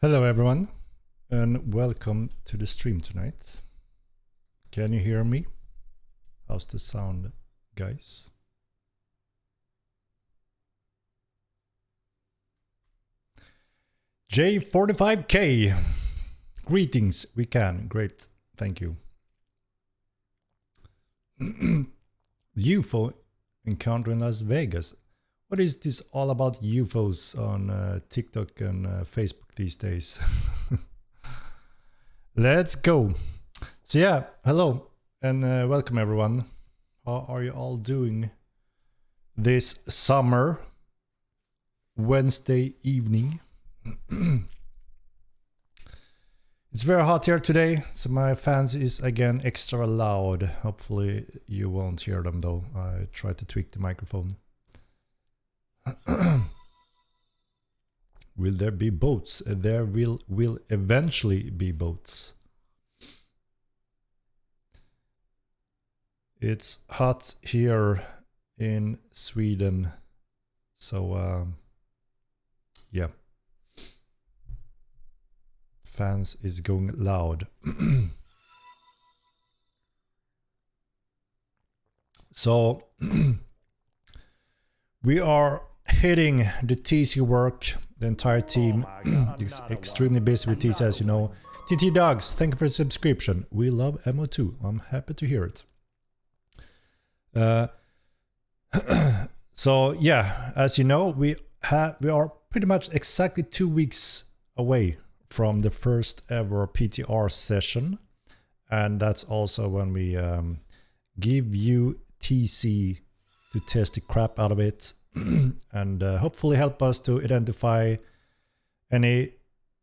Hello everyone and welcome to the stream tonight. Can you hear me? How's the sound, guys? J45K. Greetings, we can. Great, thank you. UFO encounter in Las Vegas. What is this all about UFOs on TikTok and Facebook these days? Let's go. So yeah, hello and welcome everyone. How are you all doing this summer Wednesday evening? It's very hot here today, so my fans is again extra loud. Hopefully you won't hear them though. I try to tweak the microphone. Will there be boats? There will eventually be boats. It's hot here in Sweden, so yeah. Fans is going loud. So we are hitting the TC work. The entire team is extremely busy with TC, as you know. TT Dogs, thank you for the subscription. We love MO2. I'm happy to hear it. So yeah, as you know, we are pretty much exactly 2 weeks away from the first ever PTR session, and that's also when we give you TC to test the crap out of it and hopefully help us to identify any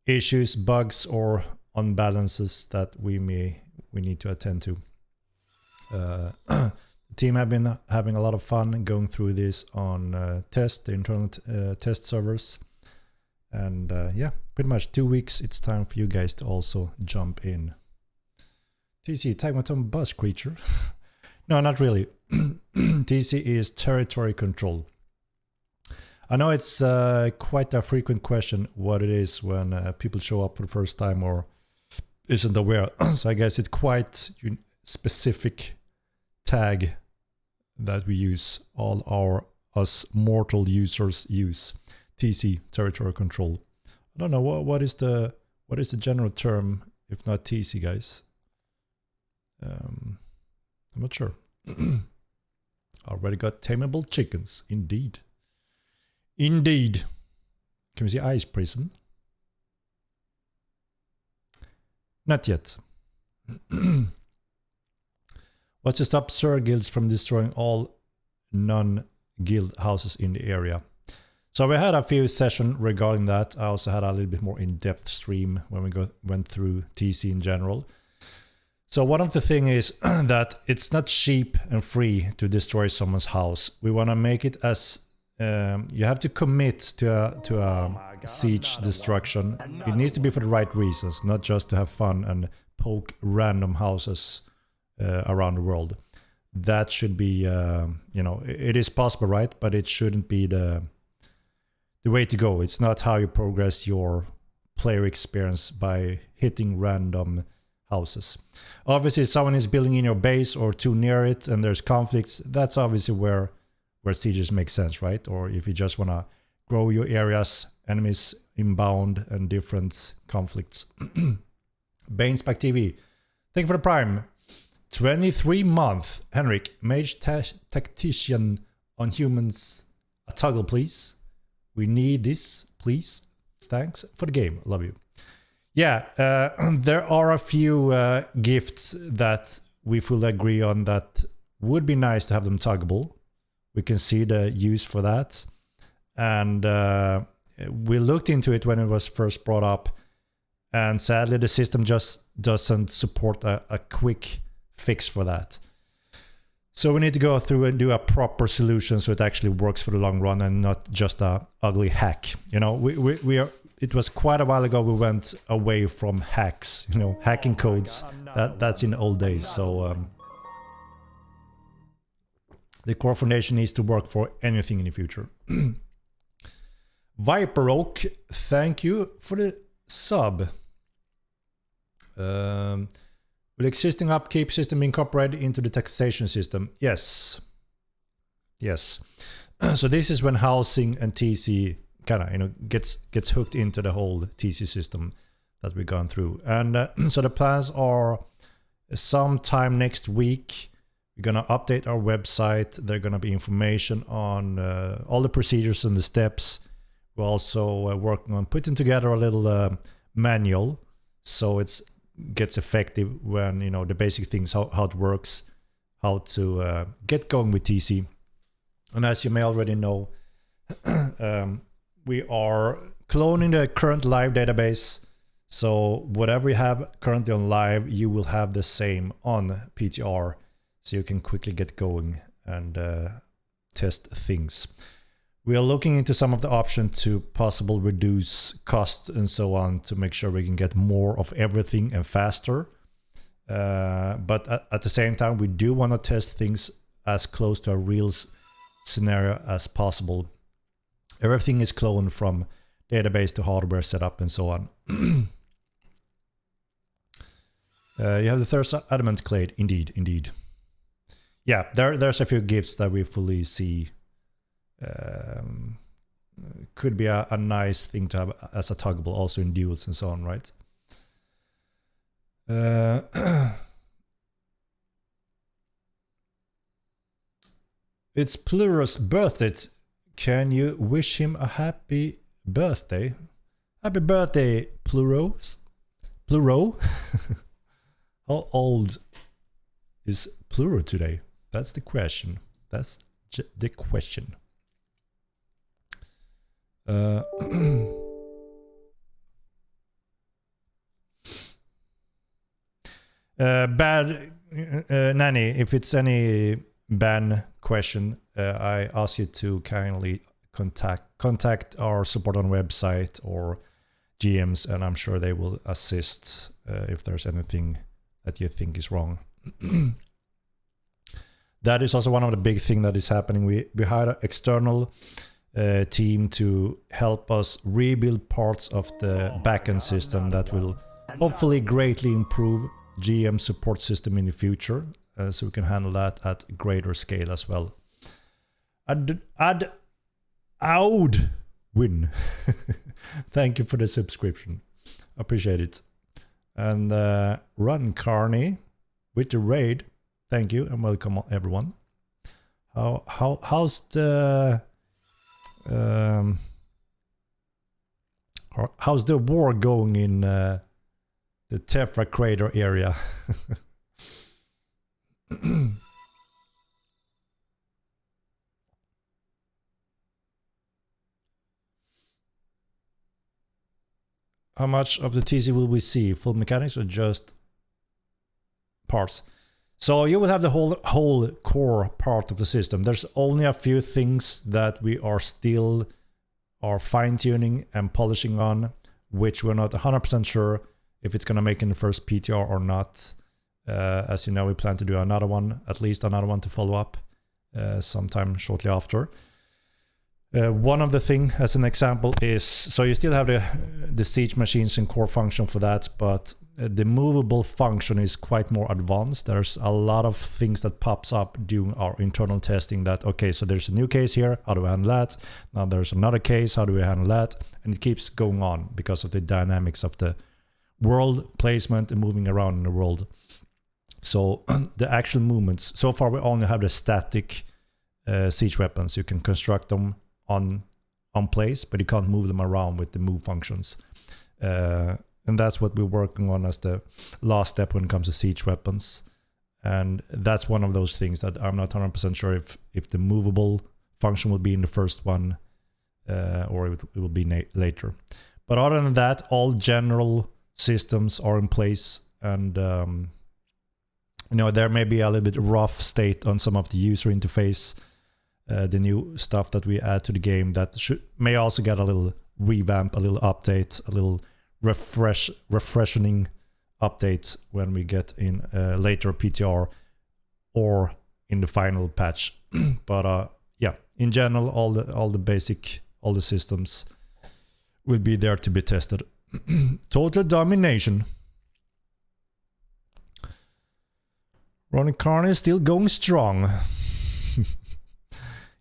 issues, bugs or unbalances that we need to attend to. The team have been having a lot of fun going through this on the internal test servers, and yeah, pretty much 2 weeks. It's time for you guys to also jump in. TC, Tagmaton bus creature. No, not really. TC is territory control. I know it's quite a frequent question what it is when people show up for the first time or isn't aware. So I guess it's quite specific tag that we use, all us mortal users use. TC, territory control. I don't know what is the general term if not TC, guys. I'm not sure. Already got tameable chickens, indeed. Indeed. Can we see ice prison? Not yet. What's to stop Sir Guilds from destroying all non-guild houses in the area? So we had a few sessions regarding that. I also had a little bit more in-depth stream when we went through TC in general. So one of the things is that it's not cheap and free to destroy someone's house. We want to make it as you have to commit to a siege destruction. It needs to be for the right reasons, not just to have fun and poke random houses around the world. That should be, you know, it is possible, right? But it shouldn't be the way to go. It's not how you progress your player experience by hitting random houses. Obviously, if someone is building in your base or too near it and there's conflicts, that's obviously where sieges make sense, right? Or if you just want to grow your areas, enemies inbound and different conflicts. Banesback TV, thank you for the prime. 23 month. Henrik, mage tactician on humans. A toggle, please. We need this, please. Thanks for the game. Love you. Yeah, there are a few gifts that we fully agree on that would be nice to have them toggable. We can see the use for that. And we looked into it when it was first brought up. And sadly, the system just doesn't support a quick fix for that. So we need to go through and do a proper solution so it actually works for the long run and not just a ugly hack. You know, we are. It was quite a while ago we went away from hacks, you know, hacking codes. That's in the old days. So the core foundation needs to work for anything in the future. Viper Oak, thank you for the sub. Will existing upkeep system be incorporated into the taxation system? Yes. Yes. So this is when housing and TC kind of gets hooked into the whole TC system that we've gone through. And so the plans are sometime next week. We're gonna update our website. There's gonna be information on all the procedures and the steps. We're also working on putting together a little manual so it gets effective when the basic things, how it works, how to get going with TC. And as you may already know, we are cloning the current live database. So whatever you have currently on live, you will have the same on PTR. So you can quickly get going and test things. We are looking into some of the options to possibly reduce cost and so on to make sure we can get more of everything and faster. But at the same time, we do want to test things as close to a real scenario as possible. Everything is cloned from database to hardware setup and so on. You have the third adamant clade, indeed. Yeah, there's a few gifts that we fully see. Could be a nice thing to have as a toggable also in duels and so on, right? It's Plural's birthday. Can you wish him a happy birthday? Happy birthday, Plural. How old is Plural today? That's the question. That's the question. Bad Nanny, if it's any ban question, I ask you to kindly contact our support on website or GMs, and I'm sure they will assist if there's anything that you think is wrong. That is also one of the big things that is happening. We hired an external team to help us rebuild parts of the backend system that will hopefully greatly improve GM support system in the future, so we can handle that at greater scale as well. Aud win. Thank you for the subscription. Appreciate it. And Run Carney with the raid. Thank you and welcome everyone. How's the war going in the Tefra crater area? How much of the TC will we see? Full mechanics or just parts? So you will have the whole core part of the system. There's only a few things that we are still fine-tuning and polishing on, which we're not 100% sure if it's going to make in the first PTR or not. As you know, we plan to do another one, at least another one to follow up sometime shortly after. One of the things, as an example, is so you still have the siege machines and core function for that, but the movable function is quite more advanced. There's a lot of things that pops up during our internal testing that, okay, so there's a new case here, how do we handle that? Now there's another case, how do we handle that? And it keeps going on because of the dynamics of the world placement and moving around in the world. So the actual movements, so far we only have the static siege weapons. You can construct them on place, but you can't move them around with the move functions. And that's what we're working on as the last step when it comes to siege weapons. And that's one of those things that I'm not 100% sure if the movable function will be in the first one or it will be later. But other than that, all general systems are in place, and there may be a little bit rough state on some of the user interface, the new stuff that we add to the game that may also get a little revamp, a little update, a little refreshing update when we get in later PTR or in the final patch. But yeah, in general, all the systems will be there to be tested. Total domination. Ronnie Carney is still going strong.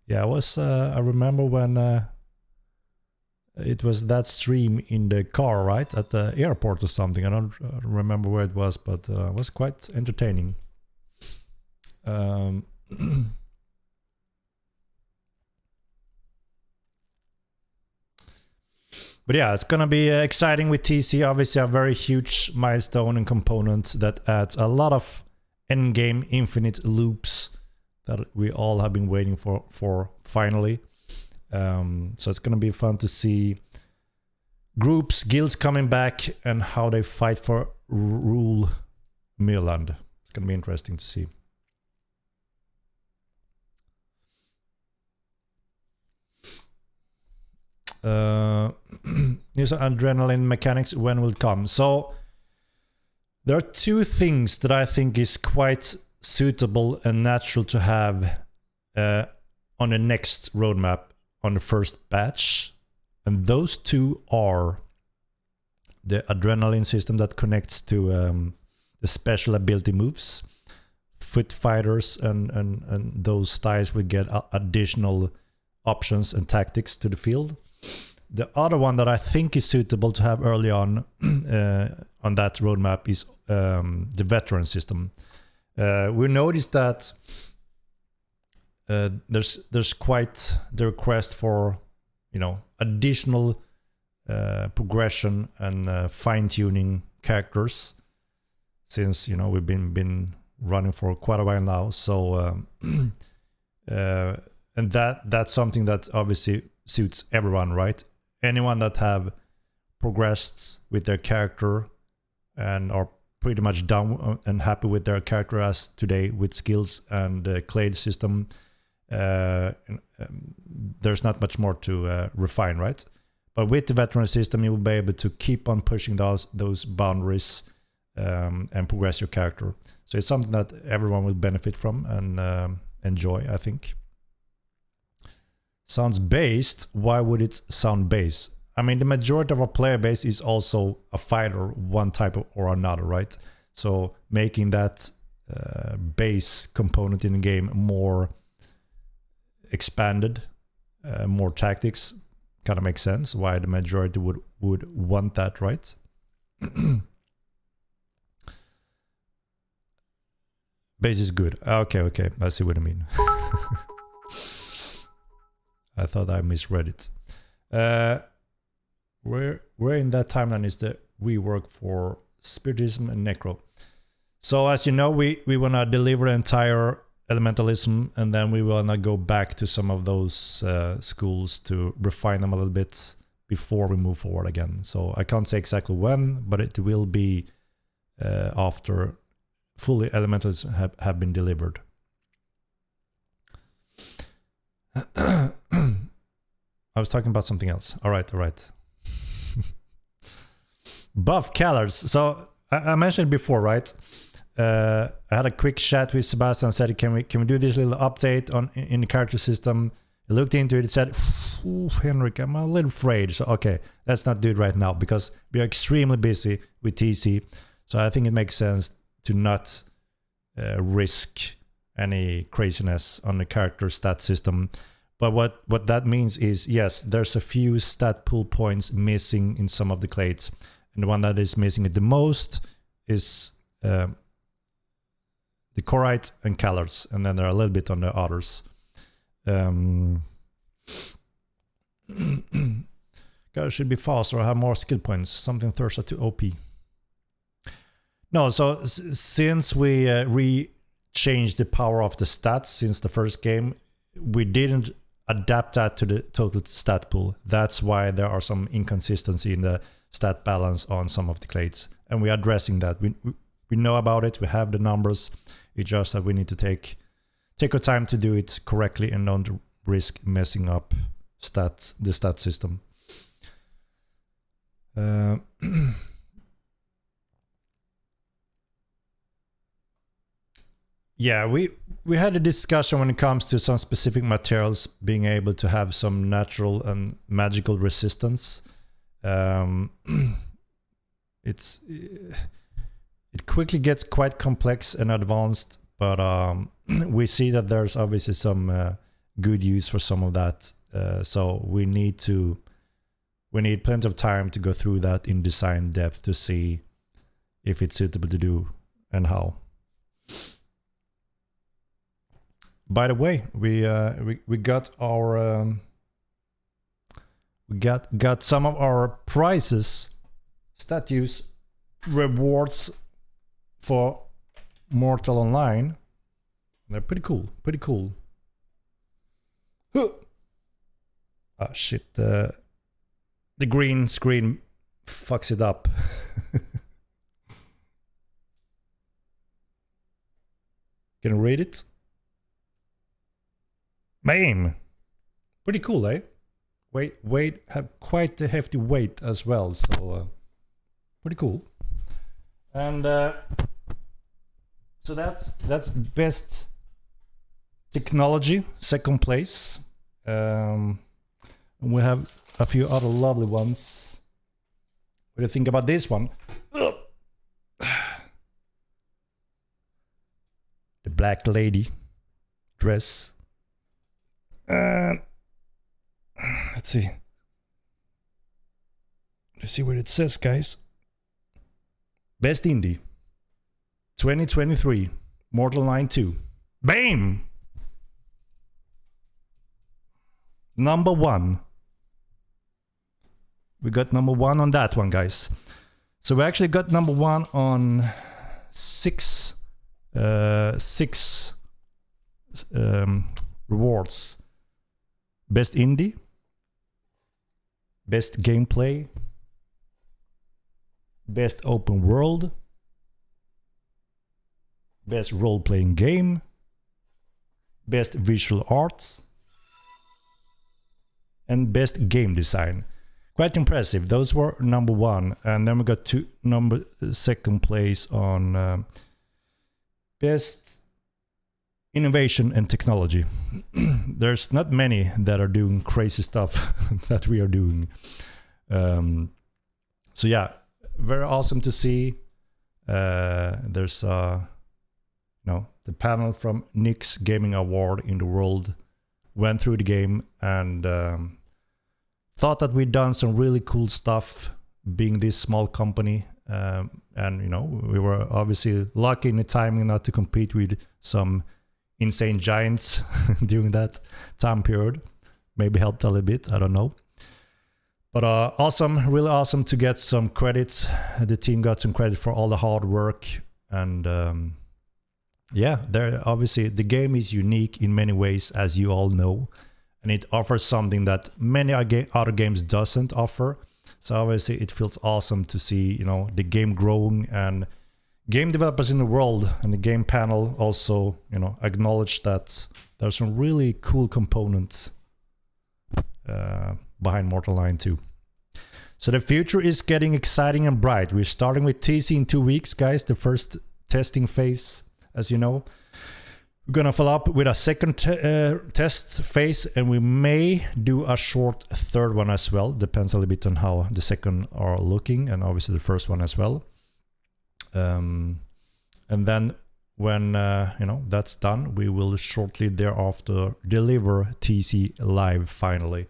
Yeah, I remember when it was that stream in the car, right? At the airport or something. I don't remember where it was, but it was quite entertaining. But yeah, it's gonna be exciting with TC. Obviously, a very huge milestone and component that adds a lot of endgame infinite loops that we all have been waiting for finally. So it's gonna be fun to see groups, guilds coming back and how they fight for rule Mirland. It's gonna be interesting to see. News adrenaline mechanics, when will it come? So there are two things that I think is quite suitable and natural to have on the next roadmap on the first batch, and those two are the adrenaline system that connects to the special ability moves, foot fighters, and those styles will get additional options and tactics to the field. The other one that I think is suitable to have early on that roadmap is the veteran system. We noticed that there's quite the request for, you know, additional progression and fine-tuning characters, since, you know, we've been running for quite a while now. So and that's something that obviously suits everyone, right? Anyone that have progressed with their character and are pretty much done and happy with their character as today with skills and the clade system, there's not much more to refine, right? But with the veteran system, you will be able to keep on pushing those boundaries and progress your character. So it's something that everyone will benefit from and enjoy, I think. Sounds based. Why would it sound base? I mean, the majority of our player base is also a fighter, one type or another, right? So making that base component in the game more expanded, more tactics, kind of makes sense. Why the majority would want that, right? Base is good. Okay, I see what I mean. I thought I misread it. Where in that timeline is the rework for Spiritism and Necro? So as you know, we want to deliver the entire Elementalism, and then we want to go back to some of those schools to refine them a little bit before we move forward again. So I can't say exactly when, but it will be after fully Elementalism have been delivered. I was talking about something else. All right. Buff colors. So I mentioned before, right? I had a quick chat with Sebastian and said, can we do this little update in the character system? I looked into it. It said, Henrik, I'm a little afraid. So okay, let's not do it right now because we are extremely busy with TC. So I think it makes sense to not risk any craziness on the character stat system. But what that means is, yes, there's a few stat pool points missing in some of the clades. And the one that is missing it the most is the Korite and Callards. And then there are a little bit on the others. Guys should be faster or have more skill points. Something Thursa to OP. No, so since we changed the power of the stats since the first game, we didn't adapt that to the total stat pool. That's why there are some inconsistency in the stat balance on some of the clades, and we're addressing that. We know about it. We have the numbers. It's just that we need to take our time to do it correctly and don't risk messing up the stat system. Yeah, we had a discussion when it comes to some specific materials being able to have some natural and magical resistance. it quickly gets quite complex and advanced, but we see that there's obviously some good use for some of that. So we need plenty of time to go through that in design depth to see if it's suitable to do and how. By the way, we got our we got some of our prizes, statues, rewards for Mortal Online. They're pretty cool. Pretty cool. Ah shit! The green screen fucks it up. Can you read it? Bam! Pretty cool, eh? Weight have quite a hefty weight as well, so pretty cool. And so that's best technology, second place. We have a few other lovely ones. What do you think about this one? The black lady dress. Let's see. Let's see what it says, guys. Best Indie 2023 Mortal Online 2. Bam! Number 1. We got number 1 on that one, guys. So we actually got number 1 on six rewards. Best Indie, Best Gameplay, Best Open World, Best Role-Playing Game, Best Visual Arts, and Best Game Design. Quite impressive. Those were number 1, and then we got second place on Best Innovation and Technology. There's not many that are doing crazy stuff that we are doing. So yeah, very awesome to see. There's the panel from Nick's Gaming Award in the world went through the game and thought that we'd done some really cool stuff being this small company. And we were obviously lucky in the timing not to compete with some insane giants during that time period. Maybe helped a little bit, I don't know. But awesome, really awesome to get some credits. The team got some credit for all the hard work. And yeah, obviously the game is unique in many ways, as you all know. And it offers something that many other games doesn't offer. So obviously it feels awesome to see, the game growing, and game developers in the world and the game panel also, acknowledge that there's some really cool components behind Mortal Online 2. So the future is getting exciting and bright. We're starting with TC in 2 weeks, guys, the first testing phase, as you know. We're gonna follow up with a second test phase, and we may do a short third one as well. Depends a little bit on how the second are looking, and obviously the first one as well. And then when that's done, we will shortly thereafter deliver TC live finally.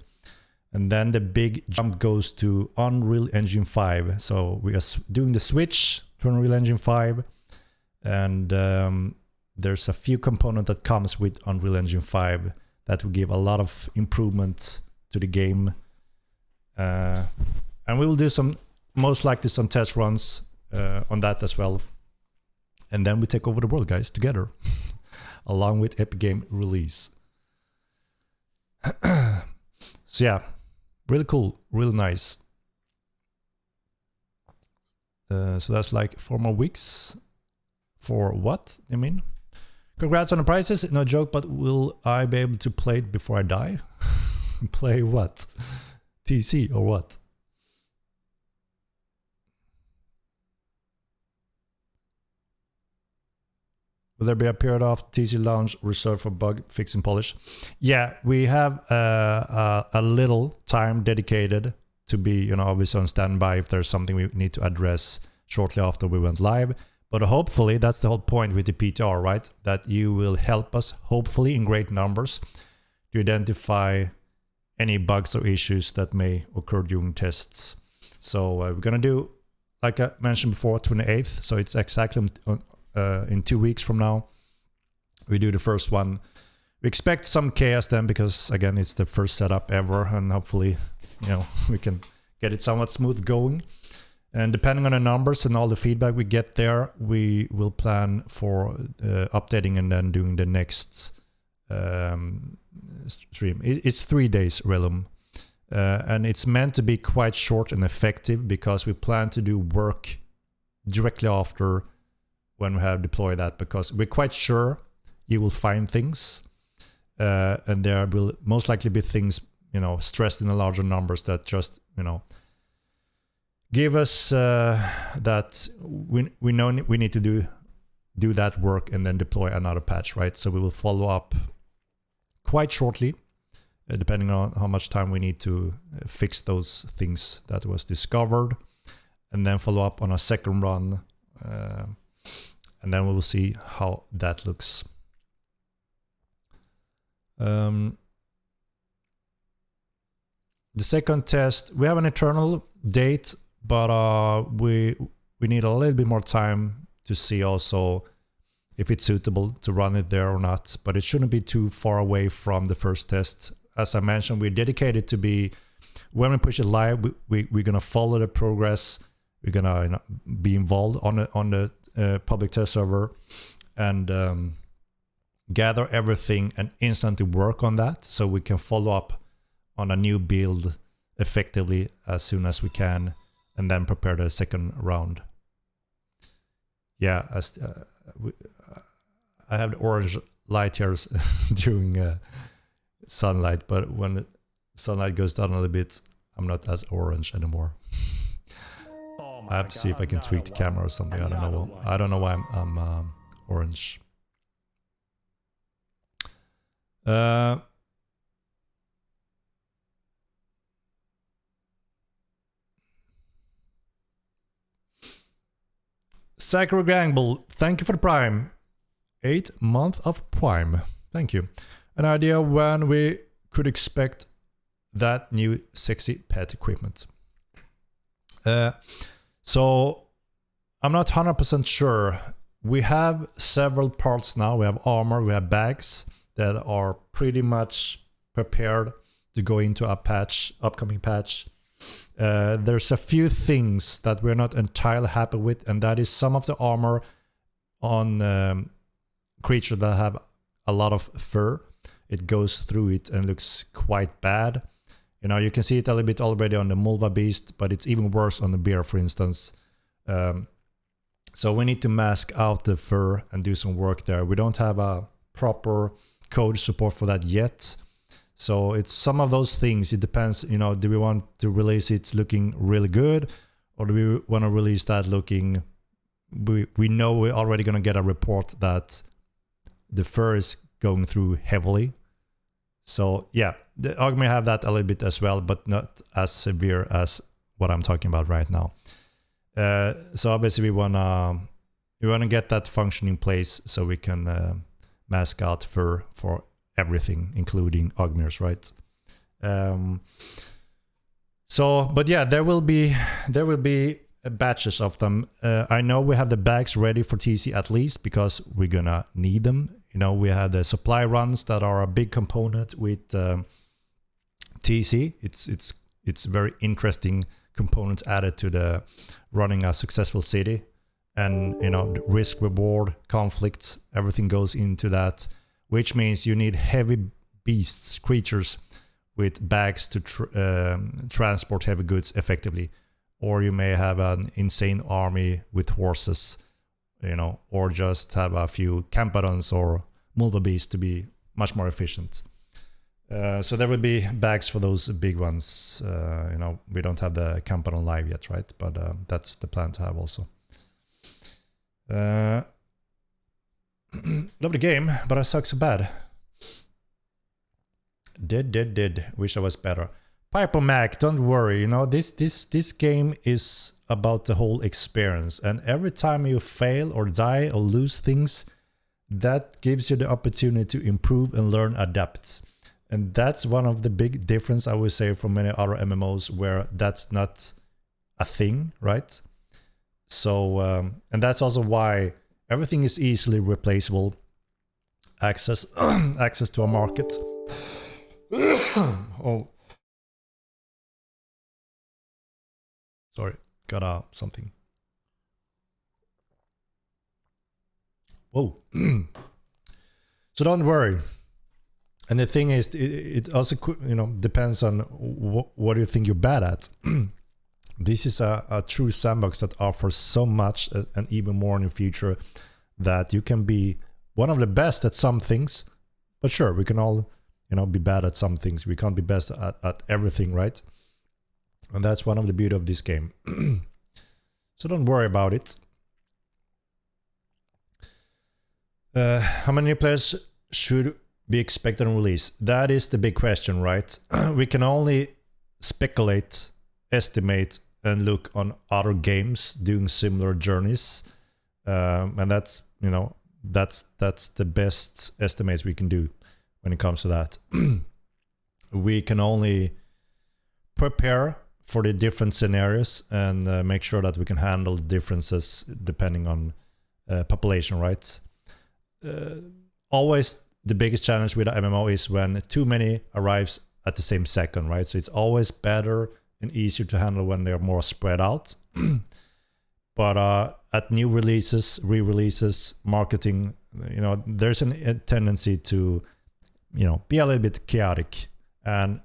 And then the big jump goes to Unreal Engine 5. So we are doing the switch to Unreal Engine 5, and there's a few components that comes with Unreal Engine 5 that will give a lot of improvements to the game. And we will do most likely some test runs on that as well. And then we take over the world, guys, together, along with Epic Game release. So yeah, really cool, really nice. So that's like 4 more weeks. For what, I mean? Congrats on the prizes, no joke, but will I be able to play it before I die? Play what? TC or what? Will there be a period of TC launch reserved for bug fix and polish? Yeah, we have a little time dedicated to be, you know, obviously on standby if there's something we need to address shortly after we went live. But hopefully that's the whole point with the PTR, right? That you will help us, hopefully in great numbers, to identify any bugs or issues that may occur during tests. So we're gonna do, like I mentioned before, 28th. So it's exactly in 2 weeks from now. We do the first one. We expect some chaos then because, again, it's the first setup ever, and hopefully, you know, we can get it somewhat smooth going. And depending on the numbers and all the feedback we get there, we will plan for updating and then doing the next stream. It's 3 days, Realm. And it's meant to be quite short and effective because we plan to do work directly after when we have deployed that, because we're quite sure you will find things. And there will most likely be things, you know, stressed in the larger numbers that just, you know, give us that we know we need to do that work and then deploy another patch, right? So we will follow up quite shortly, depending on how much time we need to fix those things that was discovered, and then follow up on a second run, and then we will see how that looks. The second test, we have an internal date, but we need a little bit more time to see also if it's suitable to run it there or not. But it shouldn't be too far away from the first test. As I mentioned, we're dedicated to be, when we push it live, we're gonna follow the progress. We're gonna, you know, be involved on the public test server and gather everything and instantly work on that, so we can follow up on a new build effectively as soon as we can, and then prepare the second round. Yeah, I have the orange light here during sunlight, but when the sunlight goes down a little bit, I'm not as orange anymore. I have to see if I can tweak the camera or something. I don't know why I'm orange. Zachary Grangle, thank you for the Prime. 8 months of Prime. Thank you. An idea when we could expect that new sexy pet equipment. So I'm not 100% sure. We have several parts now. We have armor, we have bags that are pretty much prepared to go into a patch, upcoming patch. There's a few things that we're not entirely happy with, and that is some of the armor on creatures that have a lot of fur. It goes through it and looks quite bad. You know, you can see it a little bit already on the Mulva beast, but it's even worse on the bear, for instance. So we need to mask out the fur and do some work there. We don't have a proper code support for that yet. So it's some of those things. It depends, you know, do we want to release it looking really good, or do we want to release that looking, we know we're already going to get a report that the fur is going through heavily. So yeah, the AUG may have that a little bit as well, but not as severe as what I'm talking about right now. So obviously we wanna get that function in place so we can mask out fur for everything, including Ogmirs, right? So, but yeah, there will be batches of them. I know we have the bags ready for TC at least because we're gonna need them. You know, we have the supply runs that are a big component with TC. It's very interesting components added to the running a successful city, and you know, the risk reward conflicts, everything goes into that, which means you need heavy beasts, creatures with bags to transport heavy goods effectively, or you may have an insane army with horses, you know, or just have a few Camperons or Mulva beasts to be much more efficient. So there will be bags for those big ones. You know, we don't have the Camperon live yet, right? But that's the plan to have also. Love the game, but I suck so bad. Did. Wish I was better. Piper Mac, don't worry. You know, this game is about the whole experience, and every time you fail or die or lose things, that gives you the opportunity to improve and learn, adapt. And that's one of the big difference, I would say, from many other MMOs where that's not a thing, right? So, and that's also why everything is easily replaceable. Access to a market. Oh. Sorry, got something. Whoa. So don't worry. And the thing is, it also, you know, depends on what you think you're bad at. This is a true sandbox that offers so much and even more in the future, that you can be one of the best at some things. But sure, we can all, you know, be bad at some things. We can't be best at everything, right? And that's one of the beauty of this game. So don't worry about it. How many new players should be expected on release? That is the big question, right? We can only speculate, estimate, and look on other games doing similar journeys. And that's, you know, that's the best estimates we can do when it comes to that. We can only prepare for the different scenarios and make sure that we can handle the differences depending on population, right? Always the biggest challenge with an MMO is when too many arrives at the same second, right? So it's always better and easier to handle when they're more spread out. But at new releases, re-releases, marketing, you know, there's a tendency to, you know, be a little bit chaotic. And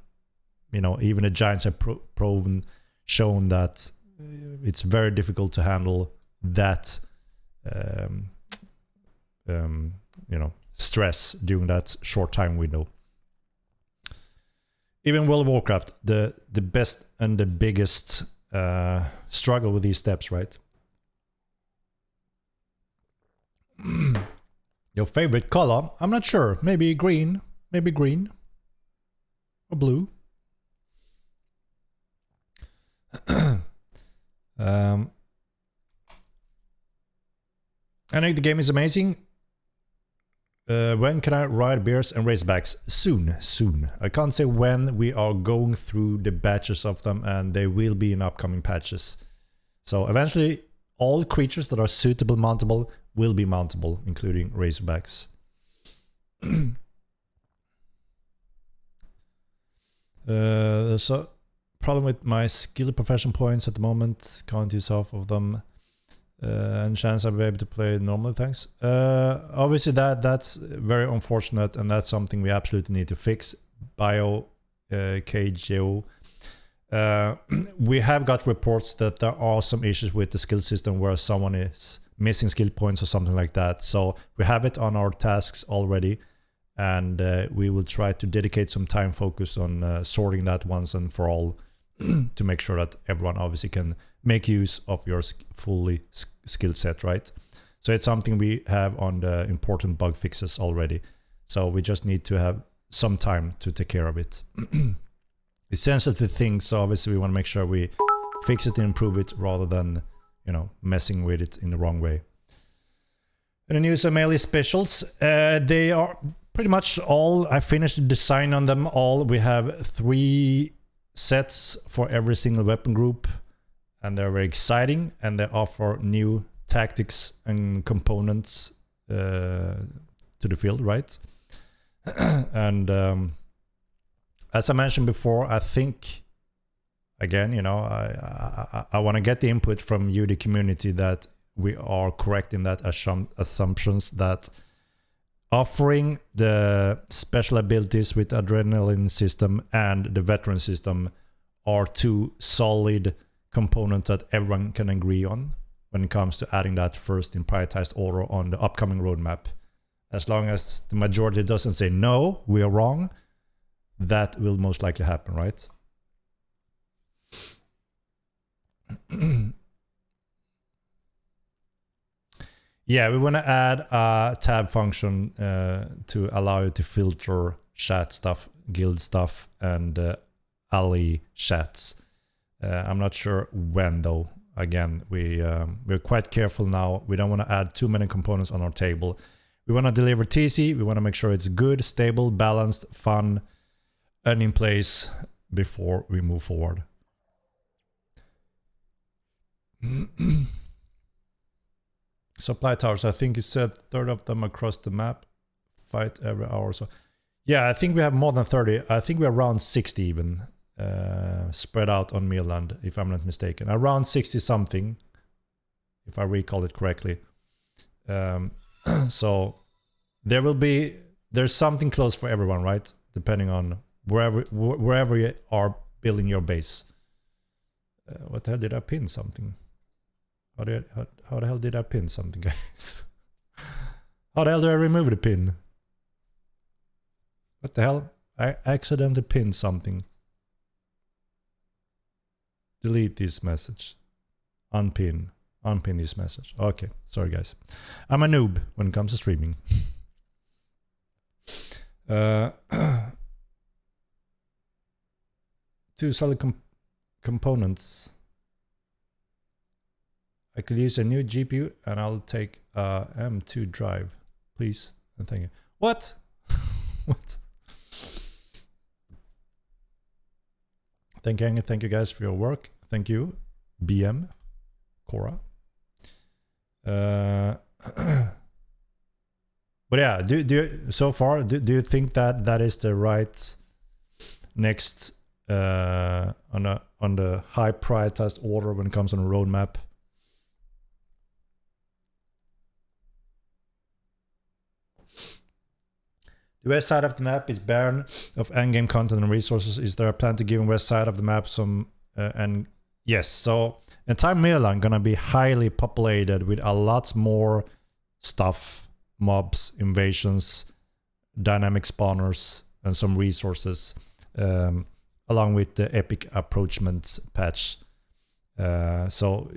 you know, even the giants have shown that it's very difficult to handle that, you know, stress during that short time window. Even World of Warcraft, the best and the biggest struggle with these steps, right? Your favorite color? I'm not sure. Maybe green or blue. I think the game is amazing. When can I ride bears and racerbacks? Soon. I can't say when. We are going through the batches of them, and they will be in upcoming patches. So eventually, all creatures that are suitable mountable will be mountable, including racerbacks. There's a problem with my skill profession points at the moment. Can't use half of them. And chance I'll be able to play normally, thanks. Obviously that's very unfortunate, and that's something we absolutely need to fix. KGO. We have got reports that there are some issues with the skill system where someone is missing skill points or something like that. So we have it on our tasks already, and we will try to dedicate some time focus on sorting that once and for all to make sure that everyone obviously can make use of your fully skill set, right? So it's something we have on the important bug fixes already. So we just need to have some time to take care of it. It's sensitive things, so obviously we want to make sure we fix it and improve it rather than, you know, messing with it in the wrong way. And the news of melee specials, they are pretty much all. I finished the design on them all. We have 3 sets for every single weapon group, and they're very exciting, and they offer new tactics and components to the field, right? And as I mentioned before, I think, again, you know, I want to get the input from you, the community, that we are correct in that assumptions that offering the special abilities with adrenaline system and the veteran system are 2 solid components that everyone can agree on when it comes to adding that first in prioritized order on the upcoming roadmap. As long as the majority doesn't say no, we are wrong, that will most likely happen, right? Yeah, we want to add a tab function to allow you to filter chat stuff, guild stuff, and alley chats. I'm not sure when though. Again, we're quite careful now. We don't want to add too many components on our table. We want to deliver TC. We want to make sure it's good, stable, balanced, fun, and in place before we move forward. Supply towers, I think you said 30 of them across the map. Fight every hour or so. Yeah, I think we have more than 30. I think we're around 60 even. Spread out on Midland, if I'm not mistaken. Around 60 something, if I recall it correctly. So there's something close for everyone, right? Depending on wherever you are building your base. What the hell did I pin something? How the hell did I pin something, guys? How the hell did I remove the pin? What the hell? I accidentally pinned something. Delete this message. Unpin this message. Okay, sorry guys. I'm a noob when it comes to streaming. Two solid components. I could use a new GPU and I'll take a M2 drive, please. And thank you. What? What? Thank you guys for your work. Thank you, BM, Cora. But yeah, so far do you think that is the right next on the high prioritized order when it comes on a roadmap? The west side of the map is barren of endgame content and resources. Is there a plan to give west side of the map some and yes, so entire Midland gonna be highly populated with a lot more stuff, mobs, invasions, dynamic spawners, and some resources, along with the epic approachment patch. So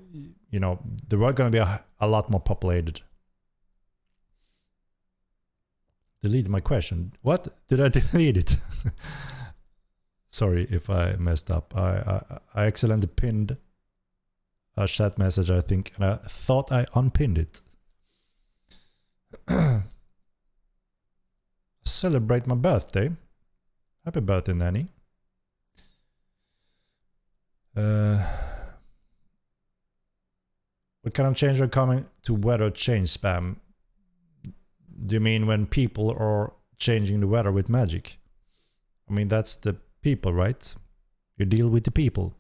you know the world gonna be a lot more populated. Delete my question. What? Did I delete it? Sorry if I messed up. I accidentally pinned a chat message, I think, and I thought I unpinned it. Celebrate my birthday. Happy birthday, Nanny. What kind of change are coming to weather change spam? Do you mean when people are changing the weather with magic? I mean, that's the people, right? You deal with the people.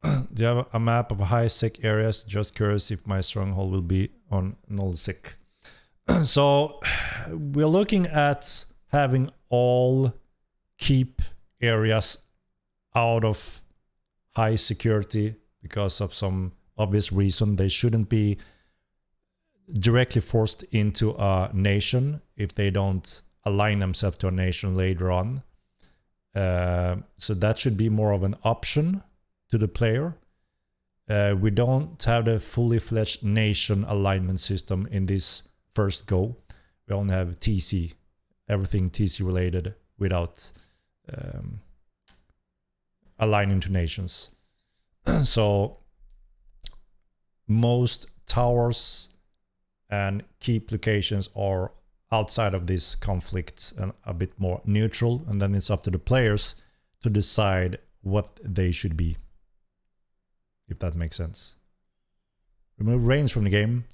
Do you have a map of high sec areas? Just curious if my stronghold will be on null sec. So we're looking at having all keep areas out of high security because of some obvious reason. They shouldn't be directly forced into a nation if they don't align themselves to a nation later on. So that should be more of an option to the player. We don't have the fully fledged nation alignment system in this first go. We only have TC, everything TC related without aligning to nations. So most towers and keep locations are outside of this conflict and a bit more neutral, and then it's up to the players to decide what they should be, if that makes sense. Remove rains from the game.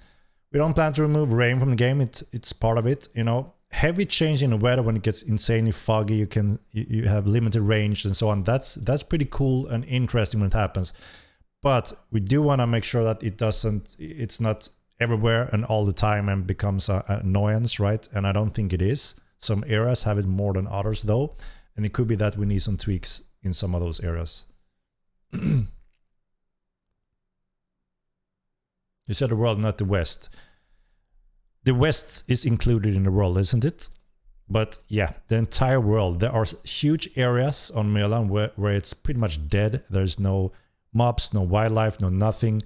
We don't plan to remove rain from the game. It's part of it, you know. Heavy change in the weather when it gets insanely foggy, you have limited range and so on. That's pretty cool and interesting when it happens. But we do want to make sure that it's not everywhere and all the time and becomes an annoyance, right? And I don't think it is. Some areas have it more than others though. And it could be that we need some tweaks in some of those areas. You said the world, not the West. The West is included in the world, isn't it? But yeah, the entire world. There are huge areas on Milan where it's pretty much dead. There's no mobs, no wildlife, no nothing.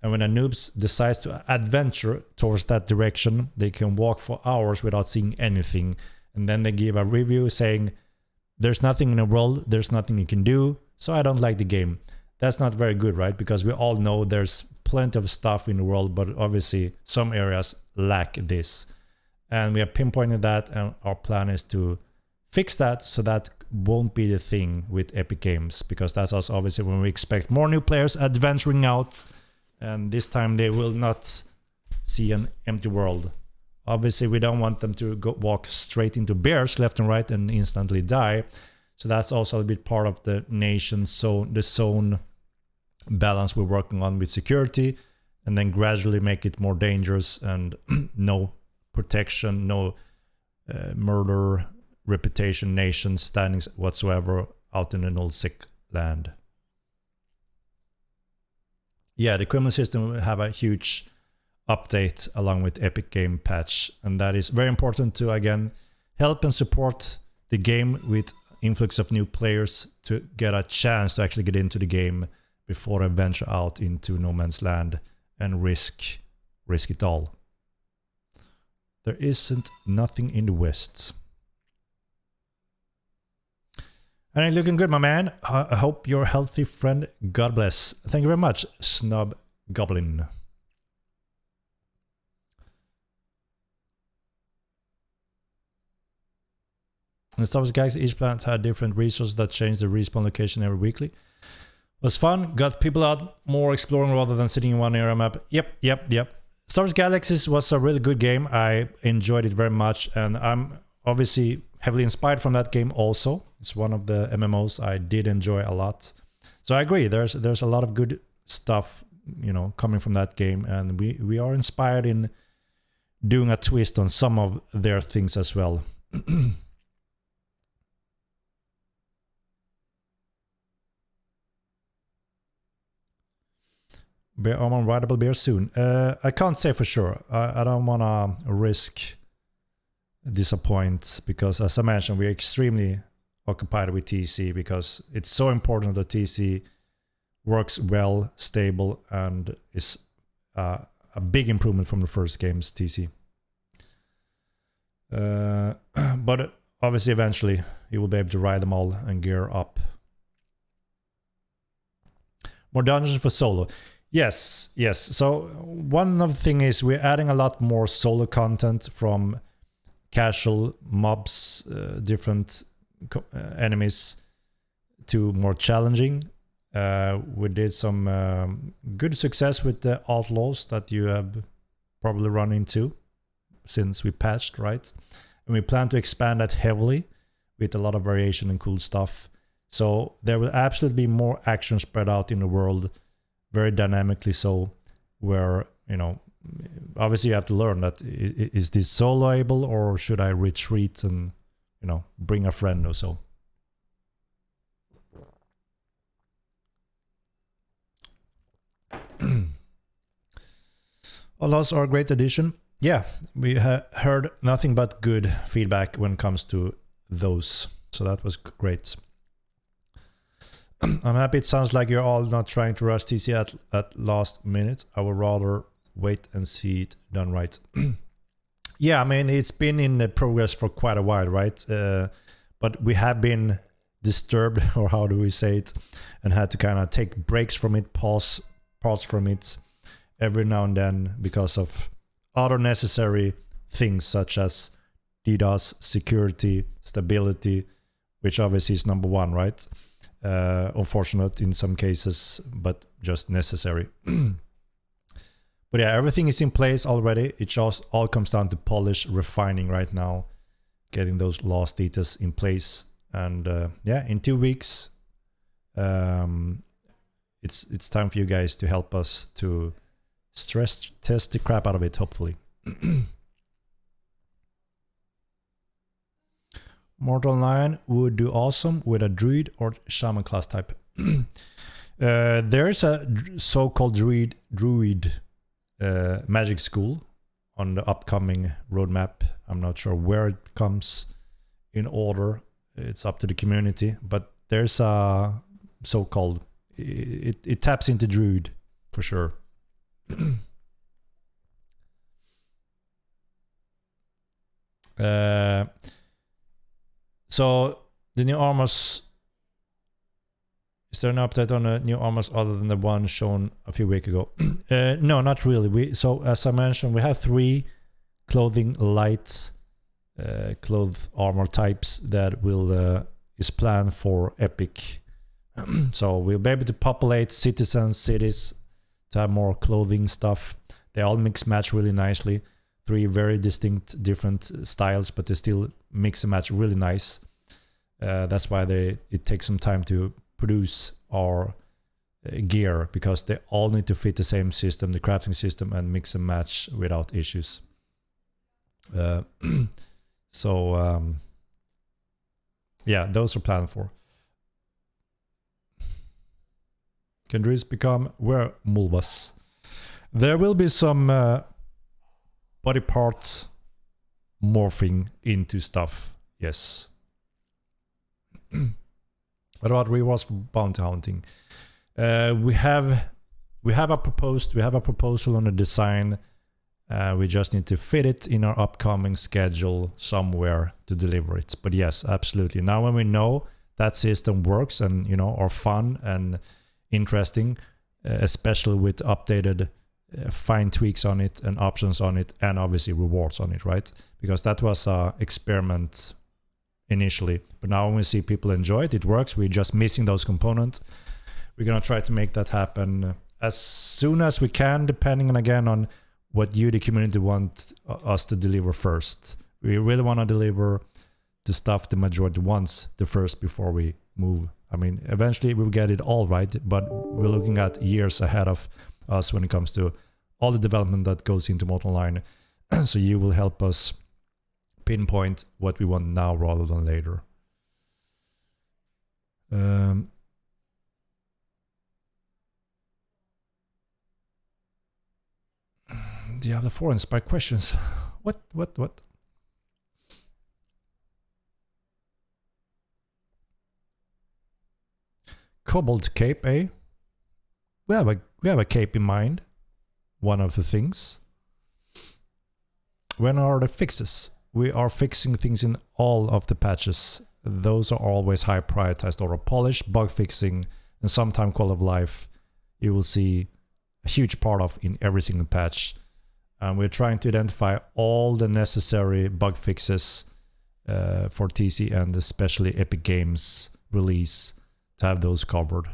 And when a noob decides to adventure towards that direction, they can walk for hours without seeing anything. And then they give a review saying, there's nothing in the world, there's nothing you can do, so I don't like the game. That's not very good, right? Because we all know there's plenty of stuff in the world, but obviously some areas lack this. And we have pinpointed that, and our plan is to fix that so that won't be the thing with Epic Games, because that's us obviously when we expect more new players adventuring out, and this time they will not see an empty world. Obviously we don't want them to walk straight into bears left and right and instantly die, so that's also a bit part of the nation zone, the zone balance we're working on with security, and then gradually make it more dangerous and no protection, no murder, reputation, nation standings whatsoever out in the null sick land. Yeah, the criminal system will have a huge update along with Epic Game patch, and that is very important to again help and support the game with influx of new players to get a chance to actually get into the game before they venture out into no man's land and risk it all. There isn't nothing in the west. And you're looking good, my man. I hope you're healthy, friend. God bless. Thank you very much, Snub Goblin. And Star Wars Galaxy, each planet had different resources that changed the respawn location every weekly. Was fun, got people out more exploring rather than sitting in one area map. Yep. Star Wars Galaxies was a really good game. I enjoyed it very much, and I'm obviously heavily inspired from that game also. It's one of the MMOs I did enjoy a lot. So I agree, there's a lot of good stuff, you know, coming from that game, and we are inspired in doing a twist on some of their things as well. Bear armor rideable bear soon. I can't say for sure. I don't wanna risk disappoint, because as I mentioned, we're extremely occupied with TC because it's so important that TC works well, stable, and is a big improvement from the first game's TC. But obviously eventually you will be able to ride them all and gear up. More dungeons for solo. Yes. So one of the thing is we're adding a lot more solo content, from casual mobs, different enemies, to more challenging. We did some good success with the outlaws that you have probably run into since we patched, right? And we plan to expand that heavily with a lot of variation and cool stuff. So there will absolutely be more action spread out in the world, very dynamically so, where, you know, obviously you have to learn that, is this soloable or should I retreat and, you know, bring a friend or so. Outlaws are a great addition. Yeah, we heard nothing but good feedback when it comes to those, so that was great. I'm happy it sounds like you're all not trying to rush TC at last minute. I would rather wait and see it done right. Yeah, I mean, it's been in progress for quite a while, right? But we have been disturbed, or how do we say it, and had to kind of take breaks from it, pause from it every now and then because of other necessary things such as DDoS, security, stability, which obviously is number one, right? Unfortunate in some cases, but just necessary. But yeah, everything is in place already. It just all comes down to polish, refining right now, getting those last details in place. And yeah, in 2 weeks, it's time for you guys to help us to stress test the crap out of it, hopefully. Mortal 9 would do awesome with a druid or shaman class type. There is a so-called druid magic school on the upcoming roadmap. I'm not sure where it comes in order. It's up to the community, but there's a so-called, it taps into druid for sure. So the new armors. Is there an update on the new armors other than the one shown a few weeks ago? No, not really. So as I mentioned, we have 3 clothing light cloth armor types that will is planned for Epic. So we'll be able to populate citizens, cities to have more clothing stuff. They all mix match really nicely. 3 very distinct different styles, but they still mix and match really nice. That's why it takes some time to produce our gear, because they all need to fit the same system, the crafting system, and mix and match without issues. Yeah, those are planned for. Can Driz become werewolves? There will be some body parts morphing into stuff, yes. What about rewards for bounty hunting? We have a proposal on the design. We just need to fit it in our upcoming schedule somewhere to deliver it. But yes, absolutely. Now when we know that system works and are fun and interesting, especially with updated fine tweaks on it and options on it, and obviously rewards on it, right? Because that was an experiment initially, but now when we see people enjoy it, it works. We're just missing those components. We're gonna try to make that happen as soon as we can, depending on again on what you, the community, want us to deliver first. We really want to deliver the stuff the majority wants the first before we move. I mean, eventually we'll get it all right, but we're looking at years ahead of us when it comes to all the development that goes into Mortal Online. So you will help us pinpoint what we want now rather than later. Diablo 4 inspired questions. What? Cobalt cape, eh? We have a cape in mind. One of the things. When are the fixes? We are fixing things in all of the patches. Those are always high prioritized. Or polish, bug fixing, and sometime quality of life. You will see a huge part of in every single patch. And we're trying to identify all the necessary bug fixes for TC and especially Epic Games release to have those covered.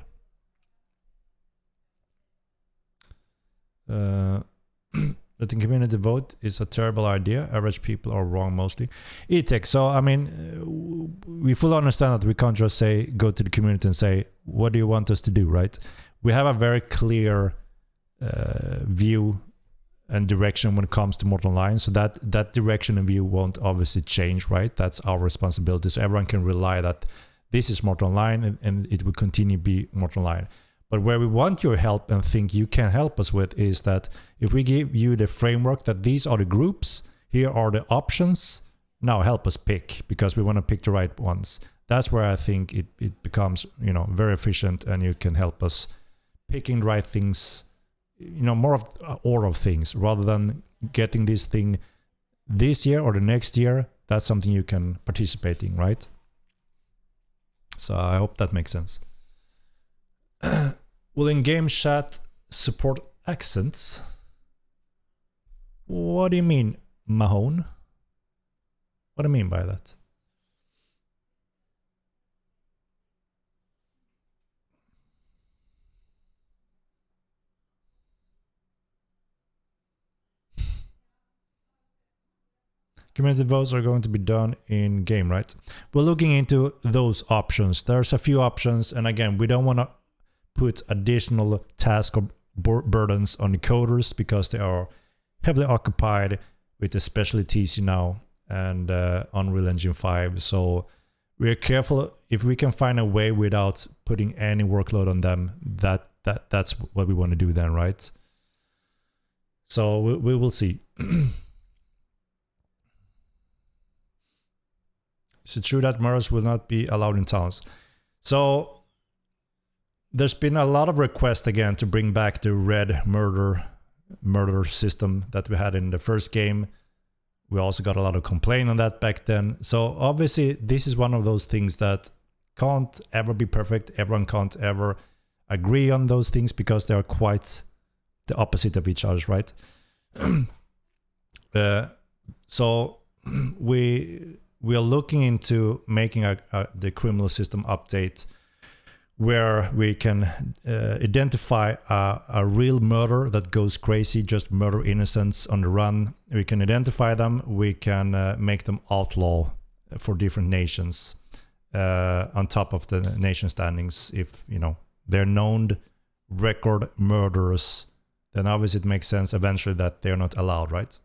Letting community vote is a terrible idea. Average people are wrong mostly. E-tech. So, I mean, we fully understand that we can't just say, go to the community and say, what do you want us to do, right? We have a very clear view and direction when it comes to Mortal Online. So that direction and view won't obviously change, right? That's our responsibility. So everyone can rely that this is Mortal Online and it will continue to be Mortal Online. But where we want your help and think you can help us with is that if we give you the framework that these are the groups, here are the options, now help us pick, because we want to pick the right ones. That's where I think it becomes, very efficient, and you can help us picking the right things, more of order of things, rather than getting this thing this year or the next year. That's something you can participate in, right? So I hope that makes sense. Will in-game chat support accents? What do you mean, Mahone? What do you mean by that? Community votes are going to be done in game, right? We're looking into those options. There's a few options, and again, we don't want to put additional task or burdens on the coders because they are heavily occupied with especially TC now and Unreal Engine 5. So we're careful if we can find a way without putting any workload on them. That's what we want to do then, right? So we will see. Is it true that murders will not be allowed in towns? So there's been a lot of requests again to bring back the red murder murder system that we had in the first game. We also got a lot of complaint on that back then. So obviously this is one of those things that can't ever be perfect. Everyone can't ever agree on those things because they are quite the opposite of each other, right? So we are looking into making the criminal system update where we can identify a real murderer that goes crazy, just murder innocents on the run. We can identify them. We can make them outlaw for different nations on top of the nation standings. If they're known record murderers, then obviously it makes sense eventually that they're not allowed, right?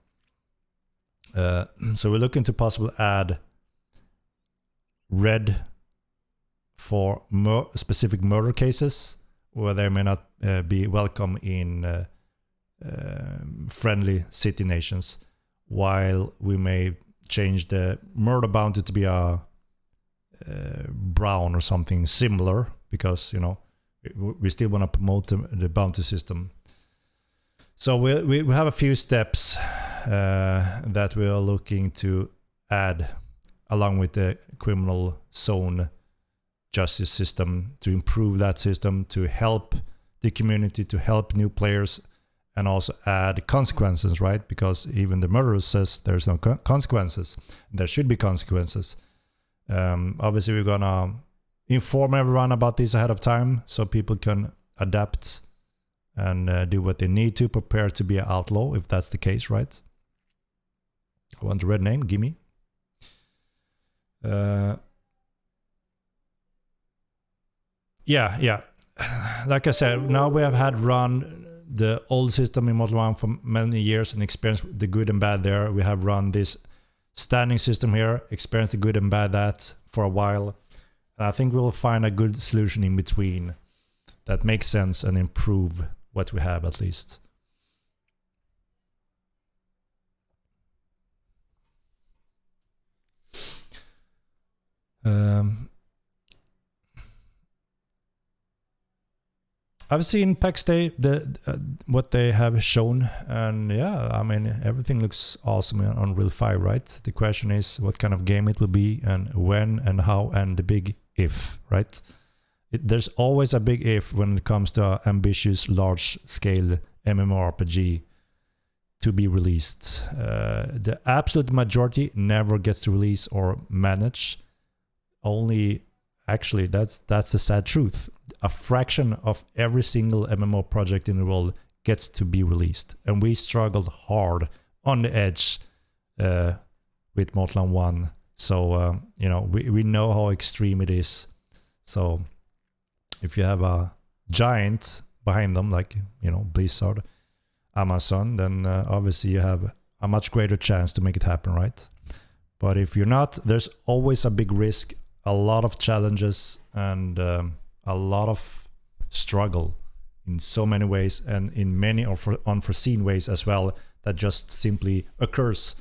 So we're looking to possibly add red for specific murder cases where they may not be welcome in friendly city nations, while we may change the murder bounty to be a brown or something similar, because we still want to promote the bounty system. So we have a few steps that we are looking to add along with the criminal zone justice system to improve that system, to help the community, to help new players, and also add consequences, right? Because even the murderer says there's no consequences. There should be consequences. Obviously, we're gonna inform everyone about this ahead of time so people can adapt and do what they need to prepare to be an outlaw, if that's the case, right? I want the red name, gimme. Yeah. Like I said, now we have had run the old system in Model 1 for many years and experienced the good and bad there. We have run this standing system here, experienced the good and bad that for a while. And I think we'll find a good solution in between that makes sense and improve what we have at least. I've seen PAX Day, what they have shown, and yeah, I mean, everything looks awesome on Unreal 5, right? The question is what kind of game it will be, and when and how, and the big if, right? There's always a big if when it comes to ambitious, large-scale MMORPG to be released. The absolute majority never gets to release or manage. Only, actually, that's the sad truth. A fraction of every single MMO project in the world gets to be released. And we struggled hard on the edge with Mortal 1. So, we know how extreme it is. So, if you have a giant behind them, like, Blizzard, Amazon, then obviously you have a much greater chance to make it happen, right? But if you're not, there's always a big risk, a lot of challenges, and a lot of struggle in so many ways, and in many unforeseen ways as well, that just simply occurs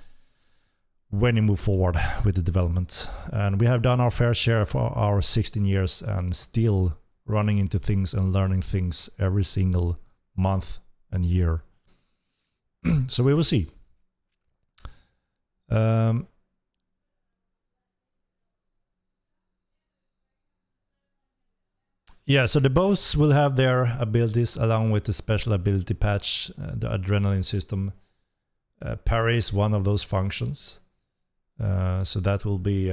when you move forward with the development. And we have done our fair share for our 16 years and still running into things and learning things every single month and year. So we will see. Yeah, so the bows will have their abilities along with the special ability patch, the adrenaline system. Parry is one of those functions. So that will be...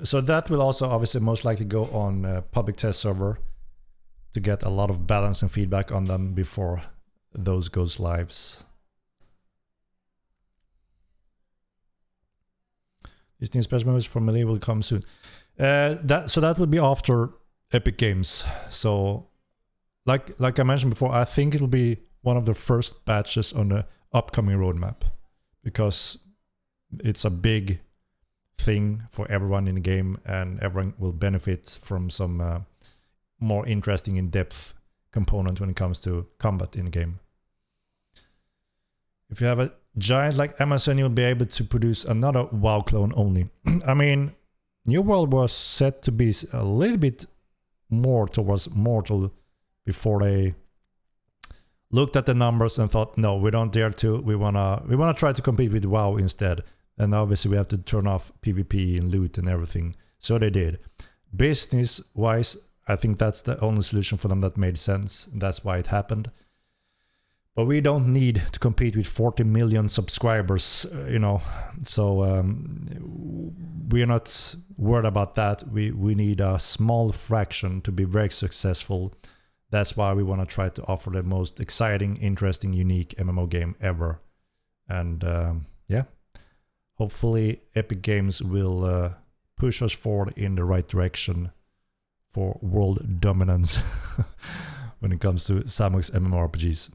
so that will also obviously most likely go on public test server to get a lot of balance and feedback on them before those goes lives. These new special moves from Melee will come soon. That will be after Epic Games. So like I mentioned before, I think it will be one of the first batches on the upcoming roadmap, because it's a big thing for everyone in the game and everyone will benefit from some more interesting in-depth component when it comes to combat in the game. If you have a giant like Amazon, you'll be able to produce another WoW clone only. I mean, New World was set to be a little bit more towards Mortal before they looked at the numbers and thought, no, we don't dare to. We wanna try to compete with WoW instead. And obviously we have to turn off PvP and loot and everything. So they did. Business-wise, I think that's the only solution for them that made sense. That's why it happened. But we don't need to compete with 40 million subscribers, you know. So we're not worried about that. We need a small fraction to be very successful. That's why we want to try to offer the most exciting, interesting, unique MMO game ever. And yeah, hopefully Epic Games will push us forward in the right direction for world dominance when it comes to sandbox MMORPGs,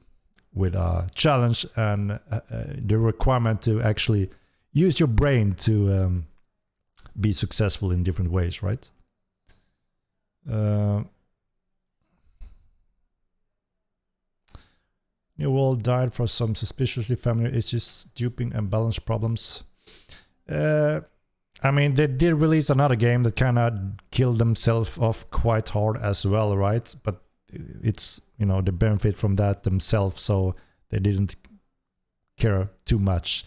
with a challenge and the requirement to actually use your brain to be successful in different ways, right? New World died for some suspiciously familiar issues, duping and balance problems. I mean, they did release another game that kind of killed themselves off quite hard as well, right? But it's, you know, they benefit from that themselves, so they didn't care too much.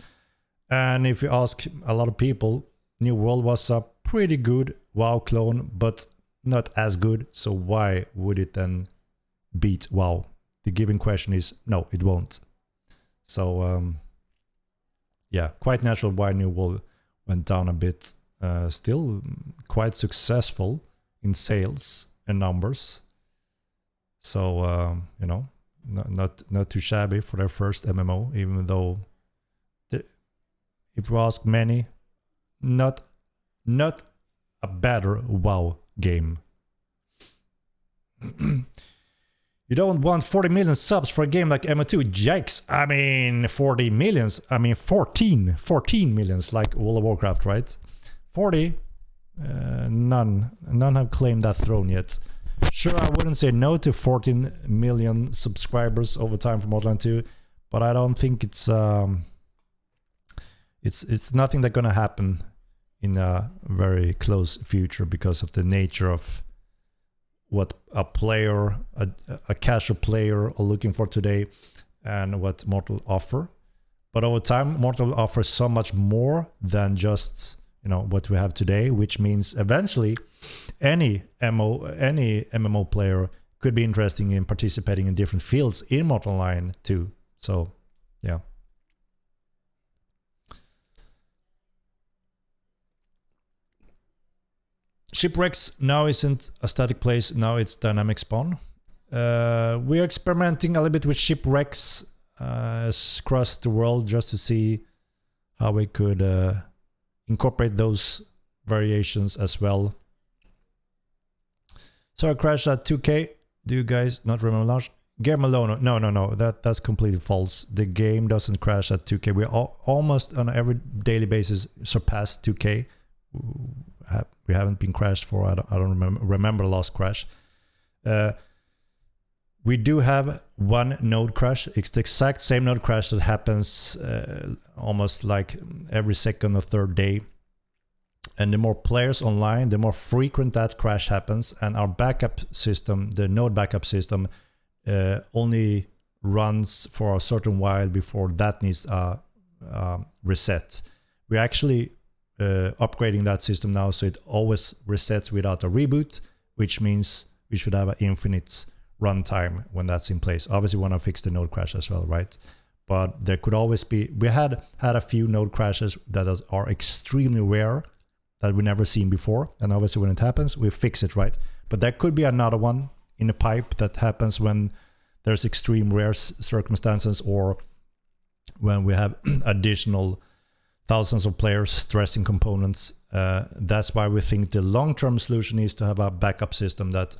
And if you ask a lot of people, New World was a pretty good WoW clone, but not as good, so why would it then beat WoW? The given question is, no, it won't. So, yeah, quite natural why New World went down a bit. Still quite successful in sales and numbers. So, you know, not too shabby for their first MMO, even though, if you ask many, not a better WoW game. You don't want 40 million subs for a game like MO2. Yikes. I mean, 40 millions. I mean, 14 millions like World of Warcraft, right? 40. None have claimed that throne yet. Sure, I wouldn't say no to 14 million subscribers over time for Borderlands 2, but I don't think it's nothing that's gonna happen in a very close future because of the nature of what a player, a casual player are looking for today and what Mortal offer. But over time, Mortal offers so much more than just, you know, what we have today, which means eventually any MMO player could be interested in participating in different fields in Mortal Online too. So, yeah. Shipwrecks now isn't a static place, now it's dynamic spawn. We're experimenting a little bit with shipwrecks across the world just to see how we could incorporate those variations as well. So I crashed at 2K. Do you guys not remember launch? Game alone? No. That's completely false. The game doesn't crash at 2K. We almost on every daily basis surpassed 2K. We haven't been crashed for, I don't remember the last crash. We do have one node crash. It's the exact same node crash that happens almost like every second or third day. And the more players online, the more frequent that crash happens. And our backup system, the node backup system, only runs for a certain while before that needs a reset. We're actually upgrading that system now, so it always resets without a reboot, which means we should have an infinite runtime when that's in place. Obviously, we want to fix the node crash as well, right? But there could always be, we had a few node crashes that are extremely rare, that we never seen before, and obviously when it happens, we fix it, right? But there could be another one in the pipe that happens when there's extreme rare circumstances, or when we have additional thousands of players stressing components. That's why we think the long-term solution is to have a backup system that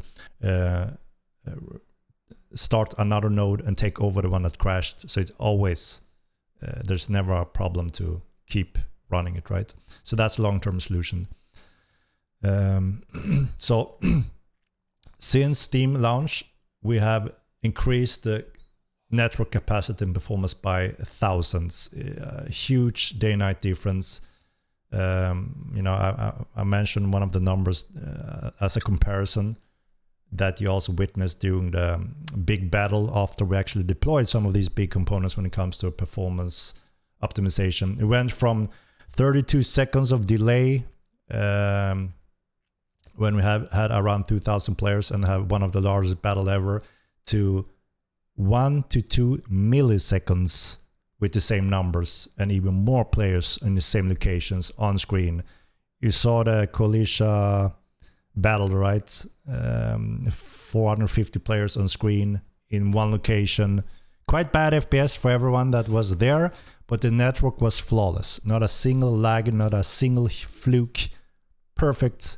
start another node and take over the one that crashed. So it's always, there's never a problem to keep running it, right? So that's a long-term solution. So since Steam launch, we have increased the network capacity and performance by thousands. Huge day-night difference. You know, I mentioned one of the numbers as a comparison. that you also witnessed during the big battle after we actually deployed some of these big components when it comes to performance optimization. It went from 32 seconds of delay when we had around 2,000 players and have one of the largest battle ever, to 1 to 2 milliseconds with the same numbers and even more players in the same locations on screen. You saw the Koalisha battle, right? 450 players on screen in one location. Quite bad FPS for everyone that was there, but the network was flawless. Not a single lag, not a single fluke. Perfect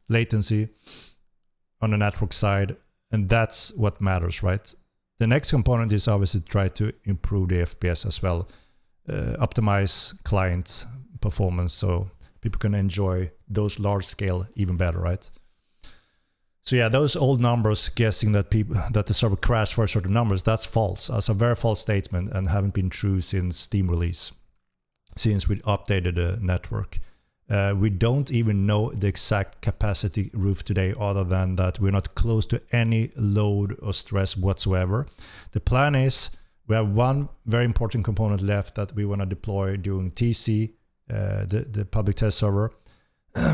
latency on the network side. And that's what matters, right? The next component is obviously to try to improve the FPS as well. Optimize client performance so people can enjoy those large scale even better, right? So yeah, those old numbers guessing that the server crashed for certain numbers, that's false. That's a very false statement and haven't been true since Steam release, since we updated the network. We don't even know the exact capacity roof today, other than that we're not close to any load or stress whatsoever. The plan is we have one very important component left that we want to deploy during TC, the public test server,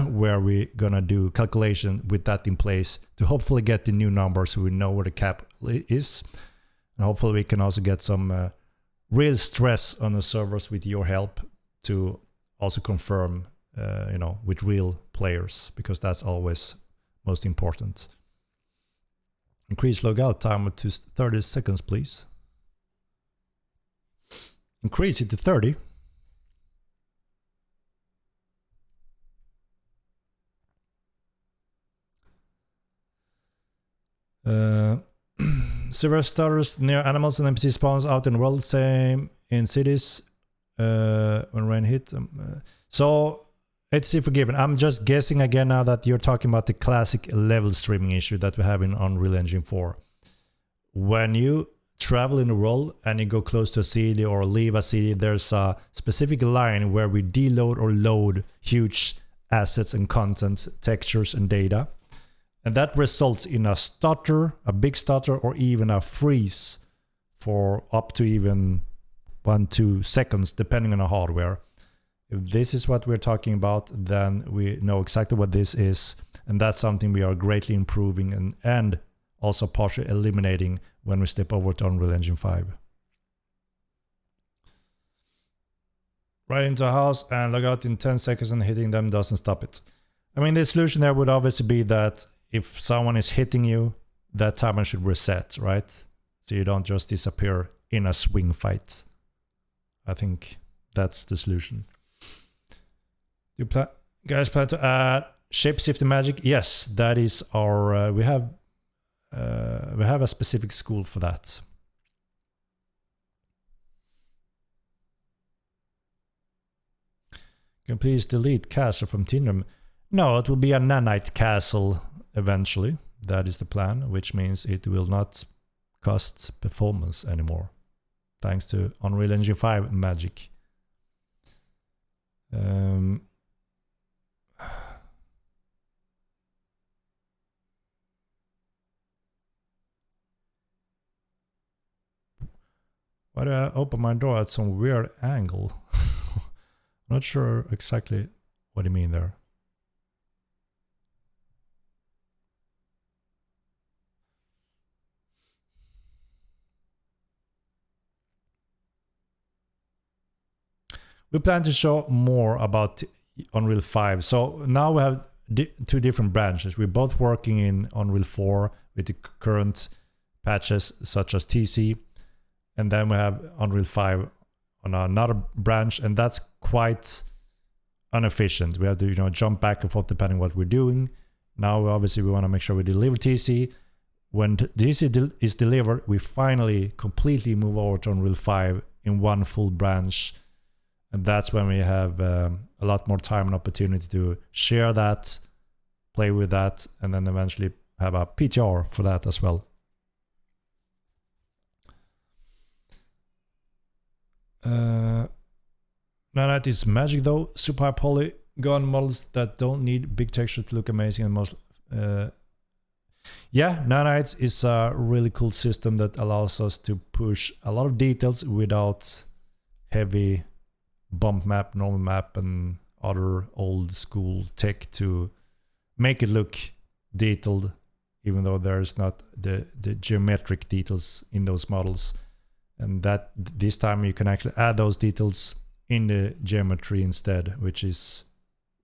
where we're going to do calculation with that in place to hopefully get the new number so we know where the cap is. And hopefully we can also get some real stress on the servers with your help to also confirm with real players, because that's always most important. Increase logout timer to 30 seconds, please. Increase it to 30. Several starters near animals and NPC spawns out in the world, same in cities when rain hit. So it's forgiven. I'm just guessing again now that you're talking about the classic level streaming issue that we have in Unreal Engine 4. When you travel in the world and you go close to a city or leave a city, there's a specific line where we deload or load huge assets and content, textures and data. And that results in a stutter, a big stutter, or even a freeze for up to even 1-2 seconds, depending on the hardware. If this is what we're talking about, then we know exactly what this is, and that's something we are greatly improving and also partially eliminating when we step over to Unreal Engine 5. Right into a house and log out in 10 seconds and hitting them doesn't stop it. I mean, the solution there would obviously be that if someone is hitting you, that timer should reset, right? So you don't just disappear in a swing fight. I think that's the solution. You guys plan to add shape-shifting magic? Yes, that is our. We have a specific school for that. Can you please delete castle from Tindrum? No, it will be a nanite castle eventually. That is the plan, which means it will not cost performance anymore, thanks to Unreal Engine 5 magic. Why do I open my door at some weird angle? I'm not sure exactly what you mean there. We plan to show more about Unreal 5. So now we have two different branches. We're both working in Unreal 4 with the current patches such as TC. And then we have Unreal 5 on another branch, and that's quite inefficient. We have to jump back and forth depending on what we're doing. Now obviously we want to make sure we deliver TC. When TC is delivered, we finally completely move over to Unreal 5 in one full branch. And that's when we have a lot more time and opportunity to share that, play with that, and then eventually have a PTR for that as well. Nanite is magic though. Super high polygon models that don't need big texture to look amazing and most Yeah, nanites is a really cool system that allows us to push a lot of details without heavy bump map, normal map, and other old school tech to make it look detailed, even though there's not the geometric details in those models. And that this time you can actually add those details in the geometry instead, which is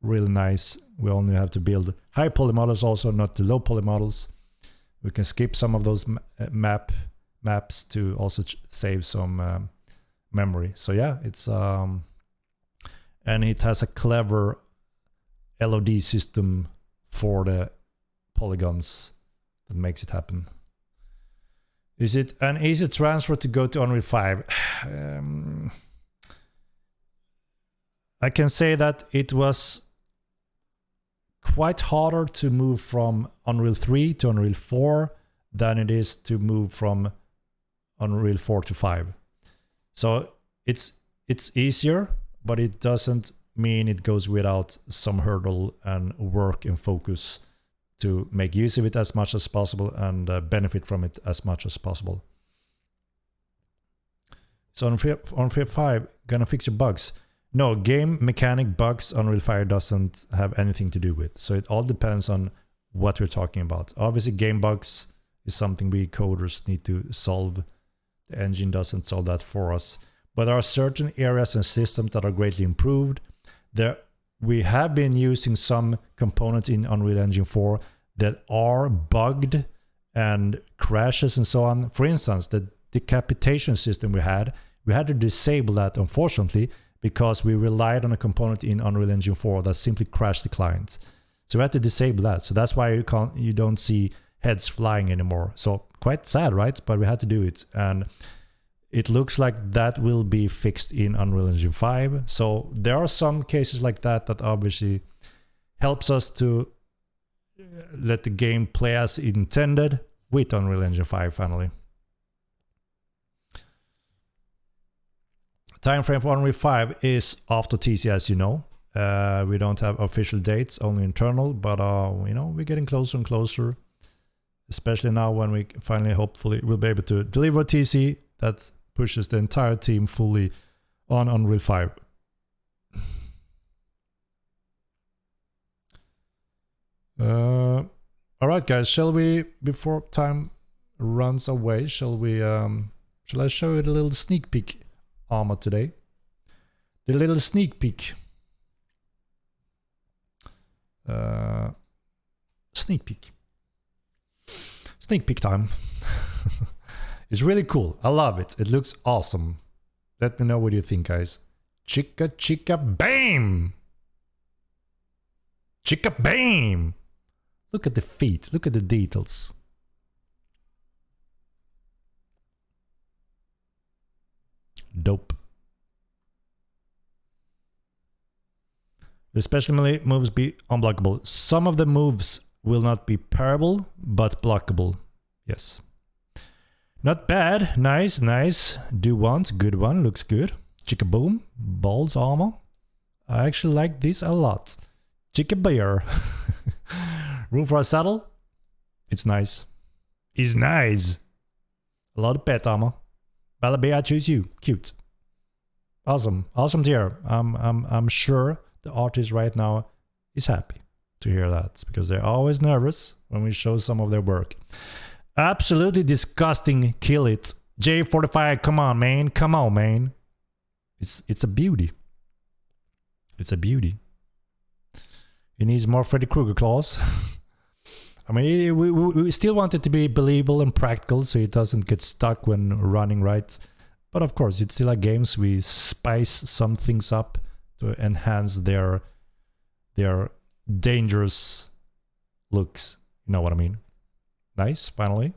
really nice. We only have to build high poly models also, not the low poly models. We can skip some of those maps to also save some memory. So yeah, it's and it has a clever LOD system for the polygons that makes it happen. Is it an easy transfer to go to Unreal 5? I can say that it was quite harder to move from Unreal 3 to Unreal 4 than it is to move from Unreal 4 to 5. So it's easier, but it doesn't mean it goes without some hurdle and work and focus to make use of it as much as possible and benefit from it as much as possible. So Unreal 5 gonna fix your bugs? No, game mechanic bugs Unreal 5 doesn't have anything to do with. So it all depends on what we're talking about. Obviously game bugs is something we coders need to solve. The engine doesn't solve that for us. But there are certain areas and systems that are greatly improved. We have been using some components in Unreal Engine 4 that are bugged and crashes and so on. For instance, the decapitation system we had to disable that, unfortunately, because we relied on a component in Unreal Engine 4 that simply crashed the client. So we had to disable that. So that's why you don't see heads flying anymore. So quite sad, right? But we had to do it. And it looks like that will be fixed in Unreal Engine 5. So there are some cases like that that obviously helps us to let the game play as intended with Unreal Engine 5 finally. Time frame for Unreal 5 is after TC, as you know. We don't have official dates, only internal, but you know, we're getting closer and closer. Especially now when we finally, hopefully, will be able to deliver a TC that pushes the entire team fully on Unreal 5. All right, guys, shall we, before time runs away, shall I show you the little sneak peek armor today? The little sneak peek. Sneak peek. Sneak peek time. It's really cool. I love it. It looks awesome. Let me know what you think, guys. Chicka chicka bam! Chicka bam! Look at the feet. Look at the details. Dope. Especially moves be unblockable. Some of the moves will not be parable, but blockable. Yes. Not bad. Nice, nice. Do want. Good one. Looks good. Chicka boom. Balls armor. I actually like this a lot. Chicka bear. Room for a saddle. It's nice. It's nice. A lot of pet armor. Bella, I choose you. Cute. Awesome. Awesome tier. I'm sure the artist right now is happy to hear that, because they're always nervous when we show some of their work. Absolutely disgusting. Kill it. J45, come on, man. Come on, man. It's a beauty. It's a beauty. He needs more Freddy Krueger claws. I mean, we still want it to be believable and practical, so it doesn't get stuck when running, right? But of course, it's still a game, so we spice some things up to enhance their dangerous looks. You know what I mean? Nice, finally.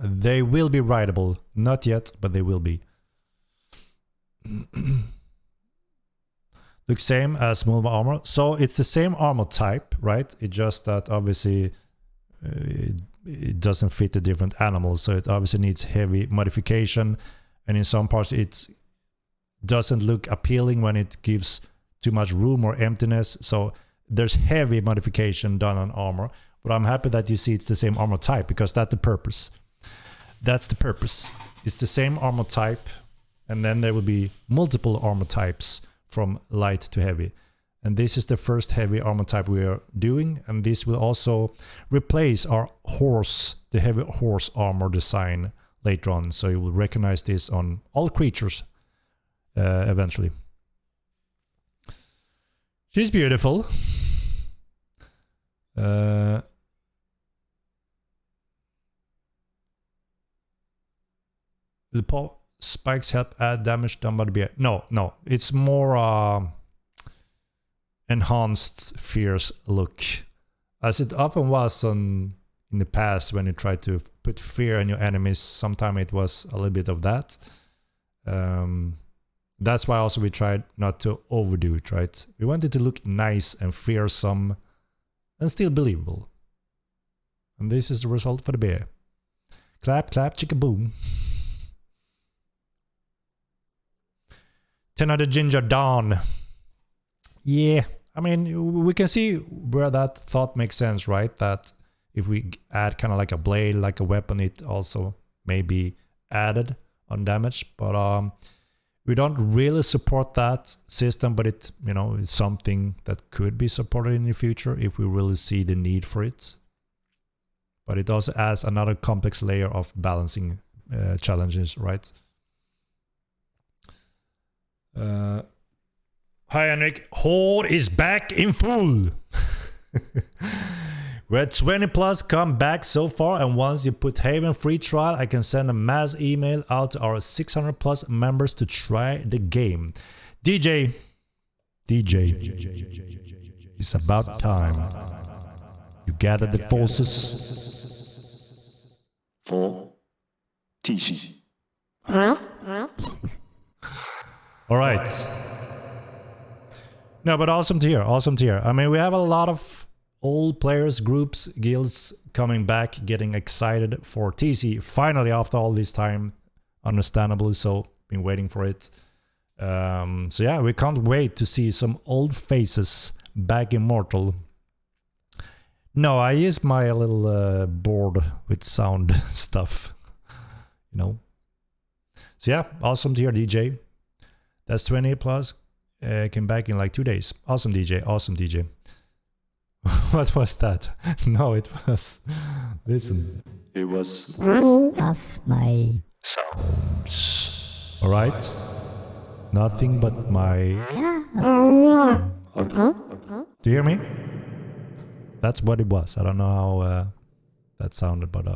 They will be rideable. Not yet, but they will be. Looks same as Mulva armor. So it's the same armor type, right? It's just that obviously it doesn't fit the different animals. So it obviously needs heavy modification. And in some parts it doesn't look appealing when it gives too much room or emptiness. So there's heavy modification done on armor. But I'm happy that you see it's the same armor type, because that's the purpose. That's the purpose. It's the same armor type, and then there will be multiple armor types from light to heavy. And this is the first heavy armor type we are doing, and this will also replace our horse, the heavy horse armor design later on. So you will recognize this on all creatures eventually. She's beautiful. The pop spikes help add damage done by the bear. No, it's more enhanced fierce look, as it often was in the past when you tried to put fear in your enemies. Sometimes it was a little bit of that. That's why also we tried not to overdo it, right? We wanted to look nice and fearsome and still believable. And this is the result for the bear. Clap, clap, chicka boom. 10 of the ginger dawn. Yeah, I mean, we can see where that thought makes sense, right? That if we add kind of like a blade, like a weapon, it also may be added on damage. But we don't really support that system, but it, you know, is something that could be supported in the future if we really see the need for it. But it also adds another complex layer of balancing challenges, right? Hi Henrik, Horde is back in full. We're at 20 plus come back so far, and once you put Haven free trial, I can send a mass email out to our 600 plus members to try the game. DJ, it's about time you gather the forces for TC. All right. No, but awesome to hear. Awesome to hear. I mean, we have a lot of old players, groups, guilds coming back, getting excited for TC. Finally, after all this time, understandably so, been waiting for it. So yeah, we can't wait to see some old faces back in Mortal. No, I used my little board with sound stuff, you know. So yeah, awesome to hear, DJ. That's 20 plus. Came back in like 2 days. Awesome, DJ. Awesome, DJ. What was that? No, it was... Listen. It was... Of my... sound. Alright. Nothing but my... Okay. Do you hear me? That's what it was. I don't know how that sounded, but...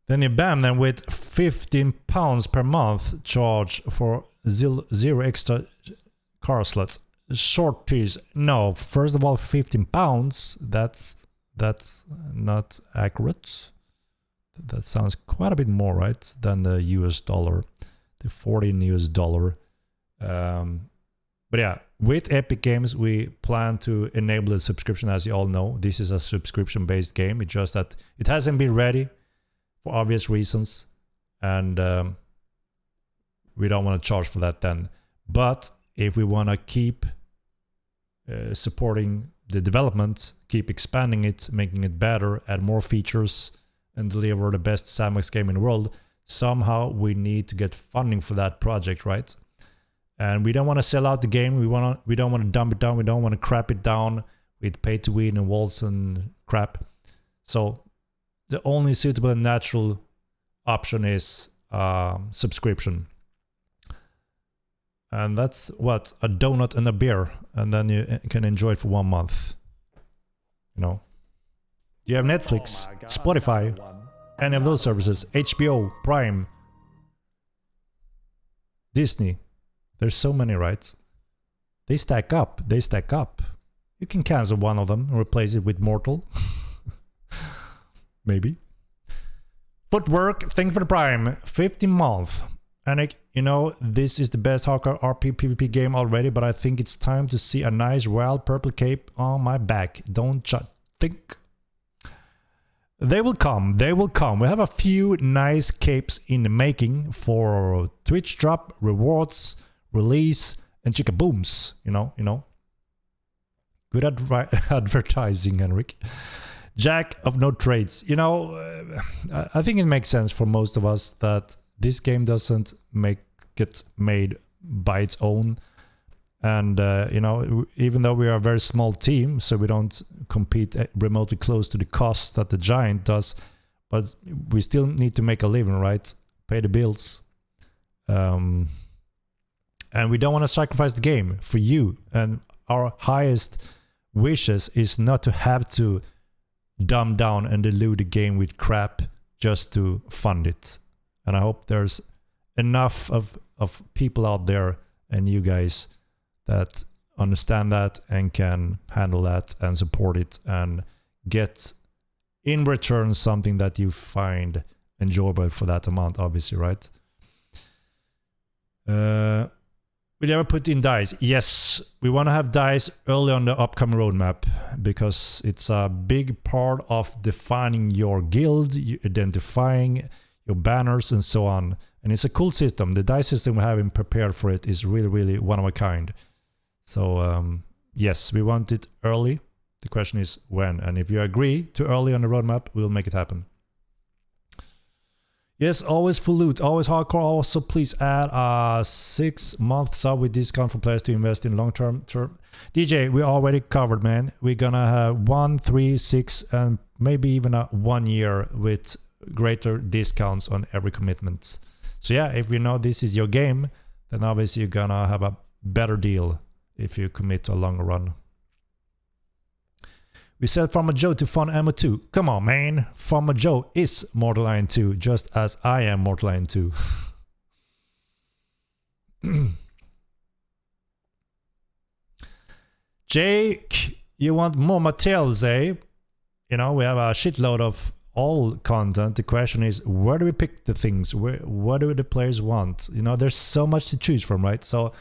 Then you bam them with 15 pounds per month charge for 0 extra car slots. Short piece. No, first of all, 15 pounds. That's not accurate. That sounds quite a bit more, right, than the US dollar, the 14 US dollar. But yeah, with Epic Games, we plan to enable the subscription. As you all know, this is a subscription-based game. It's just that it hasn't been ready for obvious reasons, and we don't want to charge for that then. But if we want to keep supporting the development, keep expanding it, making it better, add more features, and deliver the best sandbox game in the world, somehow we need to get funding for that project, right? And we don't want to sell out the game. We don't want to dump it down. We don't want to crap it down with pay to win and walls and crap. So the only suitable and natural option is subscription. And that's what? A donut and a beer. And then you can enjoy it for 1 month. You know? You have Netflix, Spotify, any of those services, HBO, Prime, Disney. There's so many, right? They stack up. They stack up. You can cancel one of them and replace it with Mortal. Maybe. Footwork, thank you for the Prime. 15 month. Henrik, you know, this is the best hardcore RP PvP game already, but I think it's time to see a nice royal purple cape on my back. Don't you think? They will come. They will come. We have a few nice capes in the making for Twitch drop, rewards, release, and chicka booms. You know. Good advertising, Henrik. Jack of no trades. You know, I think it makes sense for most of us that this game doesn't get made by its own. And, you know, even though we are a very small team, so we don't compete remotely close to the cost that the Giant does, but we still need to make a living, right? Pay the bills. And we don't want to sacrifice the game for you. And our highest wishes is not to have to dumb down and dilute the game with crap just to fund it. And I hope there's enough of people out there and you guys that understand that and can handle that and support it and get in return something that you find enjoyable for that amount, obviously, right? Will you ever put in dice? Yes, we want to have dice early on the upcoming roadmap because it's a big part of defining your guild, identifying your banners and so on. And it's a cool system. The dice system we have prepared for it is really, really one of a kind. So yes, we want it early. The question is when. And if you agree to early on the roadmap, we'll make it happen. Yes, always full loot, always hardcore. Also, please add a 6-month sub with discount for players to invest in long-term. DJ, we already covered, man. We're gonna have 1, 3, 6, and maybe even a 1 year with greater discounts on every commitment. So yeah, if you know this is your game, then obviously you're gonna have a better deal if you commit to a longer run. We said Farmer Joe to Fun Ammo 2. Come on, man. Farmer Joe is Mortal Lion 2, just as I am Mortal Lion 2. Jake, you want more materials, eh? You know, we have a shitload of all content. The question is, where do we pick the things? What do the players want? You know, there's so much to choose from, right? So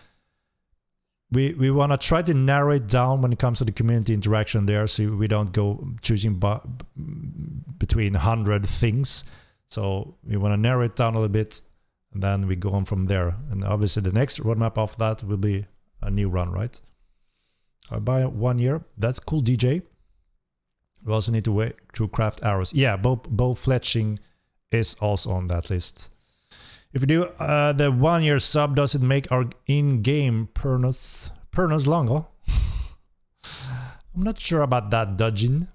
we want to try to narrow it down when it comes to the community interaction there, so we don't go choosing between 100 things. So we want to narrow it down a little bit, and then we go on from there. And obviously the next roadmap of that will be a new run, right? By 1 year. That's cool, DJ. We also need to wait to craft arrows. Yeah, bow fletching is also on that list. If we do the 1 year sub, does it make our in-game pernos longer? I'm not sure about that, Dudgeon.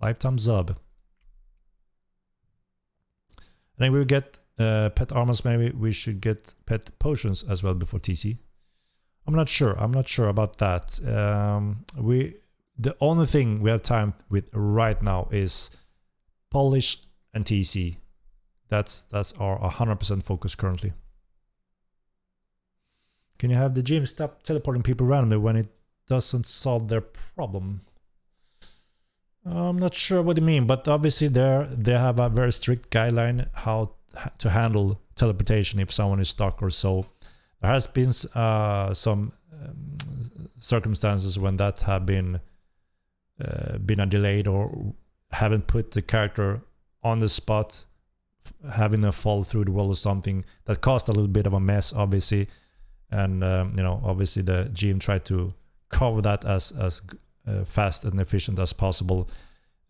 Lifetime sub. I think we'll get pet armors. Maybe we should get pet potions as well before TC. I'm not sure about that. The only thing we have time with right now is polish and TC. That's our 100% focus currently. Can you have the gym stop teleporting people randomly when it doesn't solve their problem? I'm not sure what you mean, but obviously they have a very strict guideline how to handle teleportation if someone is stuck or so. There has been some circumstances when that have been a delayed or haven't put the character on the spot, having a fall through the wall or something that caused a little bit of a mess, obviously. And you know, obviously the GM tried to cover that as fast and efficient as possible.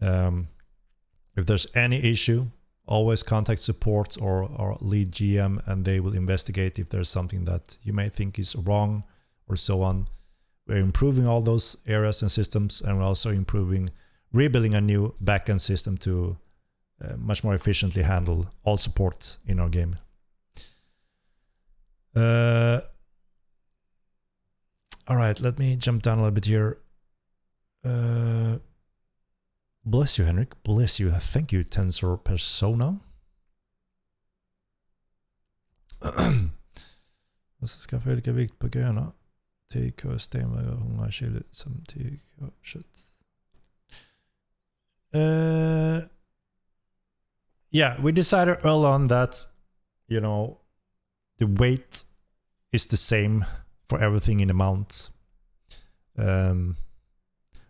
If there's any issue, always contact support or lead GM, and they will investigate if there's something that you may think is wrong or so on. We're improving all those areas and systems, and we're also rebuilding a new backend system to much more efficiently handle all support in our game. All right, let me jump down a little bit here. Bless you, Henrik. Bless you. Thank you, Tensor Persona. Och så skaffa olika vikt på gröna. 10k stenvägar, 100 kilo som 10k kött. Yeah, we decided early on that, you know, the weight is the same for everything in the mount.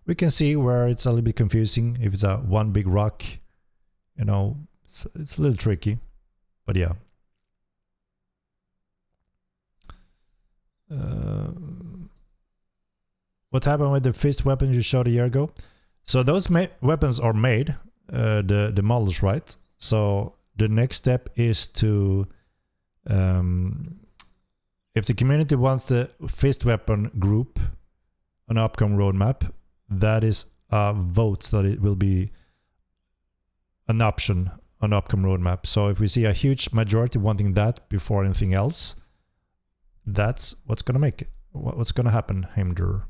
We can see where it's a little bit confusing if it's a one big rock, you know, it's a little tricky, but yeah. what happened with the fist weapons you showed a year ago? So those weapons are made, the models, right? So the next step is to, if the community wants the fist weapon group on the upcoming roadmap, that is a vote that it will be an option on the upcoming roadmap. So if we see a huge majority wanting that before anything else, that's what's gonna make it. What's gonna happen, Heimdall?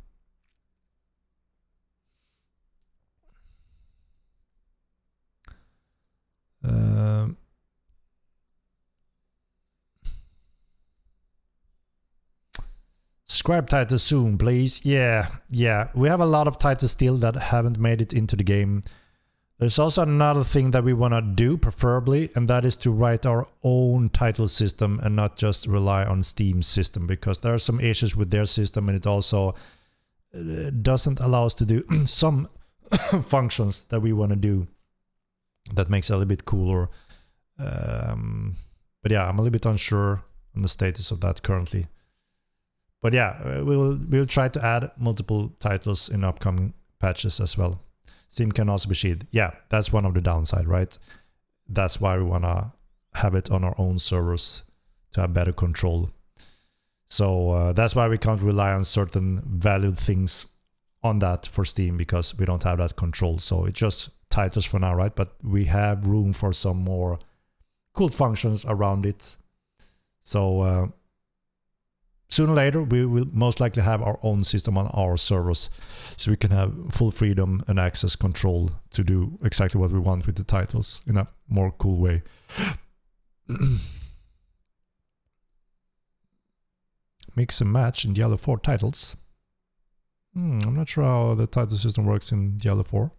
Scribe titles soon, please. Yeah. We have a lot of titles still that haven't made it into the game. There's also another thing that we want to do, preferably, and that is to write our own title system and not just rely on Steam's system, because there are some issues with their system, and it also doesn't allow us to do some functions that we want to do that makes it a little bit cooler. But yeah, I'm a little bit unsure on the status of that currently. But yeah, we'll try to add multiple titles in upcoming patches as well. Steam can also be shielded. Yeah, that's one of the downside, right? That's why we want to have it on our own servers to have better control. So that's why we can't rely on certain valued things on that for Steam, because we don't have that control. So it's just titles for now, right? But we have room for some more cool functions around it. So sooner or later, we will most likely have our own system on our servers, so we can have full freedom and access control to do exactly what we want with the titles in a more cool way. Mix and match in Diablo 4 titles. I'm not sure how the title system works in Diablo 4.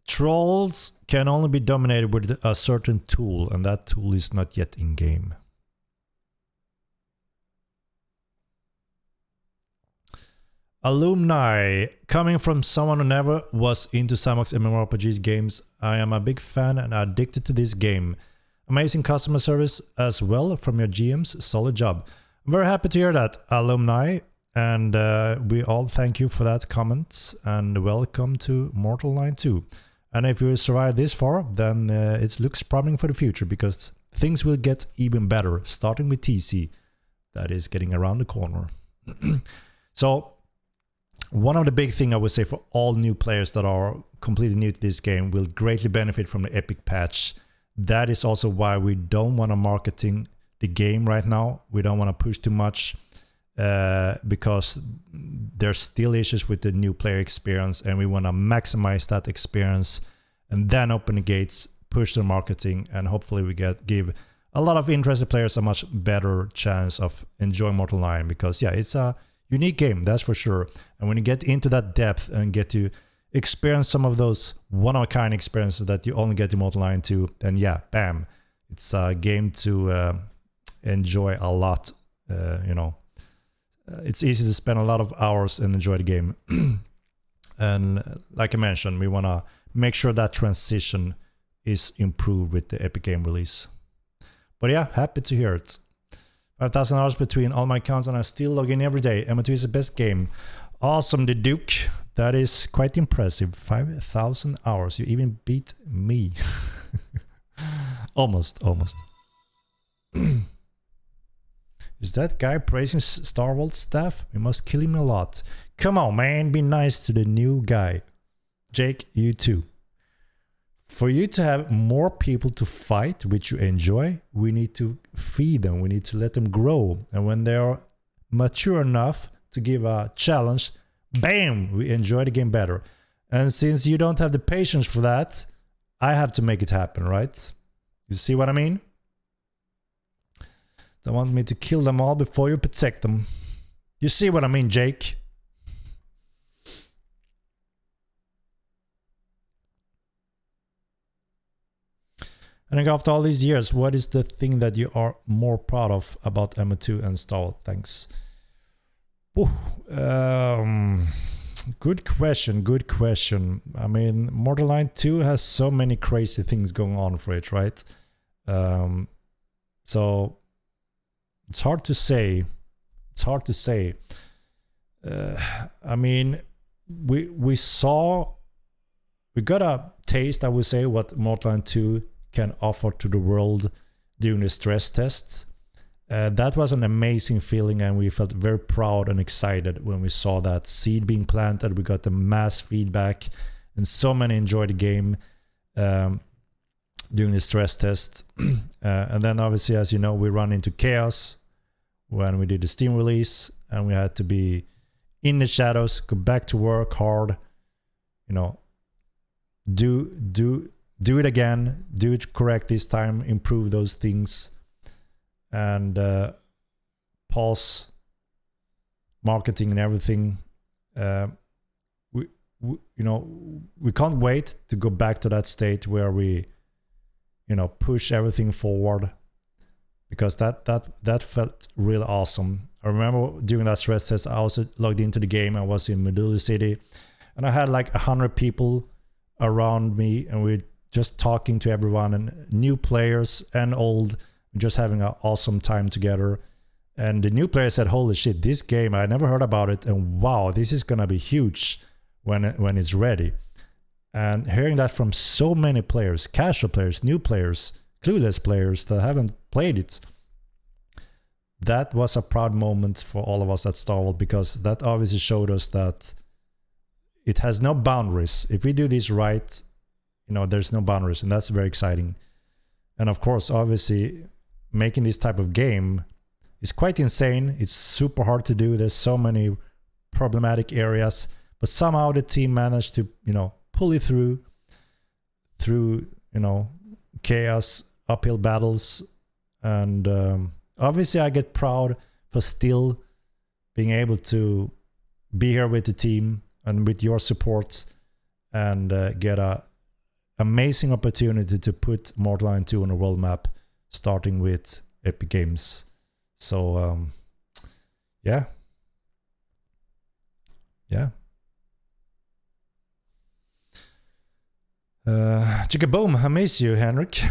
Trolls can only be dominated with a certain tool, and that tool is not yet in game. Alumni. Coming from someone who never was into sandbox MMORPGs games, I am a big fan and addicted to this game. Amazing customer service as well from your GMs. Solid job. I'm very happy to hear that, Alumni. And we all thank you for that comment, and welcome to Mortal 9 2. And if you survive this far, then it looks promising for the future, because things will get even better, starting with TC. That is getting around the corner. So one of the big things I would say for all new players that are completely new to this game will greatly benefit from the Epic patch. That is also why we don't want to marketing the game right now. We don't want to push too much. Because there's still issues with the new player experience, and we want to maximize that experience and then open the gates, push the marketing, and hopefully we give a lot of interested players a much better chance of enjoying Mortal 9, because yeah, it's a unique game, that's for sure. And when you get into that depth and get to experience some of those one-of-a-kind experiences that you only get in Mortal 9 2, then yeah, bam, it's a game to enjoy a lot, you know. It's easy to spend a lot of hours and enjoy the game. And like I mentioned, we want to make sure that transition is improved with the Epic Game release. But yeah, happy to hear it. 5,000 hours between all my accounts, and I still log in every day. MO2 is the best game. Awesome, the Duke. That is quite impressive. 5,000 hours. You even beat me. Almost. Is that guy praising Star Wars staff? We must kill him a lot. Come on, man, be nice to the new guy. Jake, you too. For you to have more people to fight, which you enjoy, we need to feed them. We need to let them grow. And when they are mature enough to give a challenge, bam, we enjoy the game better. And since you don't have the patience for that, I have to make it happen, right? You see what I mean? They want me to kill them all before you protect them. You see what I mean, Jake? And after all these years, what is the thing that you are more proud of about MO2 and Star Wars? Thanks. Good question, good question. I mean, Borderline 2 has so many crazy things going on for it, right? So it's hard to say. It's hard to say. I mean, we got a taste, I would say, what Borderline 2 can offer to the world during the stress tests. That was an amazing feeling, and we felt very proud and excited when we saw that seed being planted. We got the mass feedback, and so many enjoyed the game during the stress test. And then obviously, as you know, we run into chaos when we did the Steam release, and we had to be in the shadows, go back to work hard, you know, do it again, do it correct this time, improve those things, and pause marketing and everything. We can't wait to go back to that state where we, push everything forward, because that felt really awesome. I remember during that stress test, I also logged into the game. I was in Medulla City, and I had like 100 people around me, and we're just talking to everyone, and new players and old, just having an awesome time together. And the new players said, holy shit, this game, I never heard about it, and wow, this is gonna be huge when it's ready. And hearing that from so many players, casual players, new players, clueless players that haven't played it, that was a proud moment for all of us at Star Wars, because that obviously showed us that it has no boundaries. If we do this right, there's no boundaries, and that's very exciting. And of course, obviously, making this type of game is quite insane. It's super hard to do. There's so many problematic areas, but somehow the team managed to, pull it through, chaos, uphill battles. And obviously I get proud for still being able to be here with the team and with your support, and get a amazing opportunity to put Borderline 2 on the world map, starting with Epic Games. So yeah. Chicka boom, I miss you, Henrik.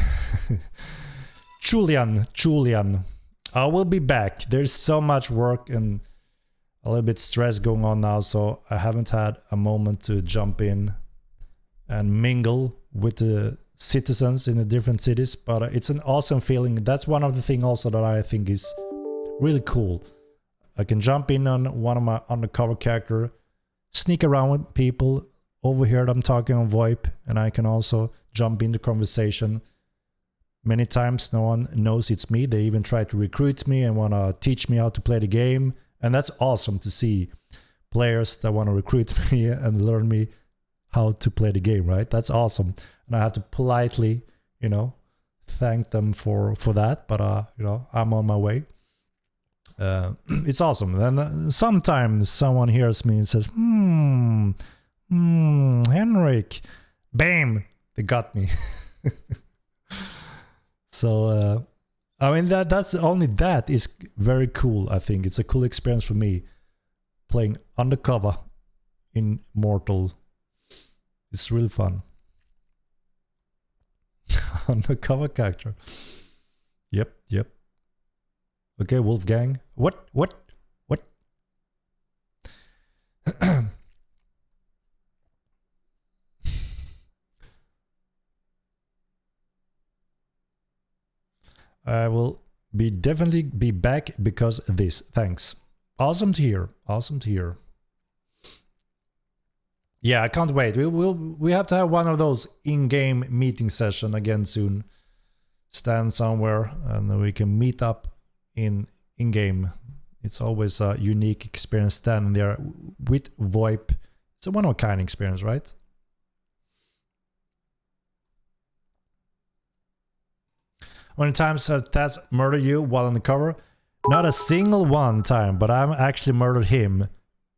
Julian, I will be back. There's so much work and a little bit stress going on now, so I haven't had a moment to jump in and mingle with the citizens in the different cities, but it's an awesome feeling. That's one of the things also that I think is really cool. I can jump in on one of my undercover character, sneak around with people, overhear them talking on VoIP, and I can also jump in the conversation. Many times no one knows it's me. They even try to recruit me and want to teach me how to play the game, and that's awesome to see players that want to recruit me and learn me how to play the game, right? That's awesome. And I have to politely, thank them for that, but I'm on my way. It's awesome. Then sometimes someone hears me and says, Henrik, bam, they got me. So I mean, that's only that is very cool. I think it's a cool experience for me playing undercover in Mortal. It's really fun. Undercover character. Yep. Okay, Wolfgang. What? I will definitely be back because of this. Thanks. Awesome to hear. Yeah, I can't wait. We have to have one of those in-game meeting session again soon. Stand somewhere and then we can meet up in-game. It's always a unique experience standing there with VoIP. It's a one-of-a-kind experience, right? How many times have Taz murdered you while on the cover? Not a single one time, but I've actually murdered him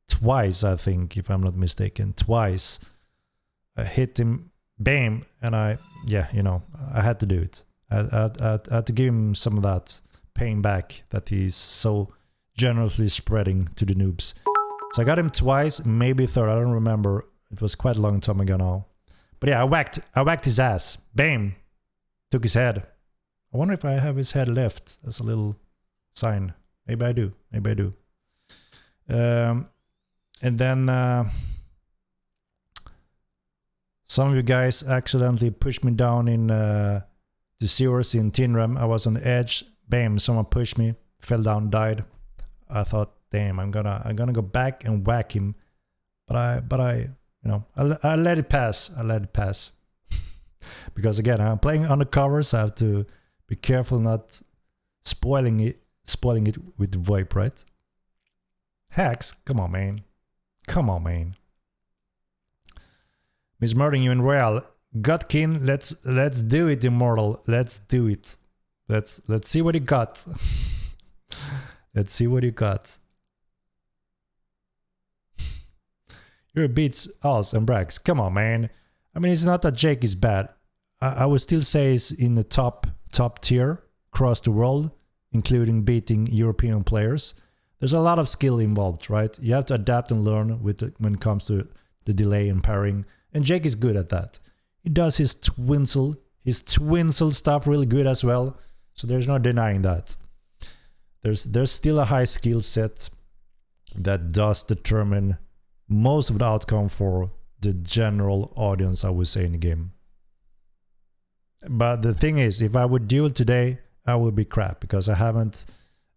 twice, I think, if I'm not mistaken. Twice. I hit him, bam, and I had to do it. I had to give him some of that pain back that he's so generously spreading to the noobs. So I got him twice, maybe third, I don't remember. It was quite a long time ago now. But yeah, I whacked his ass. Bam! Took his head. I wonder if I have his head left as a little sign. Maybe I do. Maybe I do. And then some of you guys accidentally pushed me down in the sewers in Tinram. I was on the edge. Bam! Someone pushed me. Fell down. Died. I thought, damn, I'm gonna go back and whack him. But I I let it pass. I let it pass. Because again, I'm playing undercover, so I have to be careful not spoiling it with VoIP, right? Hacks, come on, man. Come on, man. Miss Murdering you in Royale. Gutkin, let's do it, Immortal. Let's do it. Let's see what you got. Let's see what you got. Your beats us and Brax. Come on, man. I mean, it's not that Jake is bad. I would still say it's in the top tier across the world, including beating European players. There's a lot of skill involved, right? You have to adapt and learn when it comes to the delay and parrying. And Jake is good at that. He does his twinsel stuff really good as well. So there's no denying that. There's still a high skill set that does determine most of the outcome for the general audience, I would say, in the game. But the thing is, if I would duel today, I would be crap because I haven't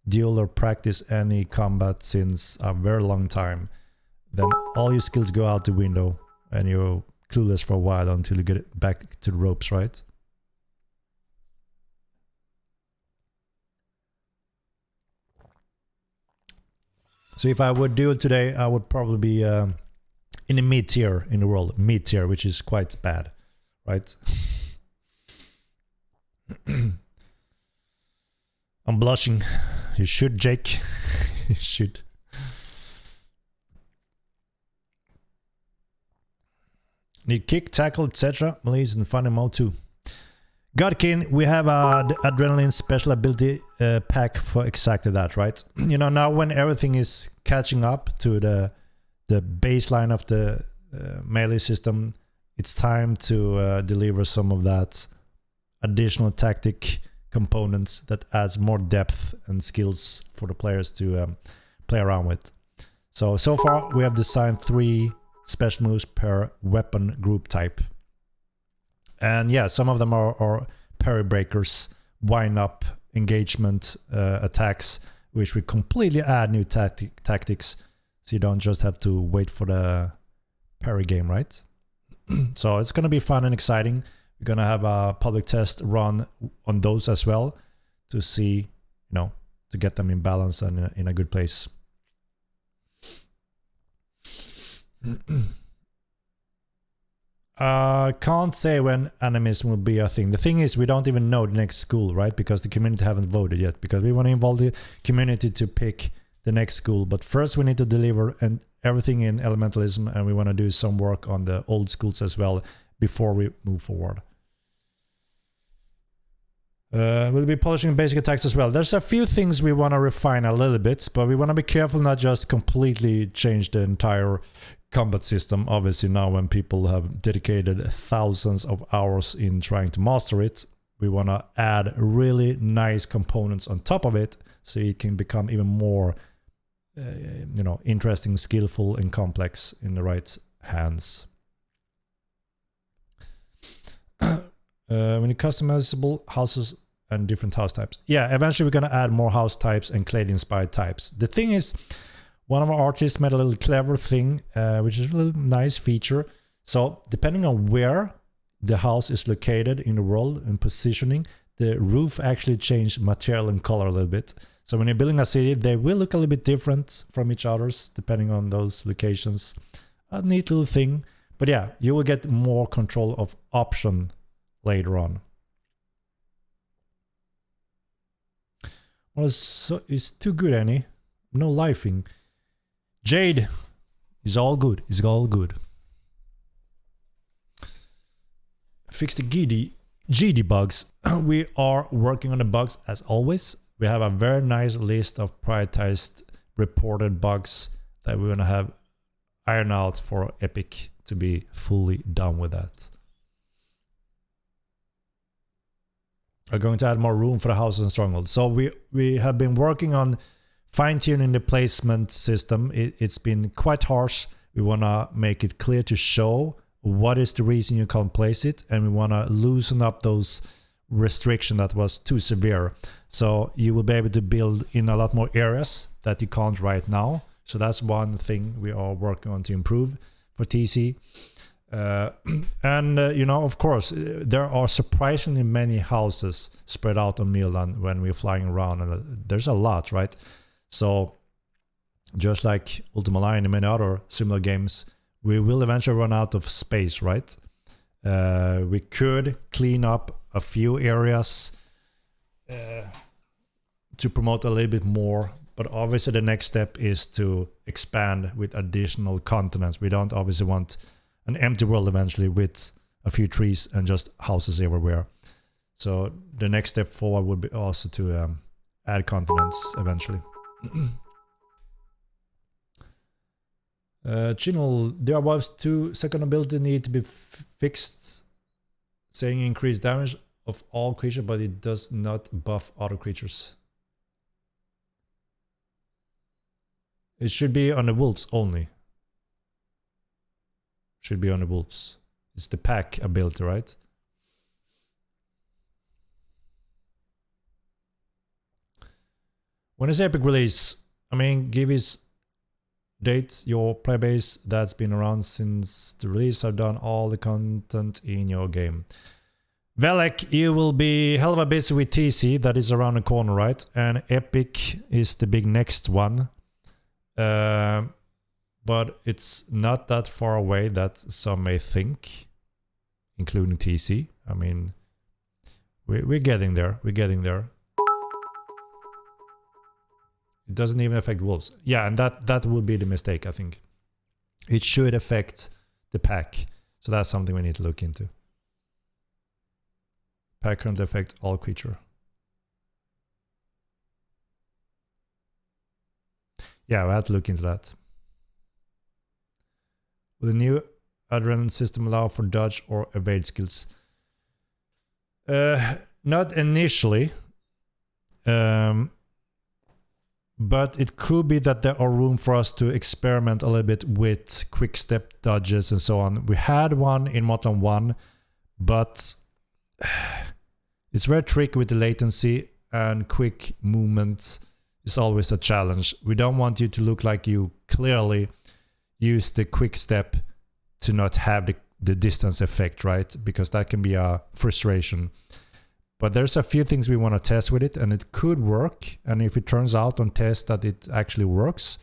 dueled or practiced any combat since a very long time. Then all your skills go out the window and you're clueless for a while until you get back to the ropes, right? So if I would duel today, I would probably be in the mid tier in the world. Mid tier, which is quite bad, right? I'm blushing. You should, Jake. You should. Need kick, tackle, etc. Malaise and fun mode too. Godkin, we have the adrenaline special ability pack for exactly that, right? You know, now when everything is catching up to the baseline of the melee system, it's time to deliver some of that additional tactic components that adds more depth and skills for the players to play around with. So far we have designed 3 special moves per weapon group type. And yeah, some of them are parry breakers, wind up, engagement attacks, which we completely add new tactics, so you don't just have to wait for the parry game, right? So it's gonna be fun and exciting. We're gonna have a public test run on those as well to see, to get them in balance and in a good place. Can't say when animism will be a thing. The thing is, we don't even know the next school, right? Because the community haven't voted yet. Because we want to involve the community to pick the next school. But first we need to deliver everything in elementalism, and we want to do some work on the old schools as well before we move forward. We'll be polishing basic attacks as well. There's a few things we want to refine a little bit, but we want to be careful not just completely change the entire combat system. Obviously now when people have dedicated thousands of hours in trying to master it, we want to add really nice components on top of it so it can become even more interesting, skillful and complex in the right hands. We need customizable houses and different house types. Yeah, eventually we're going to add more house types and clade inspired types. The thing is, one of our artists made a little clever thing, which is a little nice feature. So depending on where the house is located in the world and positioning, the roof actually changed material and color a little bit. So when you're building a city, they will look a little bit different from each other's depending on those locations. A neat little thing. But yeah, you will get more control of option later on. Well, it's too good, Annie. No lifing. Jade is all good. It's all good. Fix the GD bugs. We are working on the bugs as always. We have a very nice list of prioritized reported bugs that we're gonna have iron out for Epic to be fully done with that. We're going to add more room for the houses and strongholds. So we have been working on fine-tuning the placement system. It's been quite harsh. We want to make it clear to show what is the reason you can't place it, and we want to loosen up those restrictions that was too severe. So you will be able to build in a lot more areas that you can't right now. So that's one thing we are working on to improve for TC. You know, of course, there are surprisingly many houses spread out on Milan when we're flying around, and there's a lot, right? So just like Ultima Online and many other similar games, we will eventually run out of space, right? We could clean up a few areas to promote a little bit more, but obviously the next step is to expand with additional continents. We don't obviously want an empty world eventually with a few trees and just houses everywhere. So the next step forward would be also to add continents eventually. Chinel, there was 2 second ability need to be fixed, saying increased damage of all creatures, but it does not buff other creatures. It should be on the wolves only. Should be on the wolves. It's the pack ability, right? When is Epic release? I mean, give his date, your player base that's been around since the release have done all the content in your game. Velek, you will be hell of a busy with TC, that is around the corner, right? And Epic is the big next one. But it's not that far away that some may think, including TC. I mean, we're getting there. We're getting there. It doesn't even affect wolves. Yeah, and that would be the mistake, I think. It should affect the pack. So that's something we need to look into. Pack currently affect all creature. Yeah, we have to look into that. Will the new adrenaline system allow for dodge or evade skills? Not initially. But it could be that there are room for us to experiment a little bit with quick step dodges and so on. We had one in Modern 1, but it's very tricky with the latency, and quick movement is always a challenge. We don't want you to look like you clearly use the quick step to not have the distance effect, right? Because that can be a frustration. But there's a few things we want to test with it, and it could work. And if it turns out on test that it actually works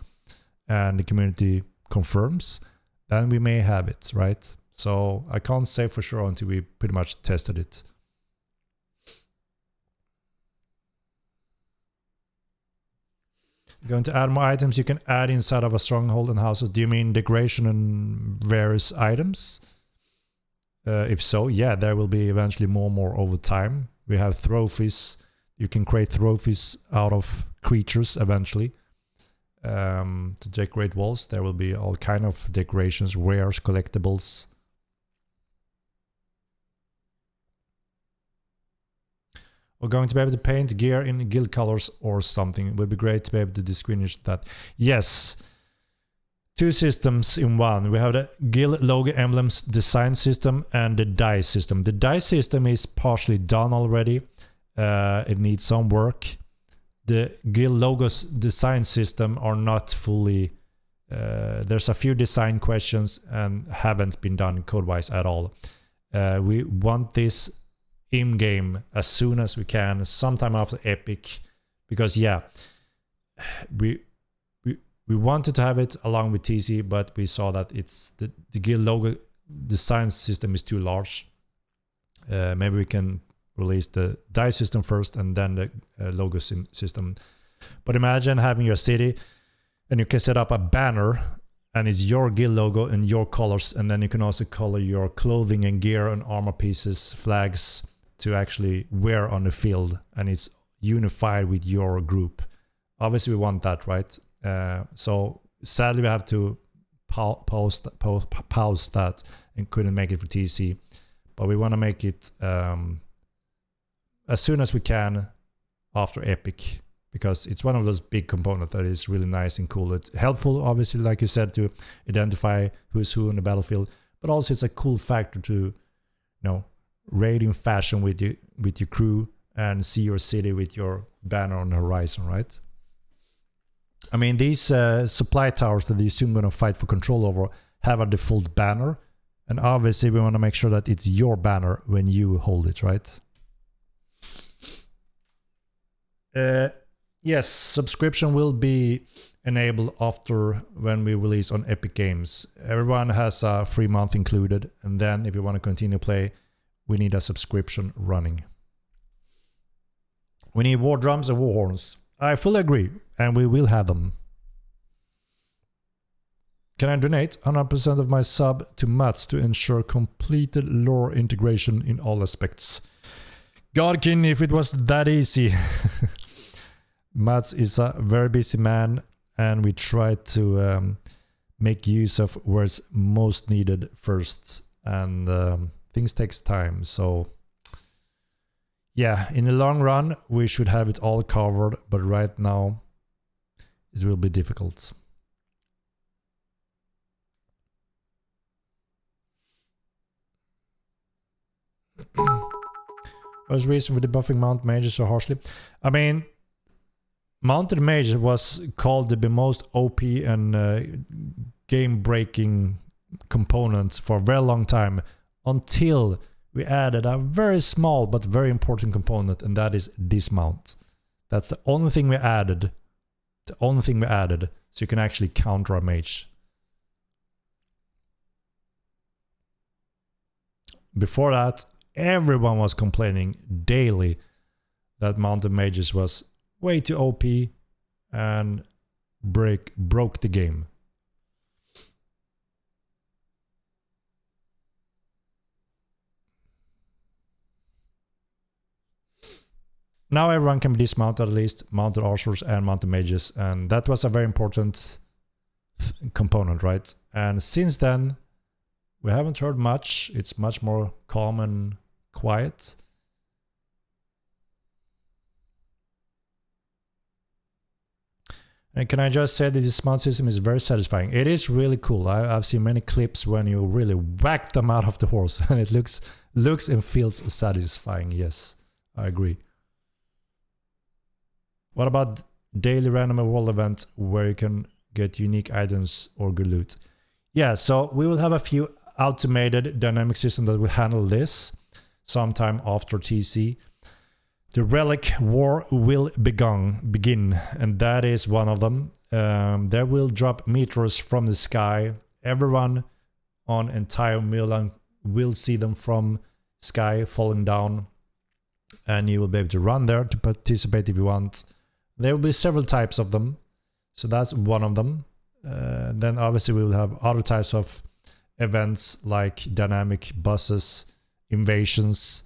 and the community confirms, then we may have it, right? So I can't say for sure until we pretty much tested it. Going to add more items you can add inside of a stronghold and houses. Do you mean decoration and various items? If so, yeah, there will be eventually more and more over time. We have trophies. You can create trophies out of creatures eventually. To decorate walls, there will be all kind of decorations, wares, collectibles. We're going to be able to paint gear in guild colors or something. It would be great to be able to distinguish that. Yes. 2 systems in one. We have the guild logo emblems design system and the die system. The die system is partially done already. It needs some work. The guild logos design system are not fully... there's a few design questions and haven't been done code-wise at all. We want this in-game as soon as we can, sometime after Epic. Because yeah, we wanted to have it along with TC, but we saw that it's the guild logo design system is too large. Maybe we can release the die system first and then the logo system. But imagine having your city and you can set up a banner and it's your guild logo and your colors, and then you can also color your clothing and gear and armor pieces, flags to actually wear on the field, and it's unified with your group. Obviously we want that, right? So Sadly, we have to pause that and couldn't make it for TC. But we want to make it as soon as we can after Epic, because it's one of those big components that is really nice and cool. It's helpful, obviously, like you said, to identify who's who in the battlefield, but also it's a cool factor to, raid in fashion with your crew and see your city with your banner on the horizon, right? I mean, these supply towers that you're soon going to fight for control over have a default banner, and obviously we want to make sure that it's your banner when you hold it, right? Yes, subscription will be enabled after when we release on Epic Games. Everyone has a free month included, and then if you want to continue play, we need a subscription running. We need war drums and war horns. I fully agree, and we will have them. Can I donate 100% of my sub to Mats to ensure completed lore integration in all aspects? Godkin, if it was that easy. Mats is a very busy man, and we try to make use of where it's most needed first, and things takes time. So yeah, in the long run we should have it all covered, but right now it will be difficult. What's the reason for debuffing Mount Mages so harshly? I mean, Mounted Mage was called the most OP and game-breaking component for a very long time, until we added a very small but very important component, and that is dismount. That's the only thing we added. The only thing we added, so you can actually counter a mage. Before that, everyone was complaining daily that Mounted Mages was way too OP and broke the game. Now everyone can be dismounted, at least mounted archers and mounted mages, and that was a very important component, right? And since then we haven't heard much. It's much more calm and quiet. And can I just say that this mount system is very satisfying. It is really cool. I've seen many clips when you really whack them out of the horse, and it looks and feels satisfying. Yes, I agree. What about daily random world event where you can get unique items or good loot? Yeah, so we will have a few automated dynamic system that will handle this sometime after TC. The Relic War will begin, and that is one of them. There will drop meteors from the sky. Everyone on entire Milan will see them from sky falling down, and you will be able to run there to participate if you want. There will be several types of them, so that's one of them. Then obviously we will have other types of events like dynamic buses, invasions,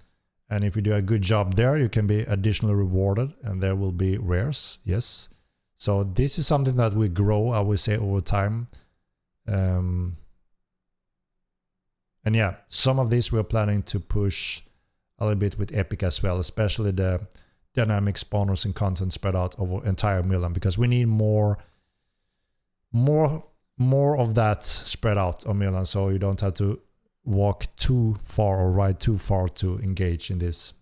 and if you do a good job there, you can be additionally rewarded, and there will be rares, yes. So this is something that will grow, I would say, over time. And yeah, some of these we're planning to push a little bit with Epic as well, especially the dynamic spawners and content spread out over entire Milan, because we need more of that spread out on Milan, so you don't have to walk too far or ride too far to engage in this.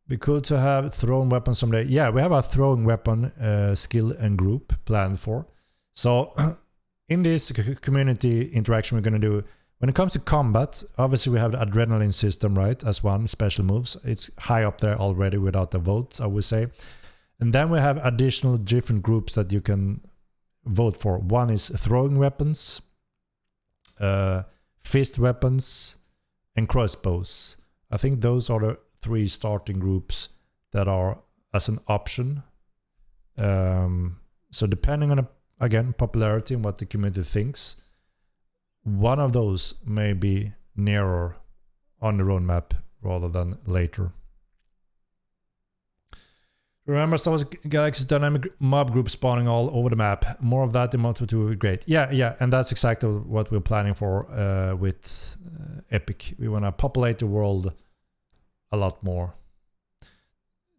Be cool to have thrown weapons someday. Yeah, we have a throwing weapon skill and group planned for. So in this community interaction we're going to do, when it comes to combat, obviously we have the adrenaline system, right, as one special moves. It's high up there already without the votes, I would say. And then we have additional different groups that you can vote for. One is throwing weapons, fist weapons, and crossbows. I think those are the 3 starting groups that are as an option. So depending on, again, popularity and what the community thinks, one of those may be nearer on the roadmap rather than later. Remember Star Wars Galaxy's dynamic mob group spawning all over the map. More of that in Moto 2 would be great. Yeah, and that's exactly what we're planning for with Epic. We want to populate the world a lot more.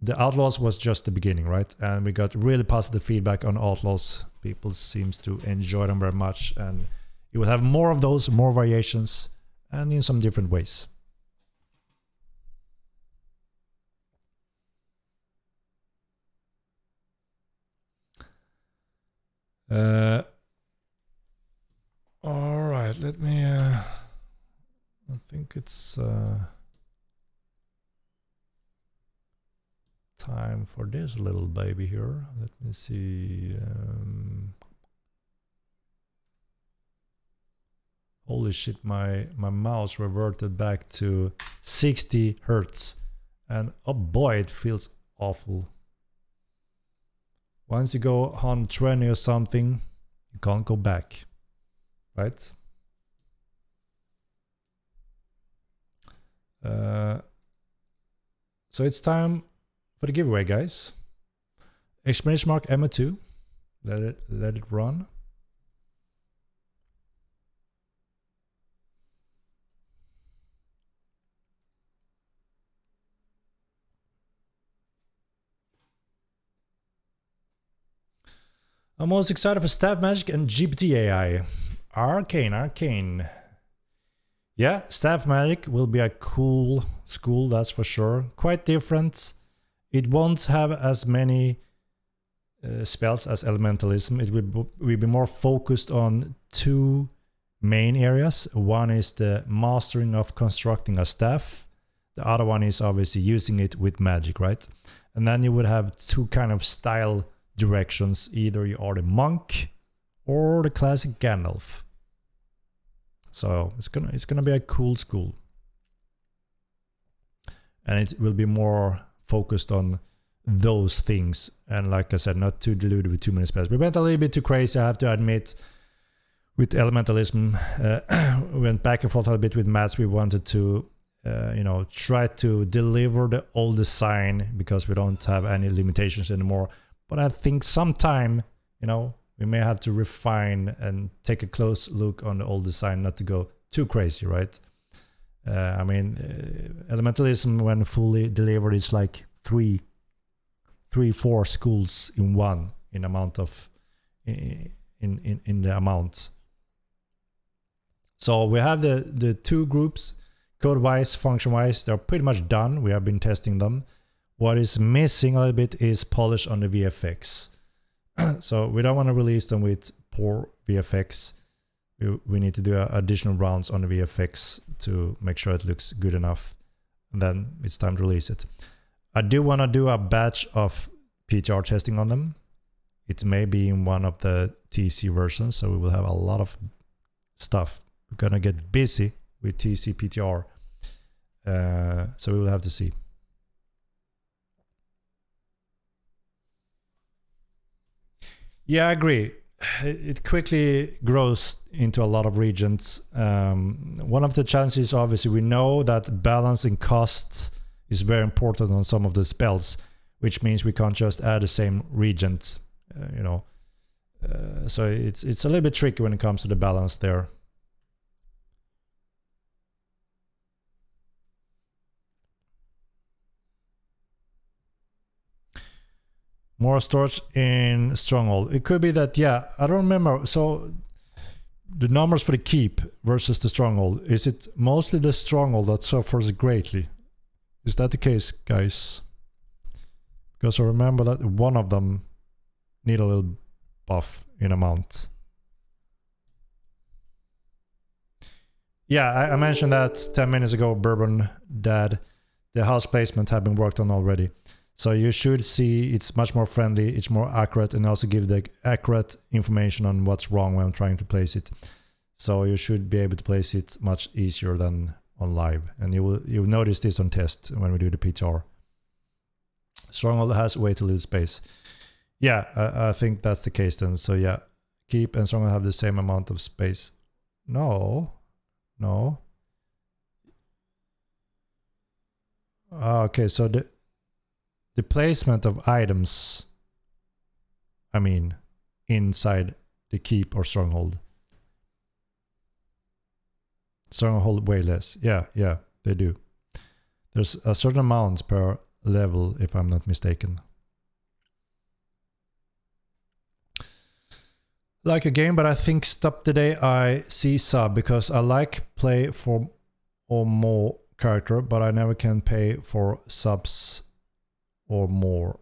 The Outlaws was just the beginning, right? And we got really positive feedback on Outlaws. People seems to enjoy them very much, and you will have more of those, more variations, and in some different ways. All right, let me I think it's time for this little baby here. Let me see. Holy shit, my mouse reverted back to 60 hertz, and oh boy, it feels awful. Once you go 120 or something, you can't go back, right? So it's time for the giveaway, guys. Exclamation mark Emma2. Let it run. I'm most excited for Staff Magic and GPT AI. Arcane. Yeah, Staff Magic will be a cool school, that's for sure. Quite different. It won't have as many spells as Elementalism. It will be more focused on two main areas. One is the mastering of constructing a staff. The other one is obviously using it with magic, right? And then you would have two kind of style directions. Either you are the monk or the classic Gandalf. So it's gonna be a cool school, and it will be more focused on those things. And like I said, not too diluted with too many spells. We went a little bit too crazy, I have to admit, with Elementalism. We went back and forth a little bit with Mats. We wanted to try to deliver the old design because we don't have any limitations anymore. But I think sometime, we may have to refine and take a close look on the old design, not to go too crazy, right? Elementalism, when fully delivered, is like 4 schools in one in amount of in the amount. So we have the two groups, code-wise, function-wise. They're pretty much done. We have been testing them. What is missing a little bit is polish on the VFX. So we don't want to release them with poor VFX. We need to do additional rounds on the VFX to make sure it looks good enough. And then it's time to release it. I do want to do a batch of PTR testing on them. It may be in one of the TC versions, so we will have a lot of stuff. We're going to get busy with TC PTR. So we will have to see. Yeah, I agree. It quickly grows into a lot of regions. One of the challenges, obviously, we know that balancing costs is very important on some of the spells, which means we can't just add the same regions, so it's a little bit tricky when it comes to the balance there. More storage in Stronghold. It could be that, yeah, I don't remember. So the numbers for the keep versus the Stronghold, is it mostly the Stronghold that suffers greatly? Is that the case, guys? Because I remember that one of them need a little buff in amount. Yeah, I mentioned that 10 minutes ago, Bourbon Dad. The house placement had been worked on already. So you should see it's much more friendly, it's more accurate, and also give the accurate information on what's wrong when I'm trying to place it. So you should be able to place it much easier than on live. And you'll notice this on test when we do the PTR. Stronghold has way too little space. Yeah, I think that's the case then. So yeah, Keep and Stronghold have the same amount of space. No. Okay, so the the placement of items, I mean, inside the keep or stronghold. Stronghold way less. Yeah, they do. There's a certain amount per level, if I'm not mistaken. Like a game, but I think stop today I see sub because I like play for or more character, but I never can pay for subs or more.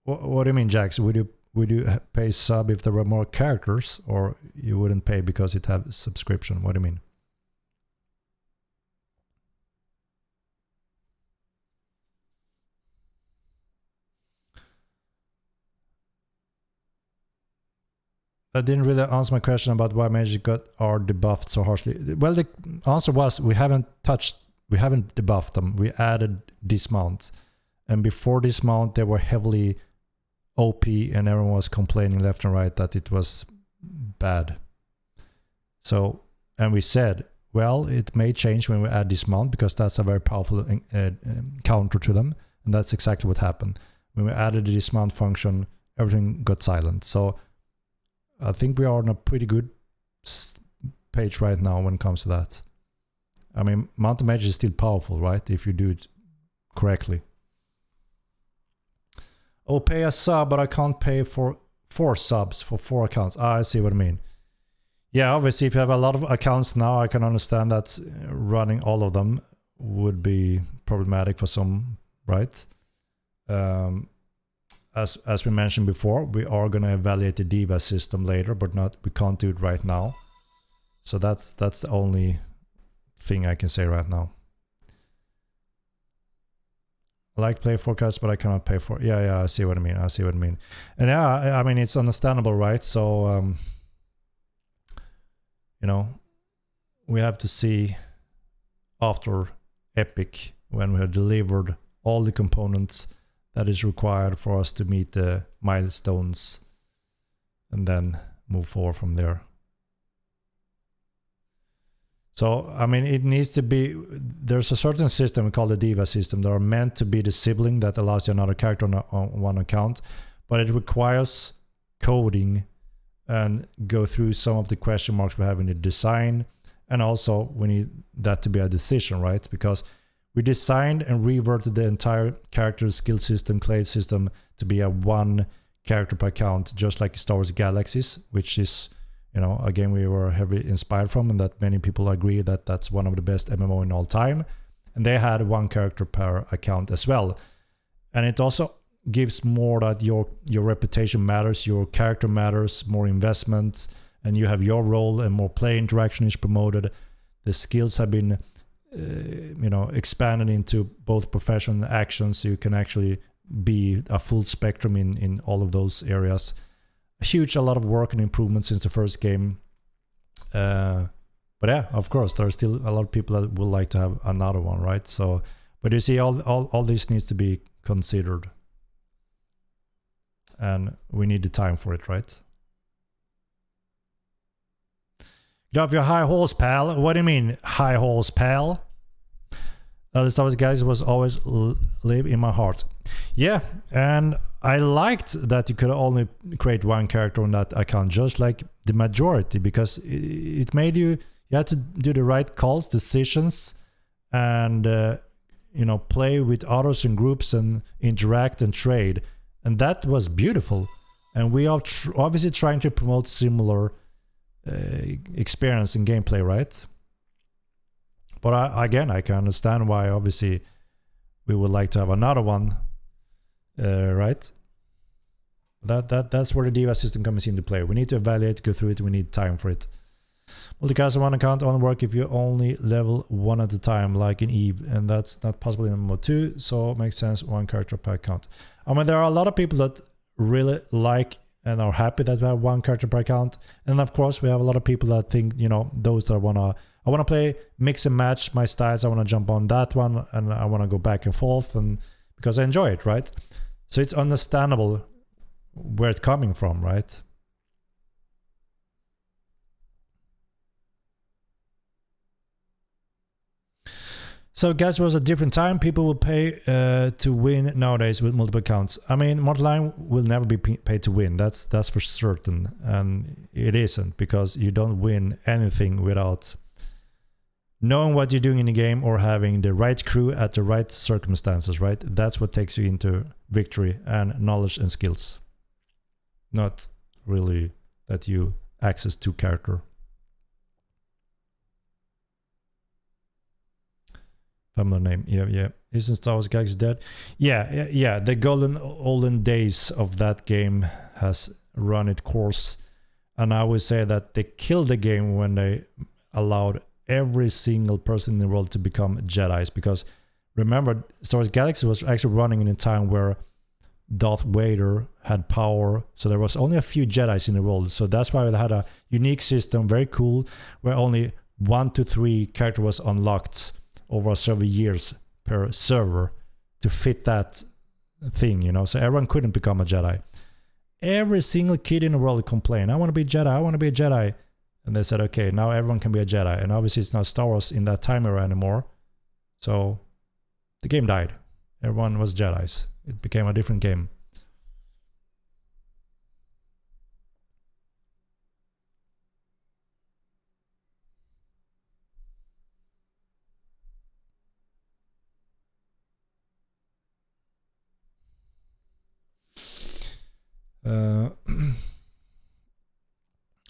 What do you mean, Jax? Would you pay sub if there were more characters, or you wouldn't pay because it have subscription? What do you mean? That didn't really answer my question about why magic got are debuffed so harshly. Well, the answer was we haven't debuffed them. We added dismount, and before dismount they were heavily OP, and everyone was complaining left and right that it was bad. So, and we said, well, it may change when we add dismount because that's a very powerful counter to them, and that's exactly what happened. When we added the dismount function, everything got silent. So I think we are on a pretty good page right now when it comes to that. I mean, mountain magic is still powerful, right? If you do it correctly. Oh, pay a sub, but I can't pay for 4 subs for 4 accounts. Ah, I see what I mean. Yeah, obviously, if you have a lot of accounts now, I can understand that running all of them would be problematic for some, right? As we mentioned before, we are going to evaluate the Diva system later, but we can't do it right now. So that's the only thing I can say right now. I like play forecast, but I cannot pay for. Yeah, I see what I mean. And yeah, I mean it's understandable, right? So you know, we have to see after Epic when we have delivered all the components that is required for us to meet the milestones and then move forward from there. So, I mean, it needs to be, there's a certain system we call the Diva system that are meant to be the sibling that allows you another character on one account, but it requires coding and go through some of the question marks we have in the design, and also we need that to be a decision, right? Because we designed and reverted the entire character skill system, clade system to be a 1 character per account, just like Star Wars Galaxies, which is, you know, a game we were heavily inspired from, and that many people agree that that's one of the best MMO in all time. And they had 1 character per account as well. And it also gives more that your reputation matters, your character matters, more investment, and you have your role and more play interaction is promoted. The skills have been expanded into both profession and action, so you can actually be a full spectrum in all of those areas. A lot of work and improvement since the first game. But yeah, of course, there are still a lot of people that would like to have another one, right? So, but you see, all this needs to be considered, and we need the time for it, right? Get off your high horse, pal. What do you mean, high horse, pal? The Star Wars guys was always live in my heart. Yeah, and I liked that you could only create 1 character on that account, just like the majority, because it made you had to do the right calls, decisions, and play with others in groups and interact and trade, and that was beautiful. And we are obviously trying to promote similar experience in gameplay, right? But again, I can understand why obviously we would like to have another one, right? That's where the Diva system comes into play. We need to evaluate, go through it, we need time for it. Multicast on 1 account only work if you only level 1 at a time, like in Eve, and that's not possible in MMO2, so it makes sense 1 character per account. I mean, there are a lot of people that really like and are happy that we have 1 character per account, and of course we have a lot of people that think, those that I want to play mix and match my styles, I want to jump on that one, and I want to go back and forth, and because I enjoy it, right? So it's understandable where it's coming from, right? So guess it was a different time. People will pay to win nowadays with multiple accounts. I mean, multi-line will never be paid to win. That's for certain, and it isn't, because you don't win anything without knowing what you're doing in the game or having the right crew at the right circumstances, right? That's what takes you into victory, and knowledge and skills. Not really that you access to character. Familiar name, yeah. Isn't Star Wars Galaxy dead? Yeah. The golden olden days of that game has run its course, and I would say that they killed the game when they allowed every single person in the world to become Jedis. Because remember, Star Wars Galaxy was actually running in a time where Darth Vader had power, so there was only a few Jedis in the world. So that's why they had a unique system, very cool, where only 1 to 3 character was unlocked over several years per server to fit that thing, you know. So everyone couldn't become a Jedi. Every single kid in the world complained, I want to be a Jedi, I want to be a Jedi. And they said, okay, now everyone can be a Jedi. And obviously it's not Star Wars in that time era anymore. So the game died. Everyone was Jedis. It became a different game.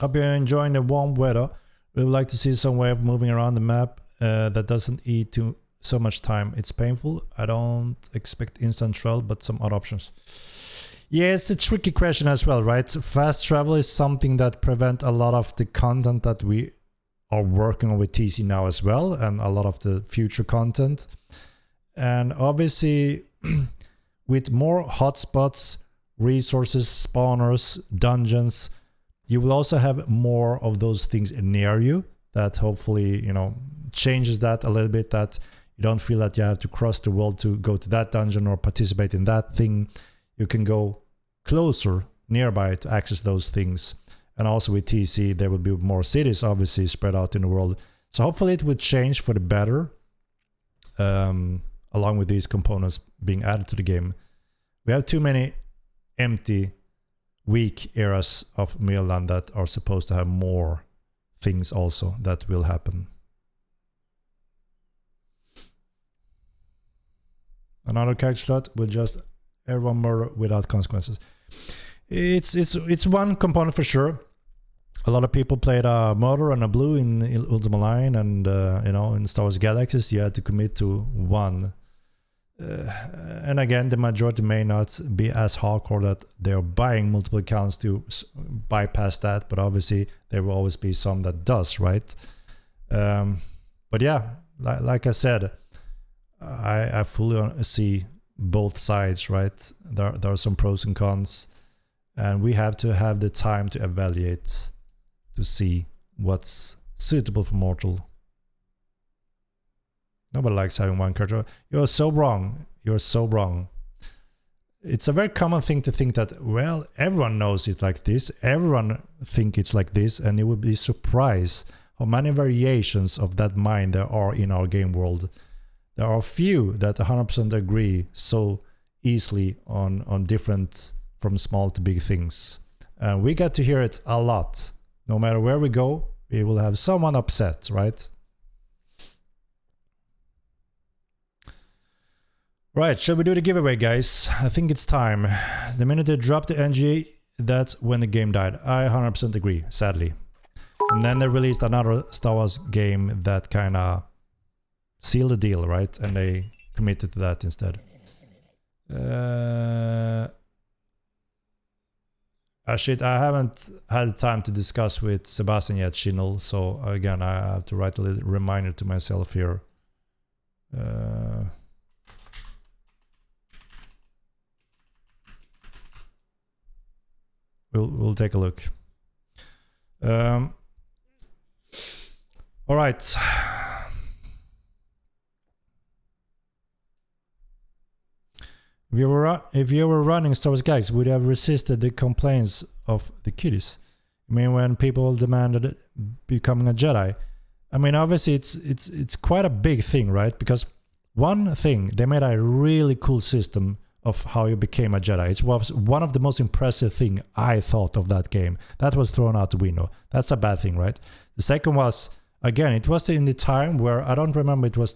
Hope you're enjoying the warm weather. We would like to see some way of moving around the map that doesn't eat so much time. It's painful. I don't expect instant travel, but some other options. Yeah, it's a tricky question as well, right? Fast travel is something that prevents a lot of the content that we are working on with TC now as well, and a lot of the future content. And obviously, with more hotspots, resources, spawners, dungeons, you will also have more of those things near you that hopefully, you know, changes that a little bit, that you don't feel that you have to cross the world to go to that dungeon or participate in that thing. You can go closer nearby to access those things. And also with TC, there will be more cities obviously spread out in the world. So hopefully it will change for the better, along with these components being added to the game. We have too many empty, weak eras of Midland that are supposed to have more things also that will happen. Another character slot will just everyone murder without consequences. It's one component for sure. A lot of people played a murder and a blue in Ultima Line, and you know, in Star Wars Galaxies you had to commit to one. And again, the majority may not be as hardcore that they're buying multiple accounts to bypass that, but obviously there will always be some that does, right? But yeah, like I said, I fully see both sides, right? There are some pros and cons, and we have to have the time to evaluate to see what's suitable for mortal. Nobody likes having one character. You're so wrong. You're so wrong. It's a very common thing to think that, well, everyone knows it like this. Everyone think it's like this, and you will be surprised how many variations of that mind there are in our game world. There are few that 100% agree so easily on different, from small to big things. And we get to hear it a lot. No matter where we go, we will have someone upset, right? Right, shall we do the giveaway, guys? I think it's time. The minute they dropped the NGA, that's when the game died. I 100% agree, sadly. And then they released another Star Wars game that kind of sealed the deal, right? And they committed to that instead. Shit, I haven't had time to discuss with Sebastian yet, Shinel. So again, I have to write a little reminder to myself here. We'll take a look. All right. If you were running Star Wars Galaxy, would you have resisted the complaints of the kiddies? I mean, when people demanded becoming a Jedi. I mean, obviously it's quite a big thing, right? Because one thing, they made a really cool system of how you became a Jedi. It was one of the most impressive thing I thought of that game. That was thrown out the window. That's a bad thing, right? The second was, again, it was in the time where, I don't remember, it was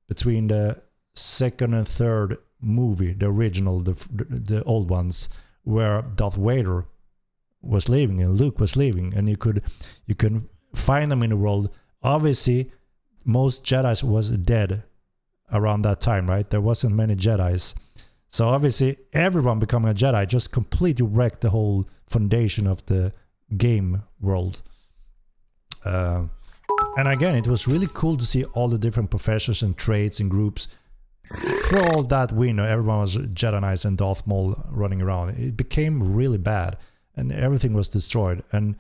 between the second and third movie, the original, the old ones, where Darth Vader was leaving and Luke was leaving, and you could find them in the world. Obviously, most Jedis was dead around that time, right? There wasn't many Jedis. So obviously, everyone becoming a Jedi just completely wrecked the whole foundation of the game world. And again, it was really cool to see all the different professors and traits and groups. Through all that window, everyone was Jedi Knights and Darth Maul running around. It became really bad, and everything was destroyed. And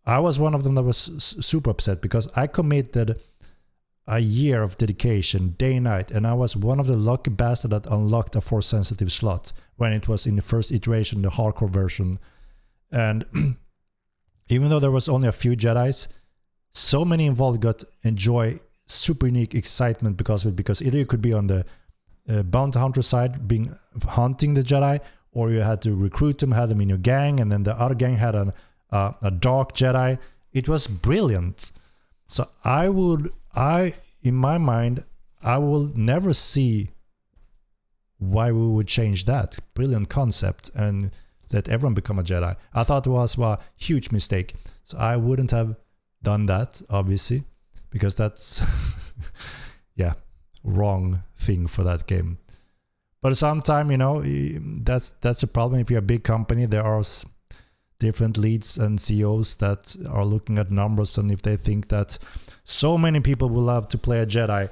I was one of them that was super upset, because I committed a year of dedication, day and night, and I was one of the lucky bastards that unlocked a Force-sensitive slot when it was in the first iteration, the hardcore version. And even though there was only a few Jedis, so many involved got enjoy super unique excitement because of it, because either you could be on the bounty hunter side, hunting the Jedi, or you had to recruit them, have them in your gang, and then the other gang had a dark Jedi. It was brilliant. So in my mind, I will never see why we would change that brilliant concept and let everyone become a Jedi. I thought it was a huge mistake. So I wouldn't have done that, obviously, because that's yeah, wrong thing for that game. But sometimes, you know, that's a problem. If you're a big company, there are different leads and CEOs that are looking at numbers, and if they think that so many people will love to play a Jedi,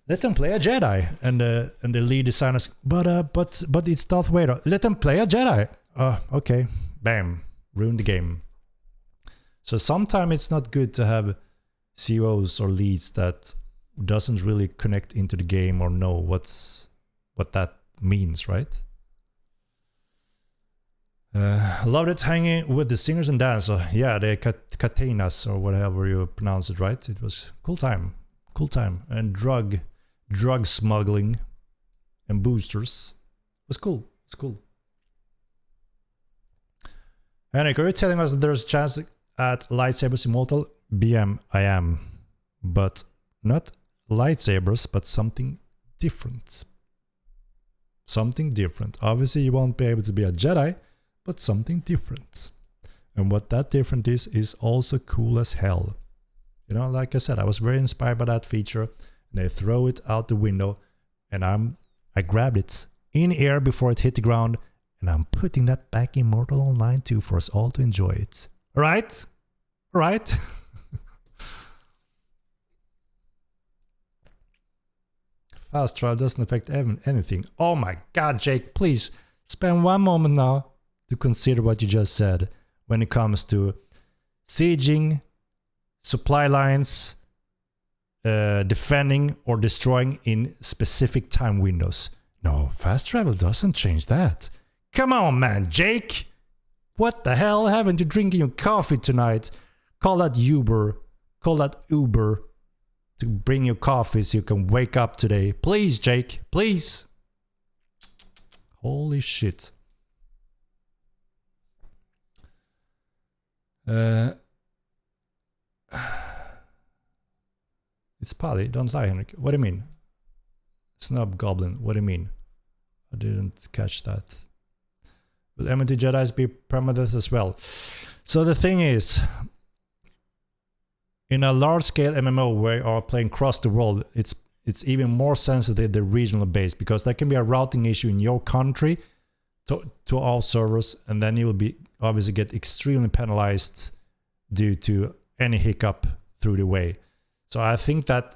let them play a Jedi. And the lead designers, but it's Darth Vader. Let them play a Jedi. Okay, bam, ruin the game. So sometimes it's not good to have CEOs or leads that doesn't really connect into the game or know what that means, right? Loved it hanging with the singers and dancers. Yeah, the Katanas or whatever you pronounce it, right? It was cool time. And drug smuggling and boosters was cool. It's cool. Henrik, are you telling us that there's a chance at lightsabers immortal? BM, I am. But not lightsabers, but something different. Something different. Obviously, you won't be able to be a Jedi, but something different. And what that different is also cool as hell. You know, like I said, I was very inspired by that feature, and they throw it out the window, and I grabbed it in air before it hit the ground, and I'm putting that back in Mortal Online too for us all to enjoy it. Alright? Alright? Fast travel doesn't affect anything. Oh my god, Jake, please spend one moment now to consider what you just said when it comes to sieging, supply lines, defending or destroying in specific time windows. No, fast travel doesn't change that. Come on, man, Jake! What the hell? Haven't you drinking your coffee tonight? Call that Uber to bring you coffee so you can wake up today. Please, Jake, please. Holy shit. It's Pally, don't lie, Henrik. What do you mean? Snub Goblin, what do you mean? I didn't catch that. Will MT Jedis be permadeath as well? So the thing is, in a large-scale MMO where you are playing across the world, it's even more sensitive than regional base, because there can be a routing issue in your country to all servers, and then you will be obviously get extremely penalized due to any hiccup through the way. So I think that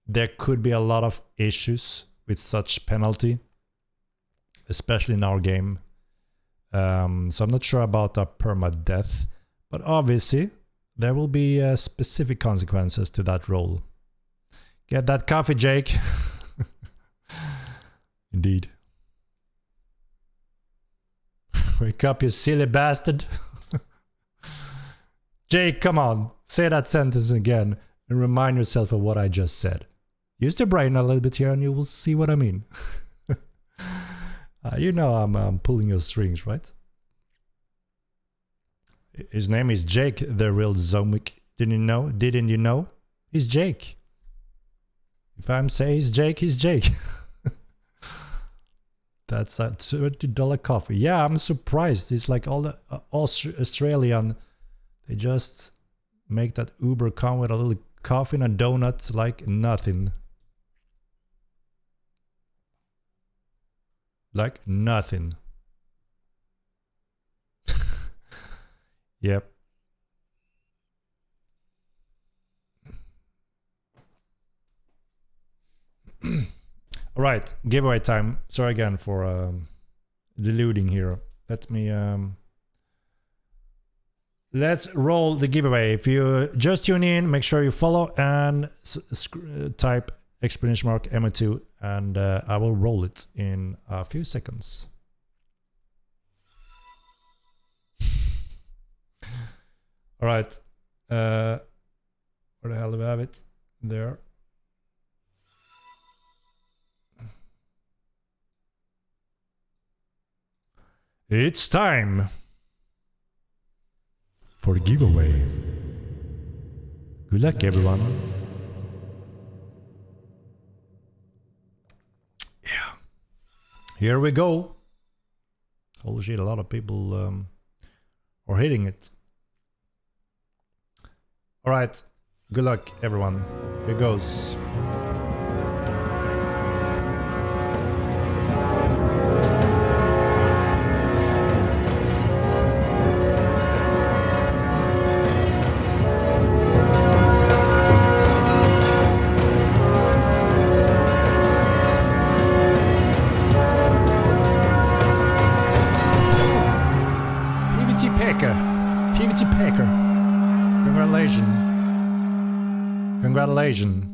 there could be a lot of issues with such penalty, especially in our game. So I'm not sure about a permadeath, but obviously there will be specific consequences to that role. Get that coffee, Jake. Indeed. Wake up, you silly bastard. Jake, come on. Say that sentence again and remind yourself of what I just said. Use the brain a little bit here and you will see what I mean. You know I'm pulling your strings, right? His name is Jake, the real Zomic. Didn't you know? Didn't you know? He's Jake. If I'm saying he's Jake, he's Jake. That's a $20 coffee. Yeah, I'm surprised. It's like all the Australian, they just make that Uber come with a little coffee and a donut like nothing. Like nothing. Yep. All right, giveaway time. Sorry again for deluding here. Let me let's roll the giveaway. If you just tune in, make sure you follow and type exclamation mark MO2 and I will roll it in a few seconds. All right, where the hell do we have it? There. It's time for the giveaway. Good luck, everyone. Yeah. Here we go. Holy shit, a lot of people are hitting it. All right. Good luck, everyone. Here goes. Congratulations.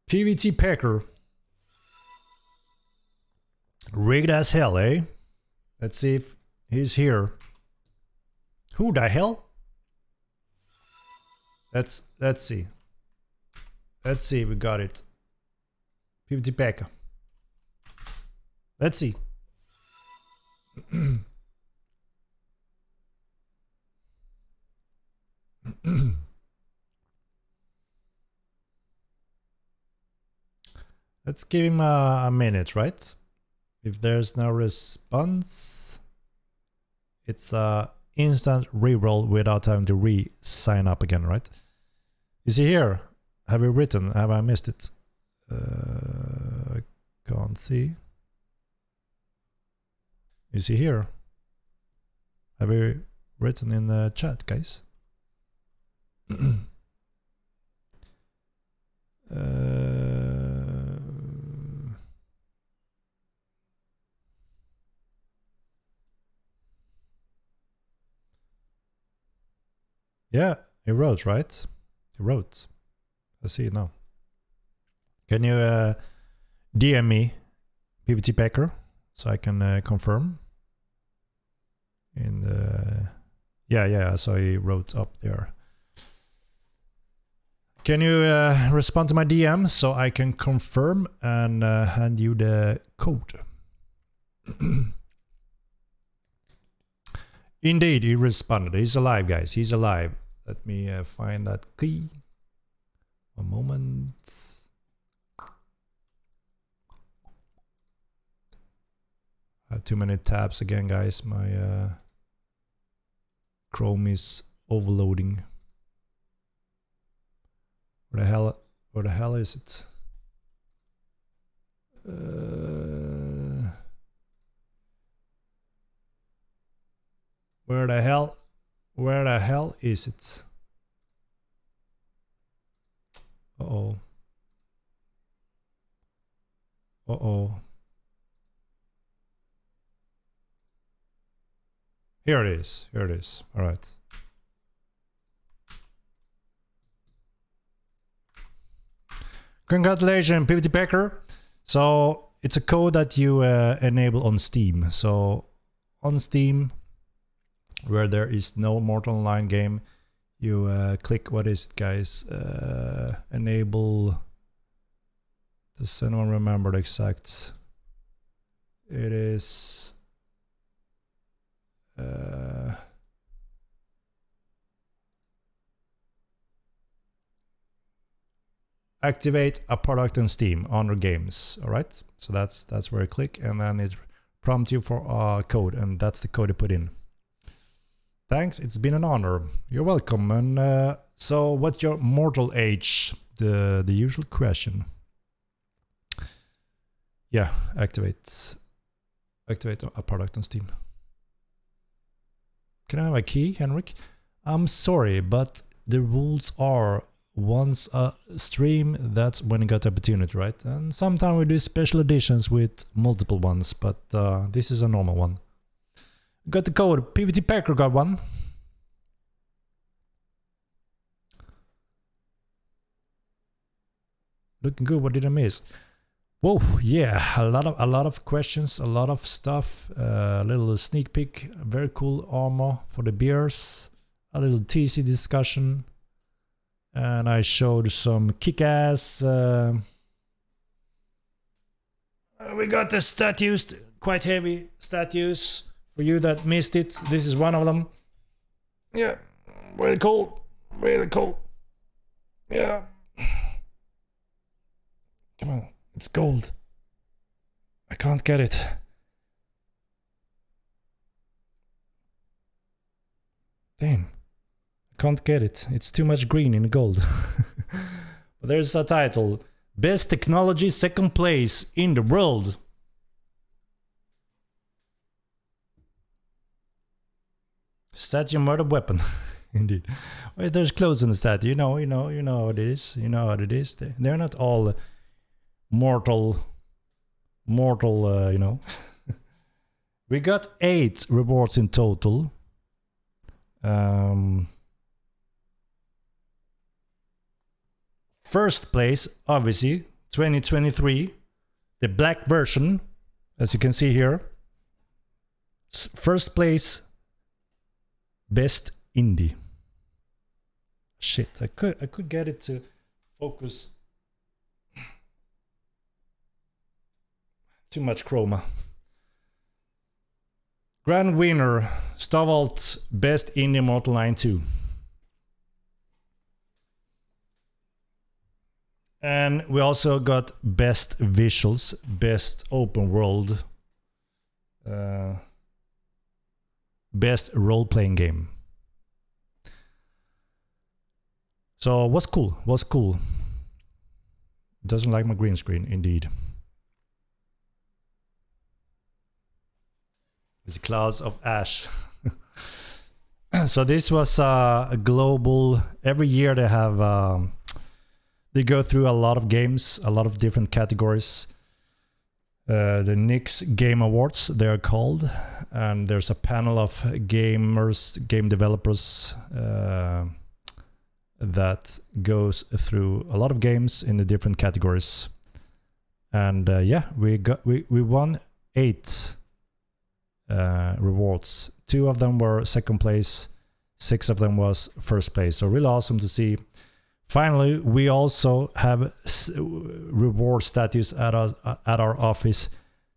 PVT Packer. Rigged as hell, eh? Let's see if he's here. Who the hell? Let's see. Let's see if we got it. PVT Packer. Let's see. Let's give him a minute, right? If there's no response, it's a instant reroll without having to re-sign up again, right? Is he here? Have we written? Have I missed it? I can't see. Is he here? Have we written in the chat, guys? Yeah, he wrote, right? He wrote. I see it now. Can you DM me, PVT Packer, so I can confirm? And yeah, so he wrote up there. Can you respond to my DM so I can confirm and hand you the code? Indeed, he responded. He's alive, guys. He's alive. Let me find that key. A moment. I have too many tabs again, guys. My Chrome is overloading. Where the hell is it? Where the hell is it? Uh-oh. Uh-oh. Here it is. Here it is. All right. Congratulations, PVT Packer. So it's a code that you enable on Steam. So on Steam, where there is no Mortal Online game, you click, what is it, guys? Enable. Does anyone remember the exact? It is. Activate a product in Steam under games. All right, so that's where you click, and then it prompts you for a code, and that's the code you put in. Thanks, it's been an honor. You're welcome. And so, what's your mortal age? The usual question. Yeah, activate a product on Steam. Can I have a key, Henrik? I'm sorry, but the rules are, once a stream, that's when you got the opportunity, right? And sometimes we do special editions with multiple ones, but this is a normal one. Got the code. PVT Packer got one. Looking good. What did I miss? Whoa, yeah, a lot of questions, a lot of stuff. A little sneak peek. Very cool armor for the beers. A little TC discussion. And I showed some kick-ass. We got the statues, quite heavy statues. For you that missed it, this is one of them. Yeah, really cool, really cool. Yeah. Come on, it's gold. I can't get it. Damn. Can't get it. It's too much green in gold. But there's a title. Best technology, second place in the world. Statue murder weapon. Indeed. Wait, there's clothes on the statue. You know how it is. You know how it is. They're not all mortal, you know. We got 8 rewards in total. First place, obviously, 2023, the black version, as you can see here. First place, best indie. Shit, I could get it to focus. Too much chroma. Grand winner, Starvault, best indie Mortal 9 2. And we also got best visuals, best open world, best role-playing game. So was cool. Doesn't like my green screen, indeed. It's clouds of ash. So this was a global. Every year they have. They go through a lot of games, a lot of different categories. The Nix Game Awards, they're called. And there's a panel of gamers, game developers that goes through a lot of games in the different categories. And yeah, we won 8 rewards. 2 of them were second place, 6 of them was first place. So really awesome to see. Finally, we also have reward statues at our office,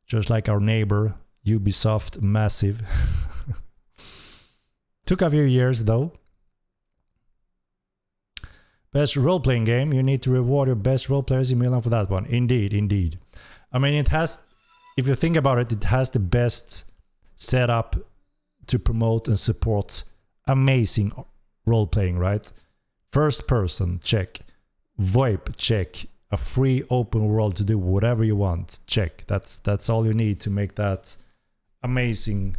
just like our neighbor, Ubisoft Massive. Took a few years though. Best role-playing game, you need to reward your best role players in Milan for that one. Indeed. I mean, it has, if you think about it, it has the best setup to promote and support amazing role-playing, right? First person, check. VoIP, check. A free open world to do whatever you want, check. That's all you need to make that amazing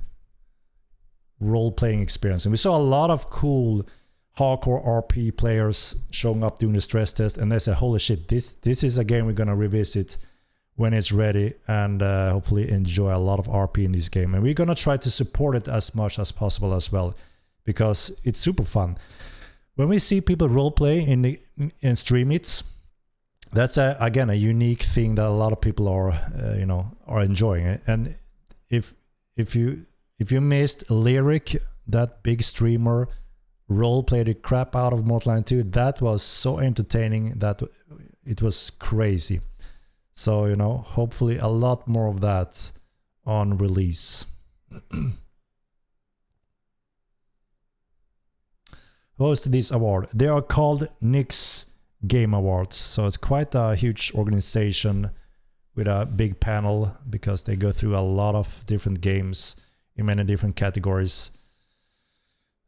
role-playing experience. And we saw a lot of cool hardcore RP players showing up doing the stress test, and they said, holy shit, this is a game we're gonna revisit when it's ready, and hopefully enjoy a lot of RP in this game. And we're gonna try to support it as much as possible as well, because it's super fun. When we see people roleplay in stream it, that's again a unique thing that a lot of people are enjoying. And if you missed Lyric, that big streamer role-played the crap out of Mortal Kombat 2. That was so entertaining that it was crazy. So, you know, hopefully a lot more of that on release. Who hosted this award? They are called Nick's Game Awards. So it's quite a huge organization with a big panel because they go through a lot of different games in many different categories.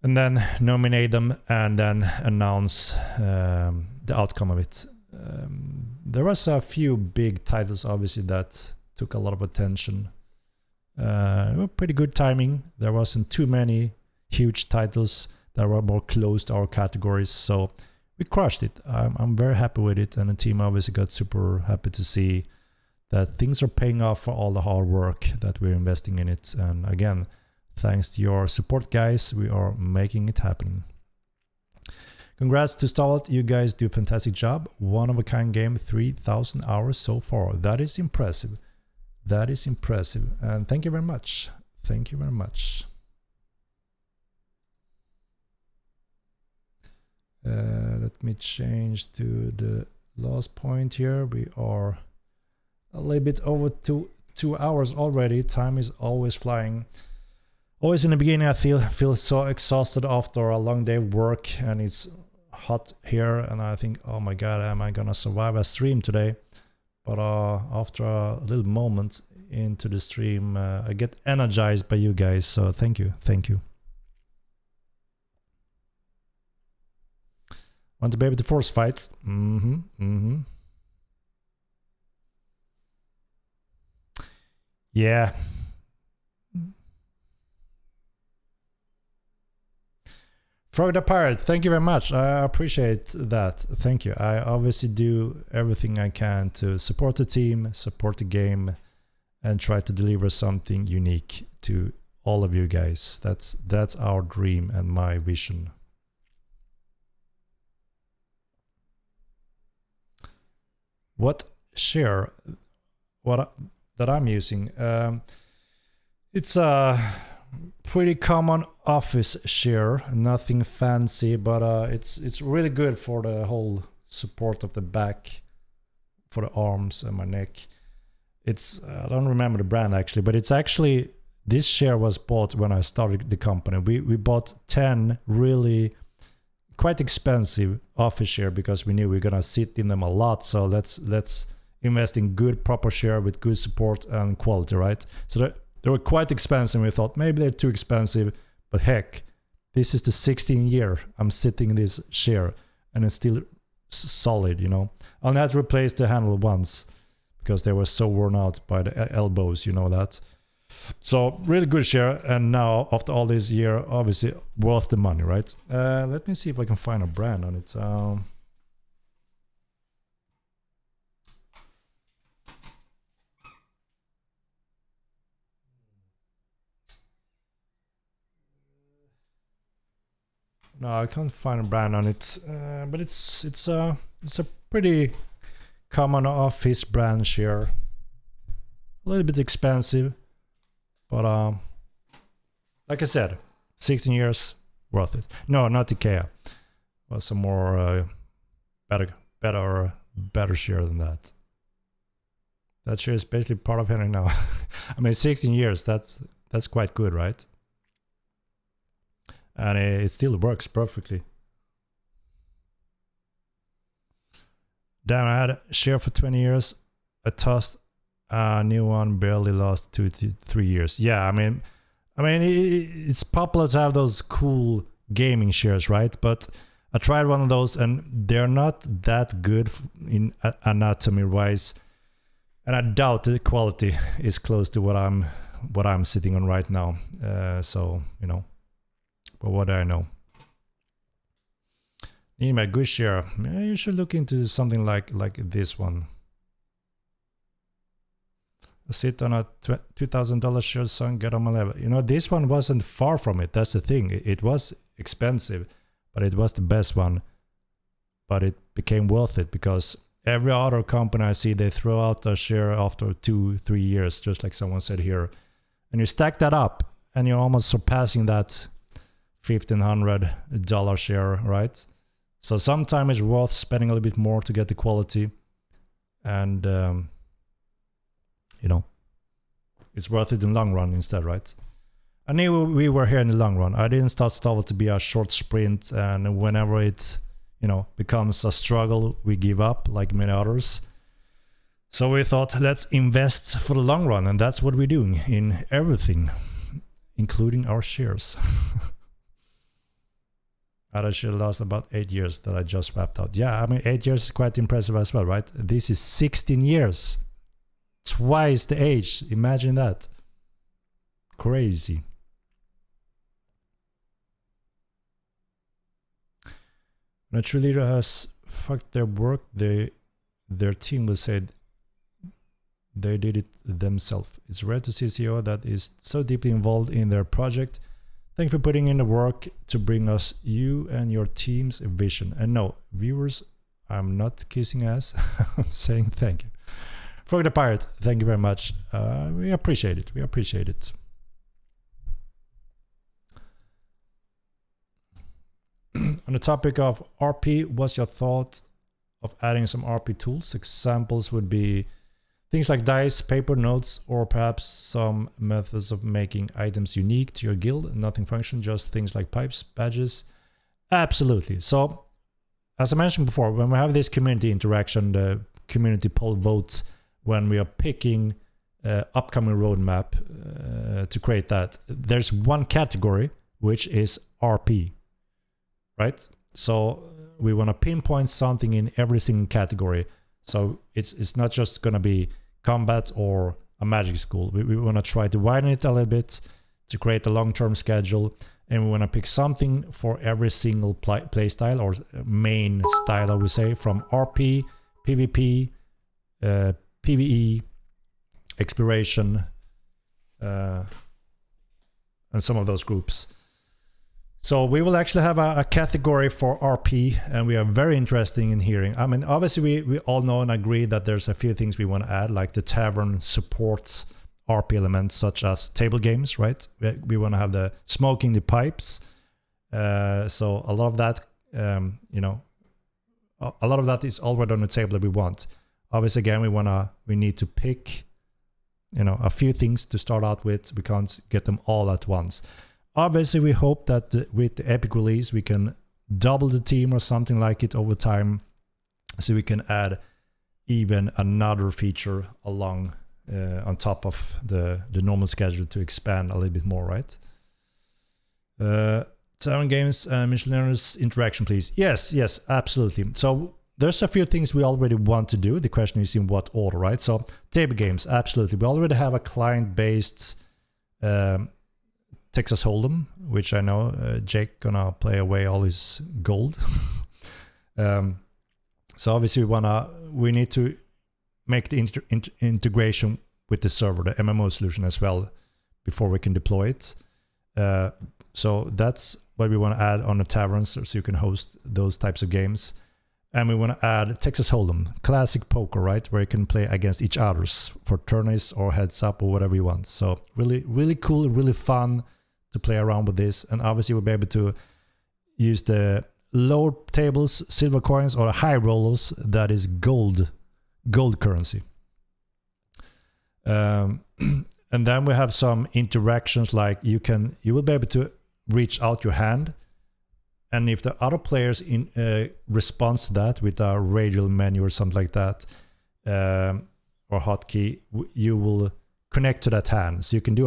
And then nominate them and then announce the outcome of it. There was a few big titles, obviously, that took a lot of attention. Pretty good timing. There wasn't too many huge titles that were more close to our categories, so we crushed it. I'm very happy with it, and the team obviously got super happy to see that things are paying off for all the hard work that we're investing in it. And again, thanks to your support, guys, we are making it happen. Congrats to Starlet, you guys do a fantastic job. One of a kind game, 3,000 hours so far. That is impressive. That is impressive. And thank you very much. Thank you very much. Let me change to the last point here. We are a little bit over 2 hours already. Time is always flying. Always in the beginning I feel so exhausted after a long day of work, and it's hot here, and I think, oh my god, am I gonna survive a stream today? But after a little moment into the stream, I get energized by you guys, so thank you. Want to be able to force fights? Yeah. Frog the Pirate, thank you very much. I appreciate that. Thank you. I obviously do everything I can to support the team, support the game, and try to deliver something unique to all of you guys. That's our dream and my vision. What share that I'm using? It's a pretty common office share, nothing fancy, but it's really good for the whole support of the back, for the arms and my neck. It's I don't remember the brand actually, but it's actually, this share was bought when I started the company. We bought 10 really quite expensive office share because we knew we were gonna sit in them a lot. So let's invest in good proper share with good support and quality, right? So they were quite expensive. We thought maybe they're too expensive, but heck, this is the 16th year I'm sitting in this share and it's still solid, you know. I only had to replace the handle once because they were so worn out by the elbows, you know that. So really good share, and now after all this year, obviously worth the money, right? Let me see if I can find a brand on it. No, I can't find a brand on it, but it's a pretty common office brand share. A little bit expensive, but like I said, 16 years worth it. No, not IKEA. Was some more better share than that. That share is basically part of Henrik now. I mean, 16 years. That's quite good, right? And it still works perfectly. Damn, I had a share for 20 years. I tossed a new one, barely lost 2 to 3 years. Yeah, I mean, it's popular to have those cool gaming shares, right? But I tried one of those, and they're not that good in anatomy-wise, and I doubt the quality is close to what I'm sitting on right now. So you know. But what do I know? Need my good share. Yeah, you should look into something like this one. I sit on a $2,000 share song, get on my level. You know, this one wasn't far from it. That's the thing. It was expensive, but it was the best one. But it became worth it because every other company I see, they throw out a share after 2-3 years, just like someone said here. And you stack that up, and you're almost surpassing that $1,500 share, right? So sometimes it's worth spending a little bit more to get the quality, and it's worth it in the long run instead, right? I knew we were here in the long run. I didn't start Stava to be a short sprint, and whenever it becomes a struggle, we give up like many others. So we thought, let's invest for the long run, and that's what we're doing in everything, including our shares. That should last about 8 years that I just wrapped out. Yeah, I mean, 8 years is quite impressive as well, right? This is 16 years. Twice the age. Imagine that. Crazy. When a true leader has fucked their work, their team will say they did it themselves. It's rare to see a CEO that is so deeply involved in their project. Thank you for putting in the work to bring us you and your team's vision. And no, viewers, I'm not kissing ass. I'm saying thank you. Frog the Pirate, thank you very much. We appreciate it. We appreciate it. On the topic of RP, what's your thought of adding some RP tools? Examples would be things like dice, paper notes, or perhaps some methods of making items unique to your guild. Nothing function, just things like pipes, badges. Absolutely. So, as I mentioned before, when we have this community interaction, the community poll votes when we are picking upcoming roadmap to create that, there's one category which is RP, right? So we want to pinpoint something in every single category. So it's not just going to be combat or a magic school. We want to try to widen it a little bit to create a long-term schedule, and we want to pick something for every single play style or main style, I would say, from RP, PvP, PvE, exploration, and some of those groups. So we will actually have a category for RP, and we are very interested in hearing. I mean, obviously we all know and agree that there's a few things we want to add, like the tavern supports RP elements such as table games, right? We want to have the smoking the pipes. So a lot of that, a lot of that is already on the table that we want. Obviously, again, we need to pick, a few things to start out with. We can't get them all at once. Obviously, we hope that with the Epic release, we can double the team or something like it over time, so we can add even another feature along on top of the normal schedule to expand a little bit more, right? 7 games and miscellaneous interaction, please. Yes, absolutely. So there's a few things we already want to do. The question is in what order, right? So table games, absolutely. We already have a client-based Texas Hold'em, which I know Jake gonna play away all his gold. So obviously we need to make the integration with the server, the MMO solution as well, before we can deploy it. So that's what we want to add on the taverns, so you can host those types of games. And we want to add Texas Hold'em, classic poker, right, where you can play against each others for tourneys or heads up or whatever you want. So really, really cool, really fun to play around with this. And obviously we'll be able to use the lower tables, silver coins, or high rollers, that is gold currency. And then we have some interactions, like you will be able to reach out your hand, and if the other players responds to that with a radial menu or something like that, or hotkey, you will connect to that hand. So you can do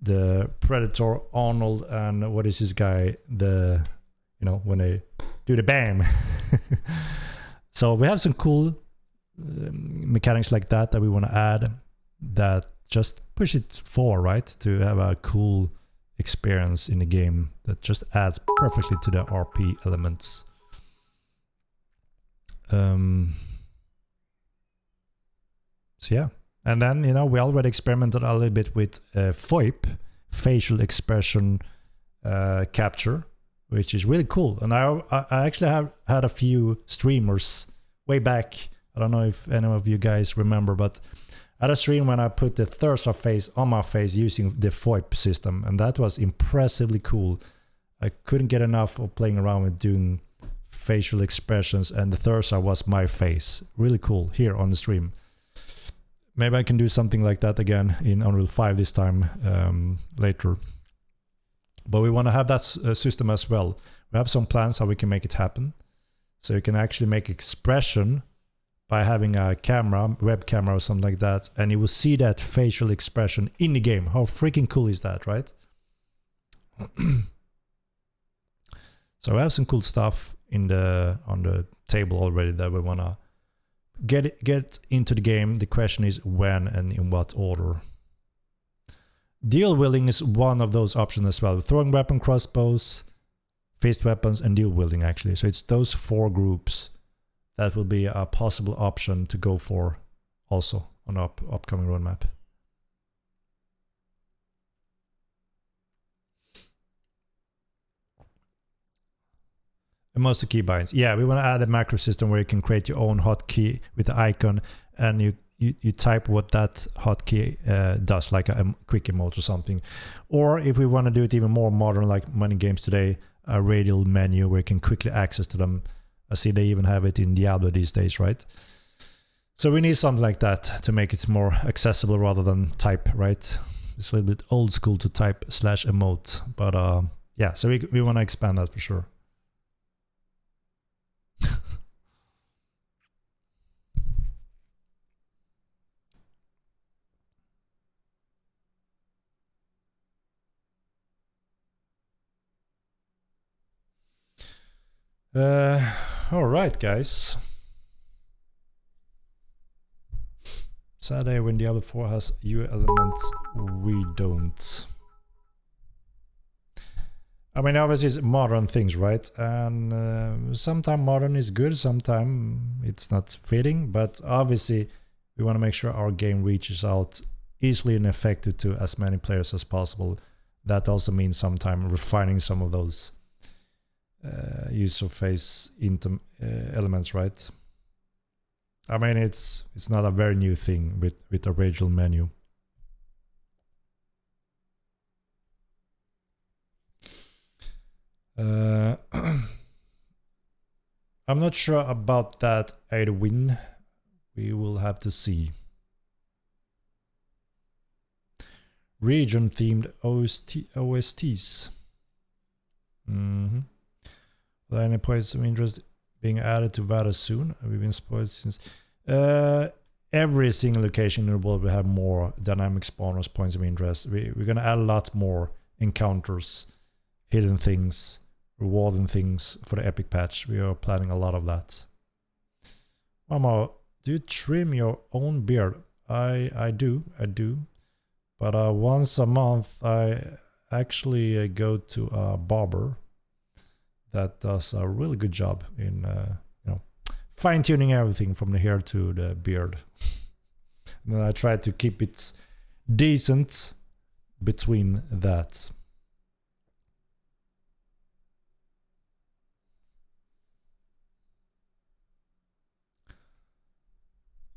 the Predator Arnold, and what is this guy, when they do the bam. So we have some cool mechanics like that we want to add, that just push it forward, right, to have a cool experience in the game that just adds perfectly to the RP elements. So yeah. And then, we already experimented a little bit with FOIP, facial expression capture, which is really cool. And I actually have had a few streamers way back. I don't know if any of you guys remember, but I had a stream when I put the Thursa face on my face using the VoIP system, and that was impressively cool. I couldn't get enough of playing around with doing facial expressions, and the Thursa was my face. Really cool here on the stream. Maybe I can do something like that again in Unreal 5 this time later. But we want to have that system as well. We have some plans how we can make it happen. So you can actually make expression by having a camera, web camera or something like that, and you will see that facial expression in the game. How freaking cool is that, right? So we have some cool stuff on the table already that we want to get into the game. The question is when and in what order. Dual wielding is one of those options as well. Throwing weapon, crossbows, fist weapons, and dual wielding actually. So it's those 4 groups that will be a possible option to go for also on the upcoming roadmap. And most of the keybinds. Yeah, we want to add a macro system where you can create your own hotkey with the icon, and you type what that hotkey does, like a quick emote or something. Or if we want to do it even more modern, like many games today, a radial menu where you can quickly access to them. I see they even have it in Diablo these days, right? So we need something like that to make it more accessible rather than type, right? It's a little bit old school to type /emote, but yeah, so we want to expand that for sure. All right, guys. Saturday when Diablo 4 has UI elements, we don't. I mean, obviously it's modern things, right? And sometimes modern is good, sometimes it's not fitting, but obviously we want to make sure our game reaches out easily and effective to as many players as possible. That also means sometimes refining some of those user face elements, right? I mean, it's not a very new thing with a radial menu. I'm not sure about that Edwin. We will have to see. Region themed OSTs. Are there any points of interest being added to Vada soon? We've been spoiled since every single location in the world will have more dynamic spawners, points of interest. We're gonna add a lot more encounters, hidden things, rewarding things for the epic patch. We are planning a lot of that. Mama, do you trim your own beard? I do. But once a month I actually go to a barber that does a really good job in fine-tuning everything from the hair to the beard. And then I try to keep it decent between that.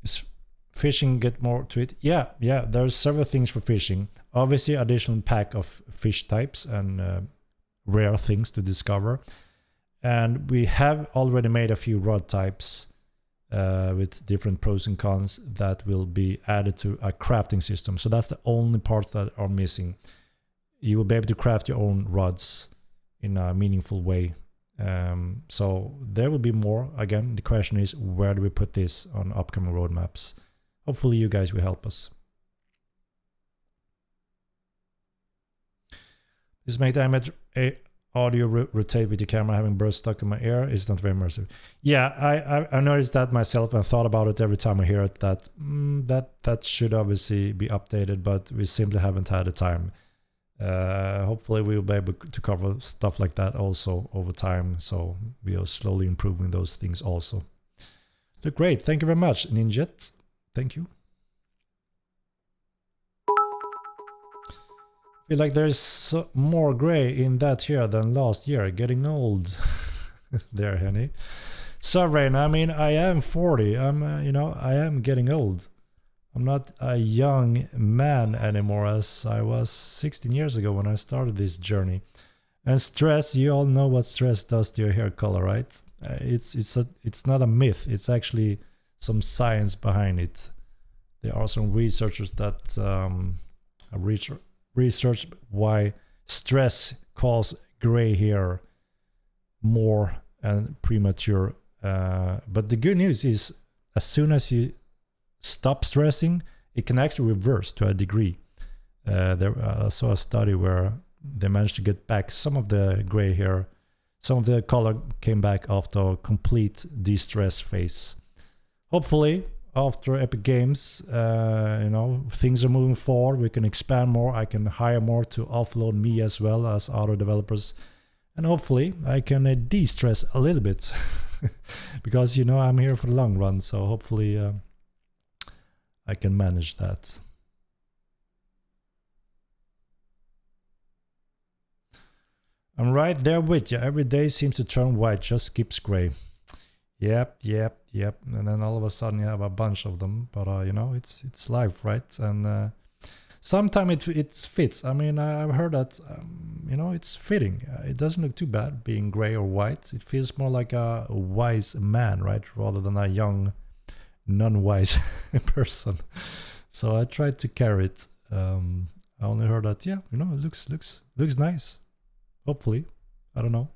Is fishing get more to it? Yeah, there's several things for fishing. Obviously additional pack of fish types and rare things to discover. And we have already made a few rod types with different pros and cons that will be added to a crafting system. So that's the only parts that are missing. You will be able to craft your own rods in a meaningful way. So there will be more. Again, the question is, where do we put this on upcoming roadmaps? Hopefully you guys will help us. This make the audio rotate with your camera having burst stuck in my ear is not very immersive. Yeah, I noticed that myself and thought about it every time I hear it, that that should obviously be updated, but we simply haven't had the time. Hopefully we'll be able to cover stuff like that also over time, so we are slowly improving those things also. So great, thank you very much, Ninjet. Thank you. I feel like there's more gray in that here than last year. Getting old. There, Henny. So, Rain, I mean, I am 40. I'm, I am getting old. I'm not a young man anymore as I was 16 years ago when I started this journey. And stress, you all know what stress does to your hair color, right? It's not a myth. It's actually some science behind it. There are some researchers that research why stress causes gray hair more and premature. But the good news is, as soon as you stop stressing, it can actually reverse to a degree. I saw a study where they managed to get back some of the gray hair, some of the color came back after a complete de-stress phase. Hopefully, after Epic Games, things are moving forward. We can expand more. I can hire more to offload me as well as other developers. And hopefully, I can de-stress a little bit. Because, I'm here for the long run. So hopefully, I can manage that. I'm right there with you. Every day seems to turn white, just skips gray. Yep. And then all of a sudden you have a bunch of them. But it's life, right? And sometimes it fits. I mean, I've heard that it's fitting. It doesn't look too bad being gray or white. It feels more like a wise man, right, rather than a young, non-wise person. So I tried to carry it. I only heard that. Yeah, it looks nice. Hopefully, I don't know.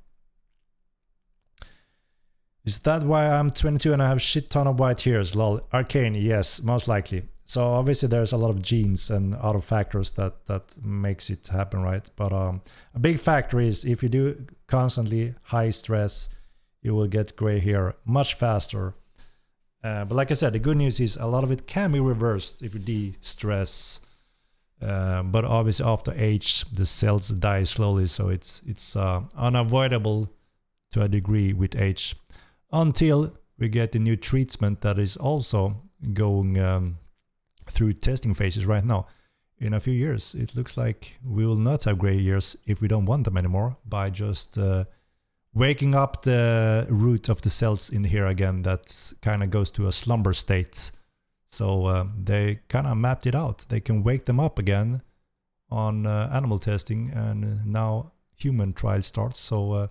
Is that why I'm 22 and I have shit ton of white hairs? Lol. Arcane, yes, most likely. So obviously there's a lot of genes and other factors that makes it happen, right? But a big factor is if you do constantly high stress, you will get gray hair much faster. But like I said, the good news is a lot of it can be reversed if you de-stress. But obviously after age, the cells die slowly, so it's unavoidable to a degree with age. Until we get the new treatment that is also going through testing phases right now. In a few years, it looks like we will not have gray hairs if we don't want them anymore by just waking up the root of the cells in here again that kind of goes to a slumber state. So they kind of mapped it out. They can wake them up again on animal testing, and now human trial starts. So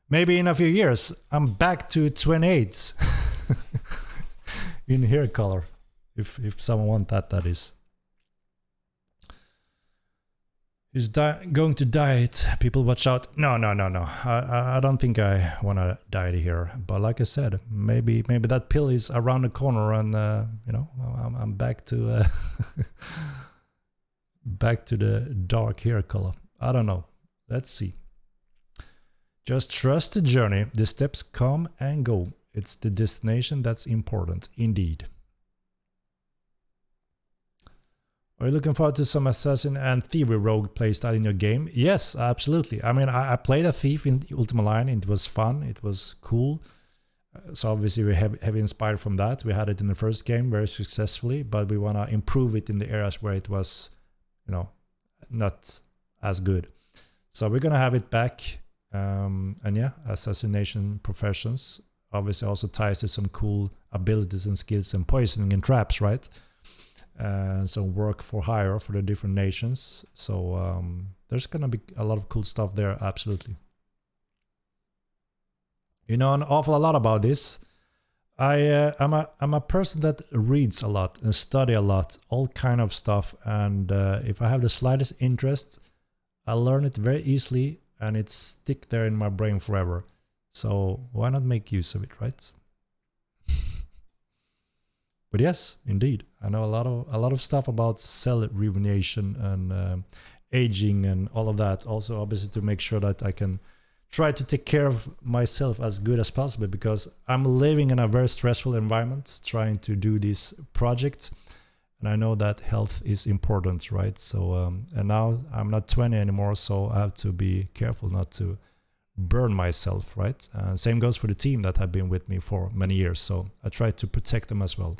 maybe in a few years, I'm back to 28 in hair color. If someone wants that is. Is going to diet? People watch out. No. I don't think I want to diet here. But like I said, maybe that pill is around the corner, and I'm back to back to the dark hair color. I don't know. Let's see. Just trust the journey. The steps come and go. It's the destination that's important, indeed. Are you looking forward to some assassin and thievery rogue playstyle in your game? Yes, absolutely. I mean, I played a thief in Ultima Line. It was fun. It was cool. So obviously we have inspired from that. We had it in the first game very successfully, but we want to improve it in the areas where it was, not as good. So we're going to have it back. And yeah, assassination professions obviously also ties to some cool abilities and skills and poisoning and traps, right? And some work for hire for the different nations. So there's gonna be a lot of cool stuff there, absolutely. An awful lot about this. I'm a person that reads a lot and study a lot, all kind of stuff. And if I have the slightest interest, I learn it very easily, and it stick there in my brain forever. So why not make use of it, right? But yes, indeed, I know a lot of stuff about cell rejuvenation and aging and all of that. Also, obviously, to make sure that I can try to take care of myself as good as possible, because I'm living in a very stressful environment trying to do this project, and I know that health is important, right? So and now I'm not 20 anymore, so I have to be careful not to burn myself, right? And same goes for the team that have been with me for many years, so I try to protect them as well.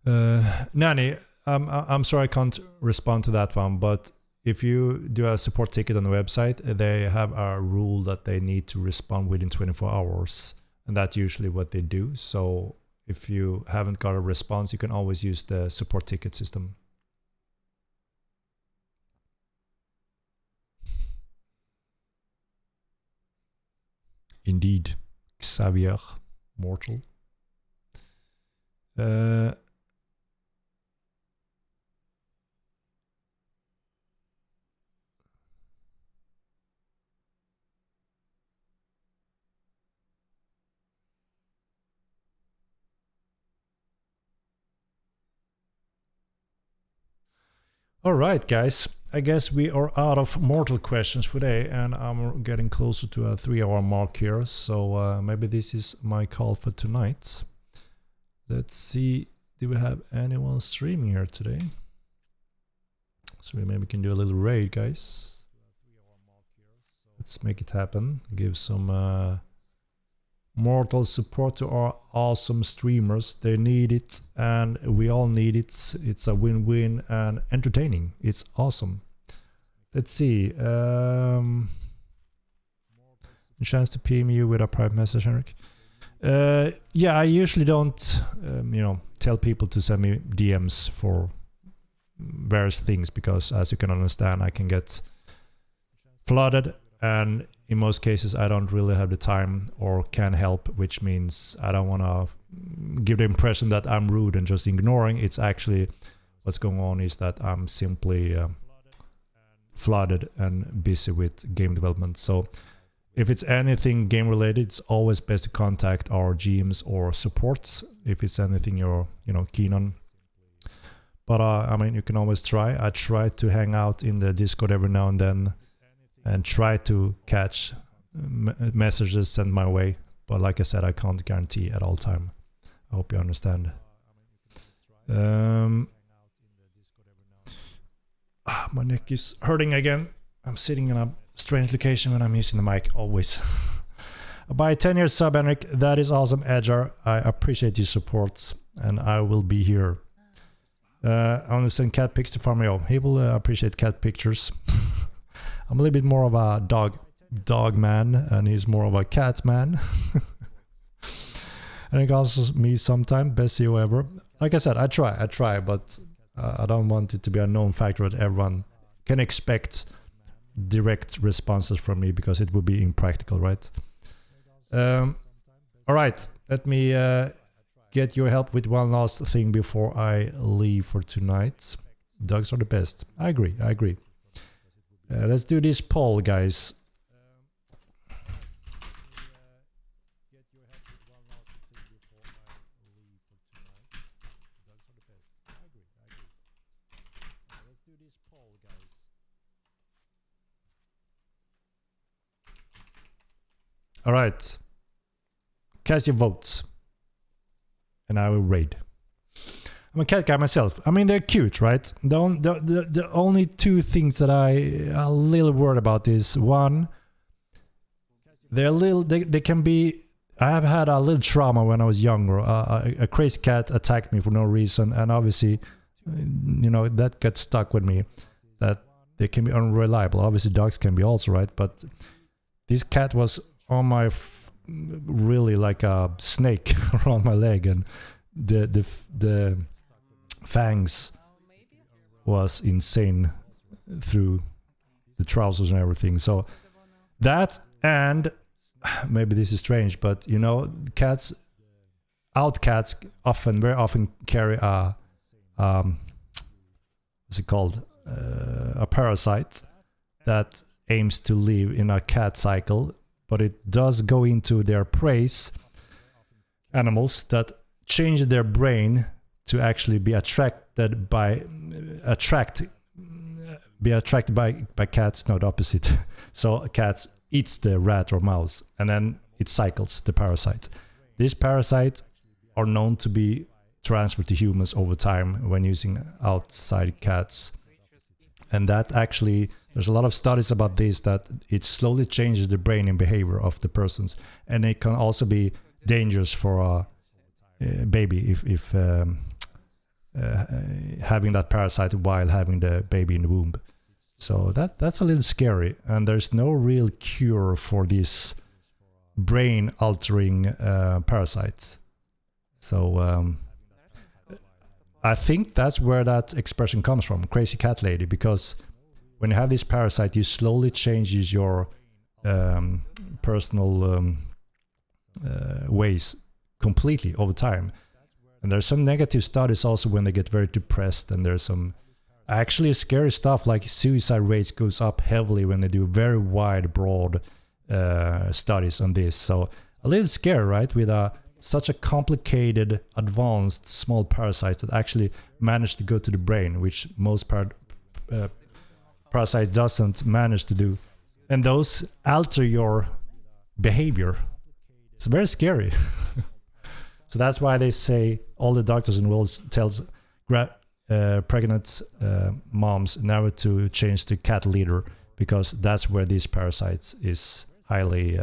Nanny, I'm sorry I can't respond to that one, but if you do a support ticket on the website, they have a rule that they need to respond within 24 hours. And that's usually what they do. So if you haven't got a response, you can always use the support ticket system. Indeed. Xavier, mortal. Alright guys, I guess we are out of mortal questions for today, and I'm getting closer to a 3-hour mark here, so maybe this is my call for tonight. Let's see, do we have anyone streaming here today? So we maybe can do a little raid, guys. Let's make it happen, give some mortal support to our awesome streamers. They need it and we all need it. It's a win-win and entertaining. It's awesome. Let's see. Chance to PM you with a private message, Henrik. Yeah, I usually don't tell people to send me DMs for various things, because as you can understand, I can get flooded, and in most cases I don't really have the time or can help, which means I don't want to give the impression that I'm rude and just ignoring. It's actually what's going on is that I'm simply flooded and busy with game development. So if it's anything game related, it's always best to contact our GMs or supports if it's anything you're keen on. But I mean, you can always try. I try to hang out in the Discord every now and then and try to catch messages sent my way. But like I said, I can't guarantee at all time. I hope you understand. My neck is hurting again. I'm sitting in a strange location when I'm using the mic, always. By 10 years sub, Henrik, that is awesome, Edgar. I appreciate your support, and I will be here. I want to send cat pics to Farmio. He will appreciate cat pictures. I'm a little bit more of a dog man, and he's more of a cat man. And it also me sometime, best CEO ever. Like I said, I try, but I don't want it to be a known factor that everyone can expect direct responses from me, because it would be impractical, right? All right, let me get your help with one last thing before I leave for tonight. Dogs are the best. I agree. Let's do this poll, guys. All right, cast your votes, and I will raid. I'm a cat guy myself. I mean, they're cute, right? The only two things that I'm a little worried about is, one, they're a little. They can be. I have had a little trauma when I was younger. A crazy cat attacked me for no reason, and obviously, that got stuck with me. That they can be unreliable. Obviously, dogs can be also, right? But this cat was on my really like a snake around my leg, and the fangs was insane through the trousers and everything. So that, and maybe this is strange, but cats very often carry a what's it called, a parasite that aims to live in a cat cycle. But it does go into their prey animals that change their brain to actually be attracted by cats, not opposite. So cats eats the rat or mouse, and then it cycles the parasite. These parasites are known to be transferred to humans over time when using outside cats. And that actually, there's a lot of studies about this, that it slowly changes the brain and behavior of the persons. And it can also be dangerous for a baby if having that parasite while having the baby in the womb. So that's a little scary, and there's no real cure for these brain-altering parasites. So I think that's where that expression comes from, crazy cat lady, because when you have this parasite, you slowly changes your personal ways completely over time. And there's some negative studies also when they get very depressed, and there's some actually scary stuff like suicide rates goes up heavily when they do very wide, broad studies on this. So a little scary, right? With such a complicated, advanced, small parasites that actually manage to go to the brain, which most parasites doesn't manage to do. And those alter your behavior. It's very scary. So that's why they say, all the doctors in the world tells pregnant moms never to change to cat litter, because that's where these parasites is highly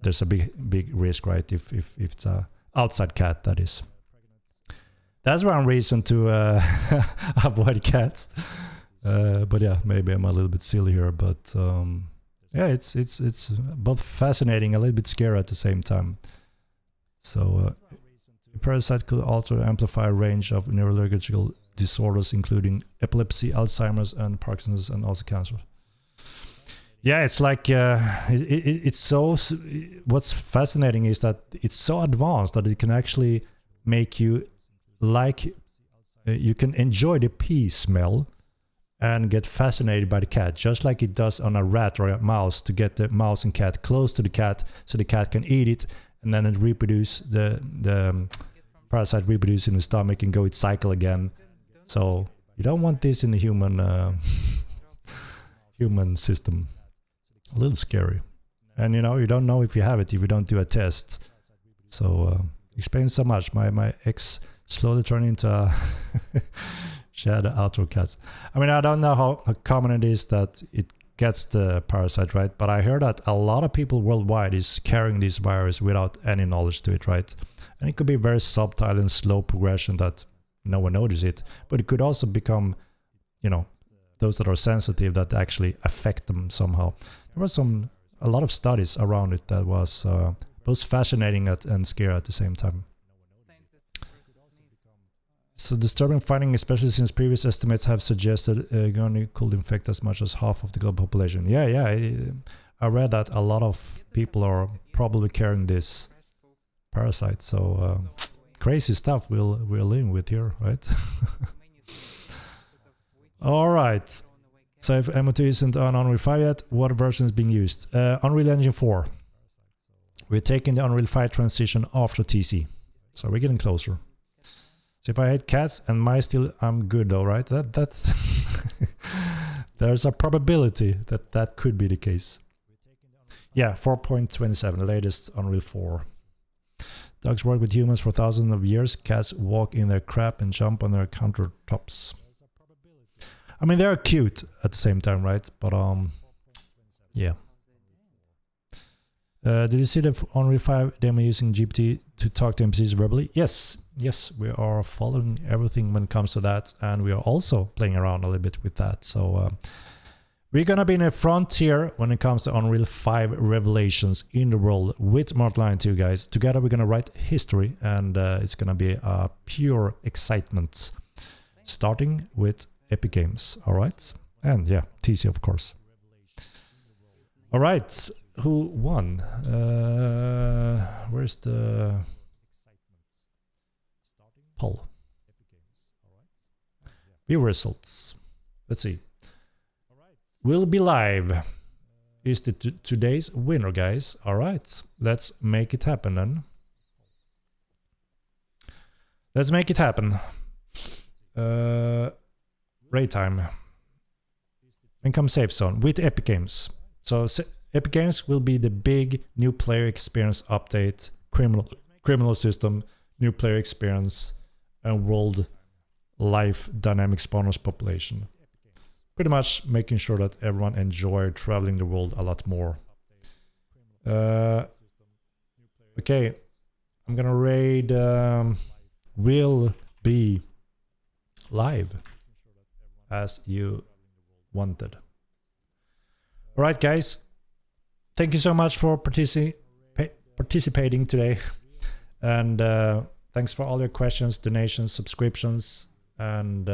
there's a big risk, right? If it's a outside cat, that is. That's one reason to avoid cats. But yeah, maybe I'm a little bit silly here, but yeah, it's both fascinating, a little bit scary at the same time. So the parasite could alter, amplify a range of neurological disorders, including epilepsy, Alzheimer's, and Parkinson's, and also cancer. Yeah, it's like it's so. What's fascinating is that it's so advanced that it can actually make you like you can enjoy the pee smell and get fascinated by the cat, just like it does on a rat or a mouse, to get the mouse and cat close to the cat so the cat can eat it, and then it reproduce, the parasite reproduce in the stomach and go its cycle again. So you don't want this in the human human system. A little scary. And you know, you don't know if you have it if you don't do a test. So explains so much. My ex slowly turned into she had outdoor cats. I mean, I don't know how common it is that it gets the parasite, right? But I heard that a lot of people worldwide is carrying this virus without any knowledge to it, right? And it could be very subtle and slow progression that no one notices it. But it could also become, you know, those that are sensitive, that actually affect them somehow. There was a lot of studies around it that was both fascinating and scary at the same time. It's a disturbing finding, especially since previous estimates have suggested Guinea could infect as much as half of the global population. Yeah, I read that a lot of people are probably carrying this parasite. So crazy stuff we're living with here, right? All right. So if MO2 isn't on Unreal 5 yet, what version is being used? Unreal Engine 4. We're taking the Unreal 5 transition after TC. So we're getting closer. So if I hate cats and mice still, I'm good though, right? That's there's a probability that could be the case. Yeah, 4.27, the latest Unreal 4. Dogs work with humans for thousands of years. Cats walk in their crap and jump on their countertops. I mean, they're cute at the same time, right? But yeah. Did you see the Unreal 5 demo using GPT to talk to NPCs verbally? Yes, we are following everything when it comes to that, and we are also playing around a little bit with that. So we're gonna be in a frontier when it comes to Unreal 5 revelations in the world with Multiline 2, guys. Together we're gonna write history, and it's gonna be a pure excitement, starting with Epic Games. All right, and yeah, TC of course. All right, who won? Where's the poll? View results. Let's see. Will be live is the today's winner, guys. All right, let's make it happen then. Let's make it happen. Raid time. Income safe zone with Epic Games. So Epic Games will be the big new player experience update, criminal system, new player experience, and world life dynamic spawners population. Pretty much making sure that everyone enjoy traveling the world a lot more. Okay, I'm gonna raid will be live as you wanted. All right, guys. Thank you so much for participating today. And thanks for all your questions, donations, subscriptions, and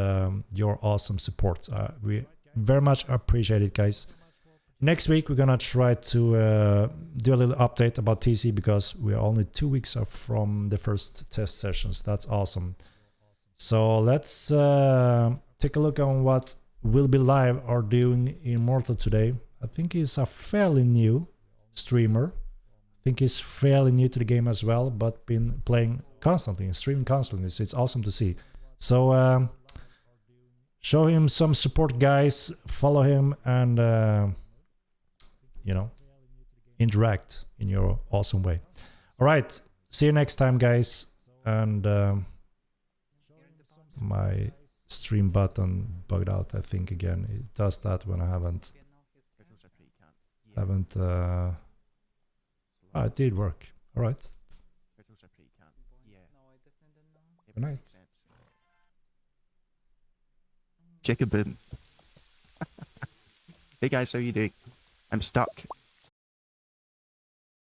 your awesome support. We very much appreciate it, guys. Next week, we're going to try to do a little update about TC because we are only 2 weeks off from the first test sessions. That's awesome. So let's take a look on what will be live or doing Immortal today. I think he's a fairly new streamer. I think he's fairly new to the game as well, but been playing constantly and streaming constantly. So it's awesome to see. So show him some support, guys. Follow him and you know, interact in your awesome way. All right, see you next time, guys. And my stream button bugged out, I think, again. It does that when I haven't it did work. All right. Good night. Jacobin. Hey guys, how you doing? I'm stuck.